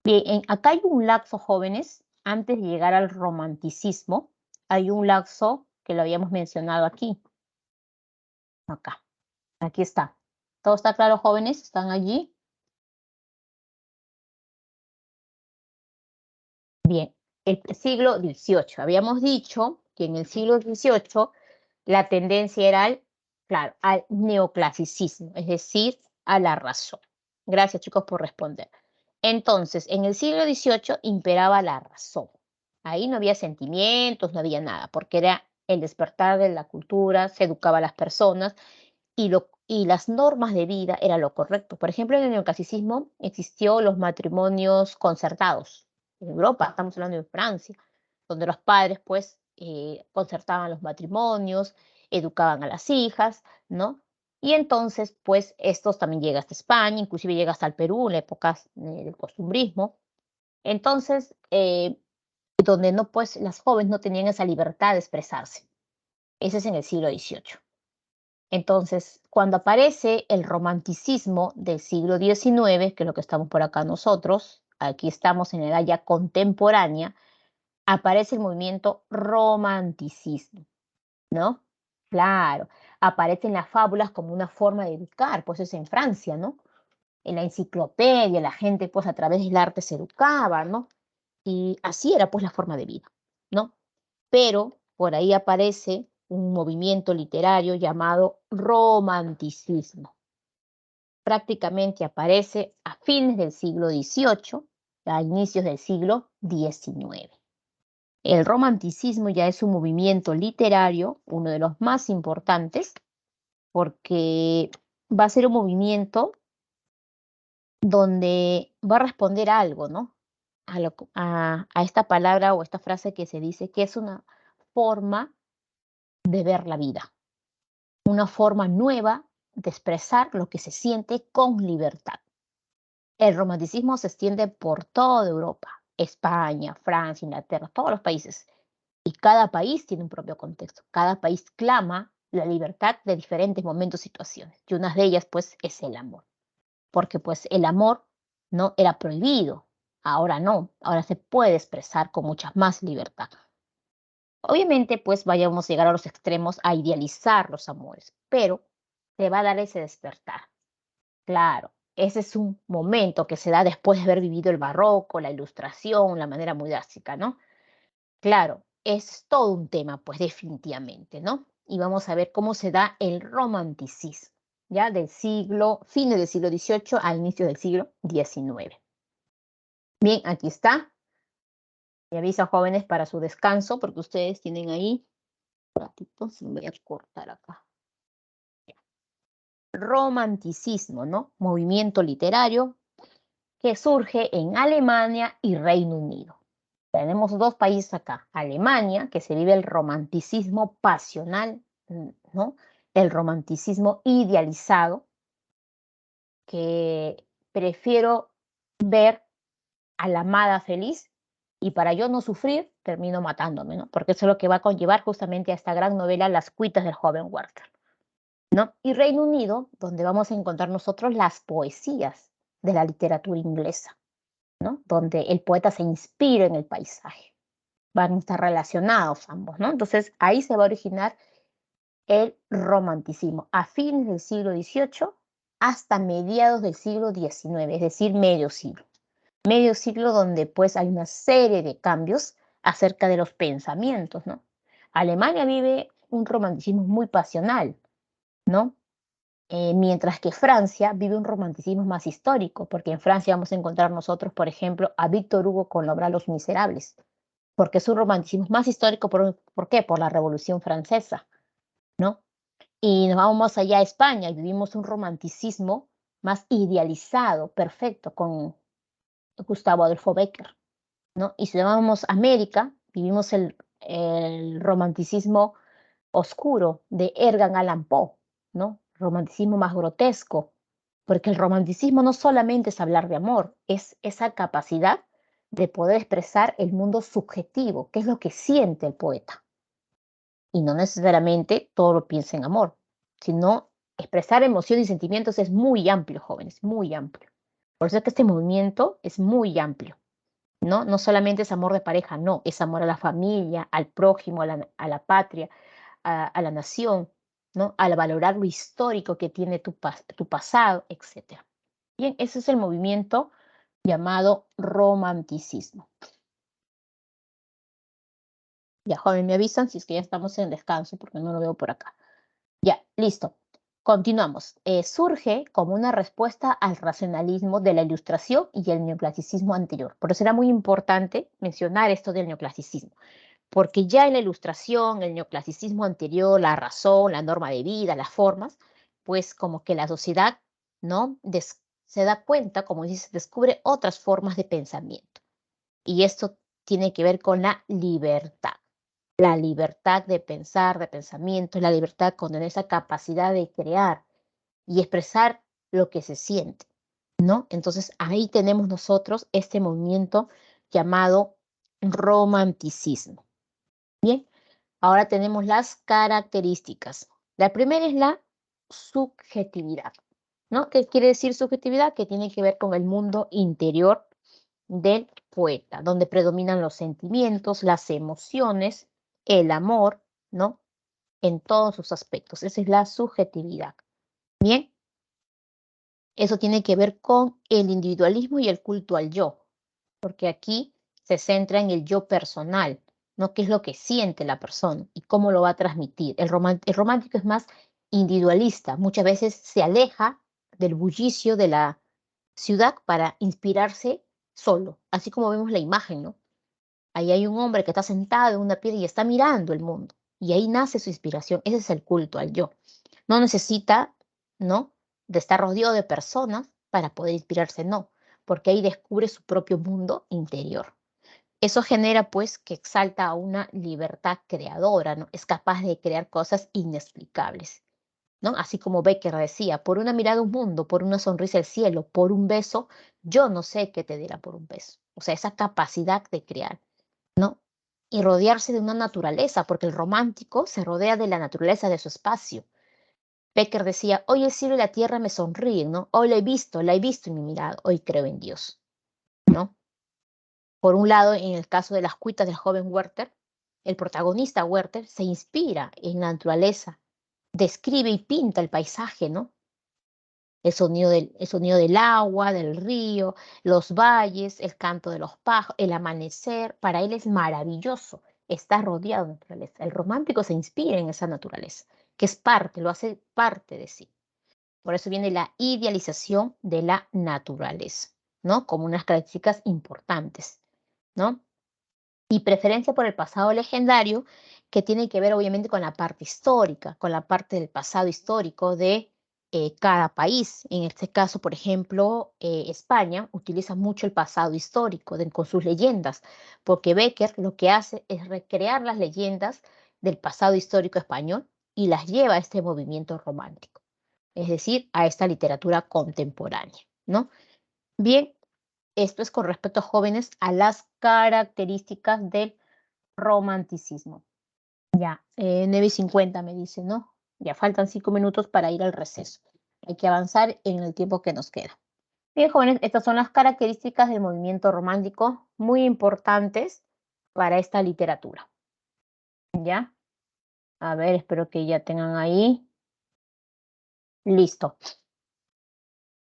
Bien, acá hay un lapso, jóvenes, antes de llegar al romanticismo, hay un lapso que lo habíamos mencionado aquí. Acá, aquí está. ¿Todo está claro, jóvenes? ¿Están allí? Bien, el siglo XVIII. Habíamos dicho que en el siglo XVIII la tendencia era, claro, al neoclasicismo, es decir, a la razón. Gracias, chicos, por responder. Entonces, en el siglo XVIII imperaba la razón. Ahí no había sentimientos, no había nada, porque era el despertar de la cultura, se educaba a las personas y las normas de vida era lo correcto. Por ejemplo, en el neoclasicismo existió los matrimonios concertados. En Europa, estamos hablando de Francia, donde los padres pues concertaban los matrimonios, educaban a las hijas, ¿no? Y entonces, pues, estos también llega hasta España, inclusive llega hasta el Perú en épocas del costumbrismo. Entonces, donde no, pues, las jóvenes no tenían esa libertad de expresarse. Ese es en el siglo XVIII. Entonces, cuando aparece el romanticismo del siglo XIX, que es lo que estamos por acá nosotros, aquí estamos en la edad ya contemporánea, aparece el movimiento romanticismo, ¿no? Claro, aparecen las fábulas como una forma de educar, pues es en Francia, ¿no? En la enciclopedia, la gente pues a través del arte se educaba, ¿no? Y así era pues la forma de vida, ¿no? Pero por ahí aparece un movimiento literario llamado romanticismo. Prácticamente aparece a fines del siglo XVIII, a inicios del siglo XIX. El romanticismo ya es un movimiento literario, uno de los más importantes, porque va a ser un movimiento donde va a responder a algo, ¿no? A esta palabra o esta frase que se dice que es una forma de ver la vida, una forma nueva de expresar lo que se siente con libertad. El romanticismo se extiende por toda Europa, España, Francia, Inglaterra, todos los países. Y cada país tiene un propio contexto. Cada país clama la libertad de diferentes momentos y situaciones. Y una de ellas, pues, es el amor. Porque, pues, el amor no era prohibido. Ahora no. Ahora se puede expresar con mucha más libertad. Obviamente, pues, vayamos a llegar a los extremos a idealizar los amores. Pero te va a dar ese despertar. Claro, ese es un momento que se da después de haber vivido el barroco, la ilustración, la manera muy drástica, ¿no? Claro, es todo un tema, pues definitivamente, ¿no? Y vamos a ver cómo se da el romanticismo, ya fines del siglo XVIII a inicios del siglo XIX. Bien, aquí está. Me aviso, jóvenes, para su descanso, porque ustedes tienen ahí. Un ratito, se me voy a cortar acá. Romanticismo, ¿no? Movimiento literario que surge en Alemania y Reino Unido. Tenemos dos países acá, Alemania, que se vive el romanticismo pasional, ¿no? El romanticismo idealizado, que prefiero ver a la amada feliz y para yo no sufrir, termino matándome, ¿no? Porque eso es lo que va a conllevar justamente a esta gran novela Las cuitas del joven Werther, ¿no? Y Reino Unido, donde vamos a encontrar nosotros las poesías de la literatura inglesa, ¿no? Donde el poeta se inspira en el paisaje. Van a estar relacionados ambos, ¿no? Entonces ahí se va a originar el romanticismo a fines del siglo XVIII hasta mediados del siglo XIX, es decir, medio siglo. Medio siglo donde pues hay una serie de cambios acerca de los pensamientos, ¿no? Alemania vive un romanticismo muy pasional, ¿no? Mientras que Francia vive un romanticismo más histórico, porque en Francia vamos a encontrar nosotros, por ejemplo, a Víctor Hugo con la obra Los Miserables, porque es un romanticismo más histórico, ¿por qué? Por la Revolución Francesa, ¿no? Y nos vamos más allá a España y vivimos un romanticismo más idealizado, perfecto, con Gustavo Adolfo Bécquer, ¿no? Y si nos vamos a América, vivimos el romanticismo oscuro de Edgar Allan Poe, ¿no? Romanticismo más grotesco, porque el romanticismo no solamente es hablar de amor, es esa capacidad de poder expresar el mundo subjetivo, que es lo que siente el poeta. Y no necesariamente todo lo piensa en amor, sino expresar emociones y sentimientos es muy amplio, jóvenes, muy amplio. Por eso es que este movimiento es muy amplio, ¿no? No solamente es amor de pareja, no, es amor a la familia, al prójimo, a la patria, a la nación, ¿no? Al valorar lo histórico que tiene tu pasado, etc. Bien, ese es el movimiento llamado romanticismo. Ya, joven, me avisan si es que ya estamos en descanso, porque no lo veo por acá. Ya, listo. Continuamos. Surge como una respuesta al racionalismo de la Ilustración y el neoclasicismo anterior. Por eso era muy importante mencionar esto del neoclasicismo, porque ya en la Ilustración, el neoclasicismo anterior, la razón, la norma de vida, las formas, pues como que la sociedad, ¿no? Se da cuenta, como dice, descubre otras formas de pensamiento. Y esto tiene que ver con la libertad. La libertad de pensar, de pensamiento, la libertad con esa capacidad de crear y expresar lo que se siente, ¿no? Entonces ahí tenemos nosotros este movimiento llamado romanticismo. Bien, ahora tenemos las características. La primera es la subjetividad, ¿no? ¿Qué quiere decir subjetividad? Que tiene que ver con el mundo interior del poeta, donde predominan los sentimientos, las emociones, el amor, ¿no? En todos sus aspectos. Esa es la subjetividad. Bien, eso tiene que ver con el individualismo y el culto al yo, porque aquí se centra en el yo personal, ¿no? ¿Qué es lo que siente la persona y cómo lo va a transmitir? El romántico es más individualista, muchas veces se aleja del bullicio de la ciudad para inspirarse solo, así como vemos la imagen, ¿no? Ahí hay un hombre que está sentado en una piedra y está mirando el mundo, y ahí nace su inspiración. Ese es el culto al yo. No necesita, ¿no?, de estar rodeado de personas para poder inspirarse, no, porque ahí descubre su propio mundo interior. Eso genera, pues, que exalta a una libertad creadora, ¿no? Es capaz de crear cosas inexplicables, ¿no? Así como Becker decía, por una mirada un mundo, por una sonrisa el cielo, por un beso, yo no sé qué te dirá por un beso. O sea, esa capacidad de crear, ¿no? Y rodearse de una naturaleza, porque el romántico se rodea de la naturaleza de su espacio. Becker decía, hoy el cielo y la tierra me sonríen, ¿no? Hoy la he visto en mi mirada, hoy creo en Dios, ¿no? Por un lado, en el caso de las cuitas del joven Werther, el protagonista Werther se inspira en la naturaleza, describe y pinta el paisaje, ¿no? El sonido del agua, del río, los valles, el canto de los pájaros, el amanecer, para él es maravilloso, está rodeado de naturaleza. El romántico se inspira en esa naturaleza, que es parte, lo hace parte de sí. Por eso viene la idealización de la naturaleza, ¿no? Como unas características importantes, ¿no? Y preferencia por el pasado legendario, que tiene que ver obviamente con la parte histórica, con la parte del pasado histórico de cada país. En este caso, por ejemplo, España utiliza mucho el pasado histórico con sus leyendas, porque Becker lo que hace es recrear las leyendas del pasado histórico español y las lleva a este movimiento romántico, es decir, a esta literatura contemporánea, ¿no? Bien, esto es con respecto a jóvenes a las características del romanticismo. Ya, 9:50 me dice, ¿no? Ya faltan 5 minutos para ir al receso. Hay que avanzar en el tiempo que nos queda. Bien, jóvenes, estas son las características del movimiento romántico muy importantes para esta literatura. ¿Ya? A ver, espero que ya tengan ahí. Listo.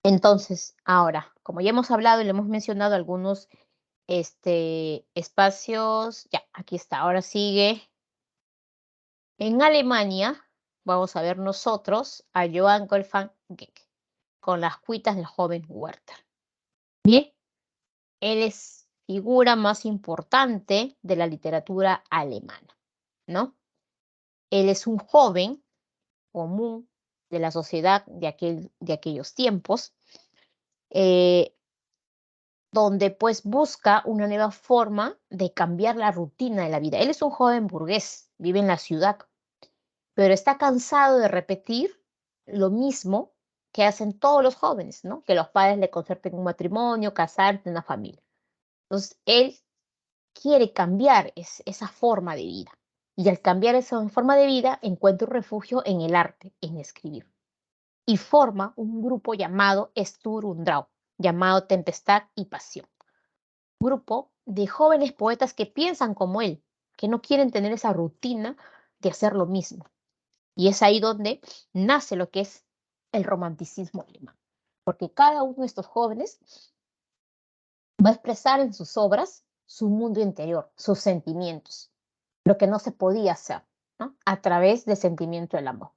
Entonces, ahora, como ya hemos hablado y le hemos mencionado algunos espacios, ya, aquí está, ahora sigue. En Alemania, vamos a ver nosotros a Johann Wolfgang Goethe con las cuitas del joven Werther. Bien, él es figura más importante de la literatura alemana, ¿no? Él es un joven común de la sociedad de aquellos tiempos, eh, donde pues busca una nueva forma de cambiar la rutina de la vida. Él es un joven burgués, vive en la ciudad, pero está cansado de repetir lo mismo que hacen todos los jóvenes, ¿no? Que los padres le concerten un matrimonio, casarse, una familia. Entonces, él quiere cambiar esa forma de vida. Y al cambiar esa forma de vida, encuentra un refugio en el arte, en escribir. Y forma un grupo llamado Sturm und Drang, llamado Tempestad y Pasión. Grupo de jóvenes poetas que piensan como él, que no quieren tener esa rutina de hacer lo mismo. Y es ahí donde nace lo que es el romanticismo alemán. Porque cada uno de estos jóvenes va a expresar en sus obras su mundo interior, sus sentimientos, lo que no se podía hacer, ¿no? A través del sentimiento del amor,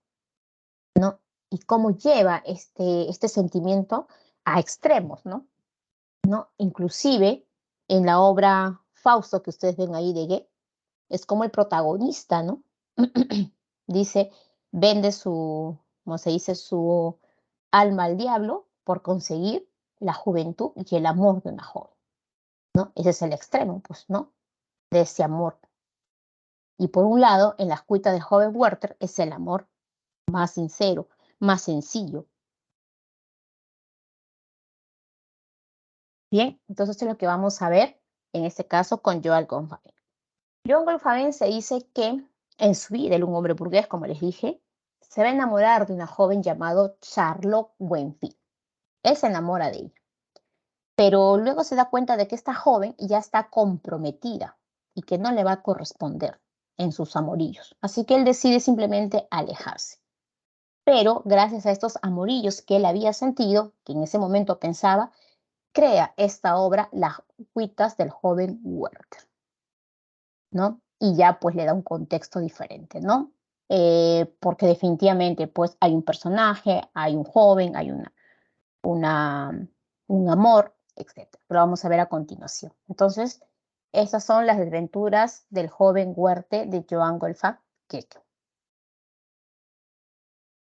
¿no? Y cómo lleva este sentimiento a extremos, ¿no? Inclusive en la obra Fausto que ustedes ven ahí de Goethe, es como el protagonista, ¿no? Dice, vende su, como se dice, su alma al diablo por conseguir la juventud y el amor de una joven, ¿no? Ese es el extremo, pues, ¿no? De ese amor. Y por un lado, en las cuitas del joven Werther es el amor más sincero, más sencillo. Bien, entonces es lo que vamos a ver en este caso con Johann Goldfaden. Johann Goldfaden se dice que en su vida, él un hombre burgués, como les dije, se va a enamorar de una joven llamada Charlotte Wenfield. Él se enamora de ella. Pero luego se da cuenta de que esta joven ya está comprometida y que no le va a corresponder en sus amorillos. Así que él decide simplemente alejarse. Pero gracias a estos amorillos que él había sentido, que en ese momento pensaba, crea esta obra, Las cuitas del joven Werther, ¿no? Y ya pues le da un contexto diferente, ¿no? Porque definitivamente pues hay un personaje, hay un joven, hay un amor, etc. Lo vamos a ver a continuación. Entonces, esas son las desventuras del joven Werther de Johann Goldfaden Goethe.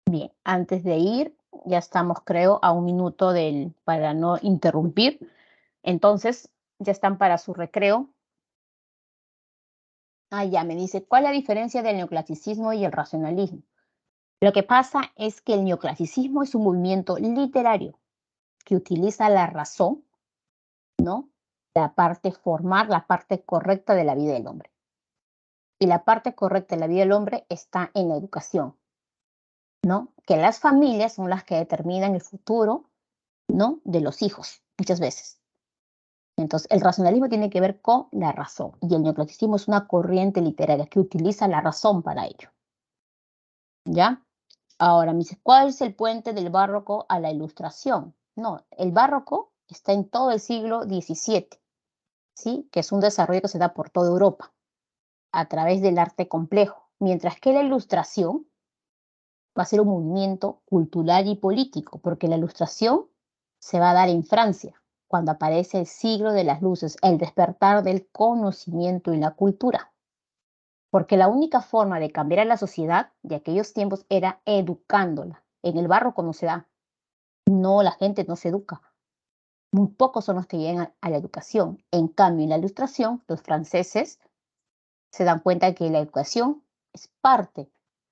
Bien, antes de ir, ya estamos, creo, a un minuto para no interrumpir. Entonces, ya están para su recreo. Ah, ya me dice, ¿cuál es la diferencia del neoclasicismo y el racionalismo? Lo que pasa es que el neoclasicismo es un movimiento literario que utiliza la razón, ¿no? La parte formal, la parte correcta de la vida del hombre. Y la parte correcta de la vida del hombre está en la educación, ¿no? Que las familias son las que determinan el futuro, ¿no? De los hijos, muchas veces. Entonces, el racionalismo tiene que ver con la razón y el neoclasicismo es una corriente literaria que utiliza la razón para ello. ¿Ya? Ahora me dice, ¿cuál es el puente del barroco a la ilustración? No, el barroco está en todo el siglo XVII, ¿sí? Que es un desarrollo que se da por toda Europa a través del arte complejo, mientras que la ilustración va a ser un movimiento cultural y político, porque la ilustración se va a dar en Francia, cuando aparece el siglo de las luces, el despertar del conocimiento y la cultura. Porque la única forma de cambiar a la sociedad de aquellos tiempos era educándola. En el barroco no se da. No, la gente no se educa. Muy pocos son los que llegan a la educación. En cambio, en la ilustración, los franceses se dan cuenta que la educación es parte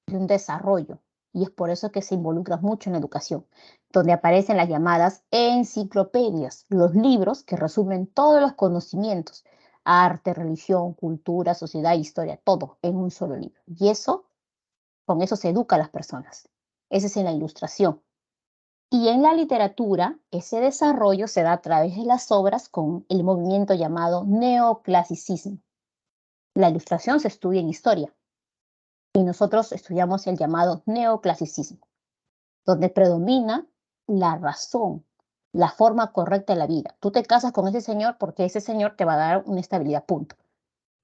de un desarrollo y es por eso que se involucra mucho en la educación, donde aparecen las llamadas enciclopedias, los libros que resumen todos los conocimientos, arte, religión, cultura, sociedad, historia, todo en un solo libro. Y eso, con eso se educa a las personas. Ese es en la ilustración. Y en la literatura, ese desarrollo se da a través de las obras con el movimiento llamado neoclasicismo. La ilustración se estudia en historia y nosotros estudiamos el llamado neoclasicismo, donde predomina la razón, la forma correcta de la vida. Tú te casas con ese señor porque ese señor te va a dar una estabilidad, punto.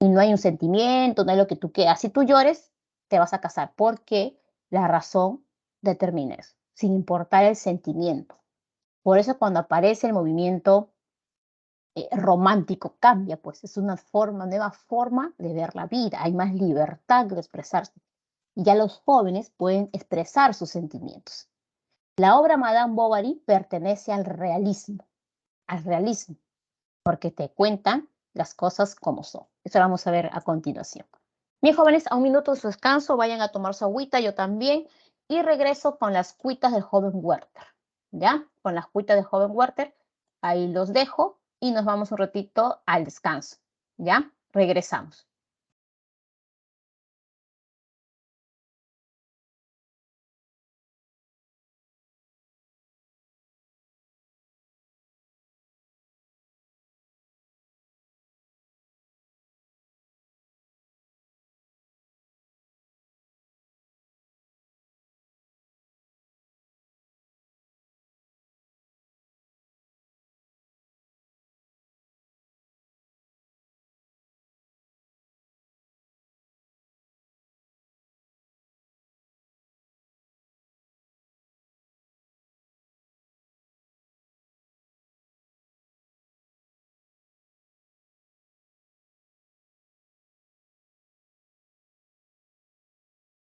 Y no hay un sentimiento, no hay lo que tú quieras. Si tú llores, te vas a casar porque la razón determina eso, sin importar el sentimiento. Por eso cuando aparece el movimiento romántico cambia, pues es una nueva forma de ver la vida, hay más libertad de expresarse. Y ya los jóvenes pueden expresar sus sentimientos. La obra Madame Bovary pertenece al realismo, porque te cuentan las cosas como son. Eso lo vamos a ver a continuación. Bien, jóvenes, a un minuto de su descanso, vayan a tomar su agüita, yo también, y regreso con las cuitas del joven Werther, ¿ya? Con las cuitas del joven Werther, ahí los dejo y nos vamos un ratito al descanso, ¿ya? Regresamos.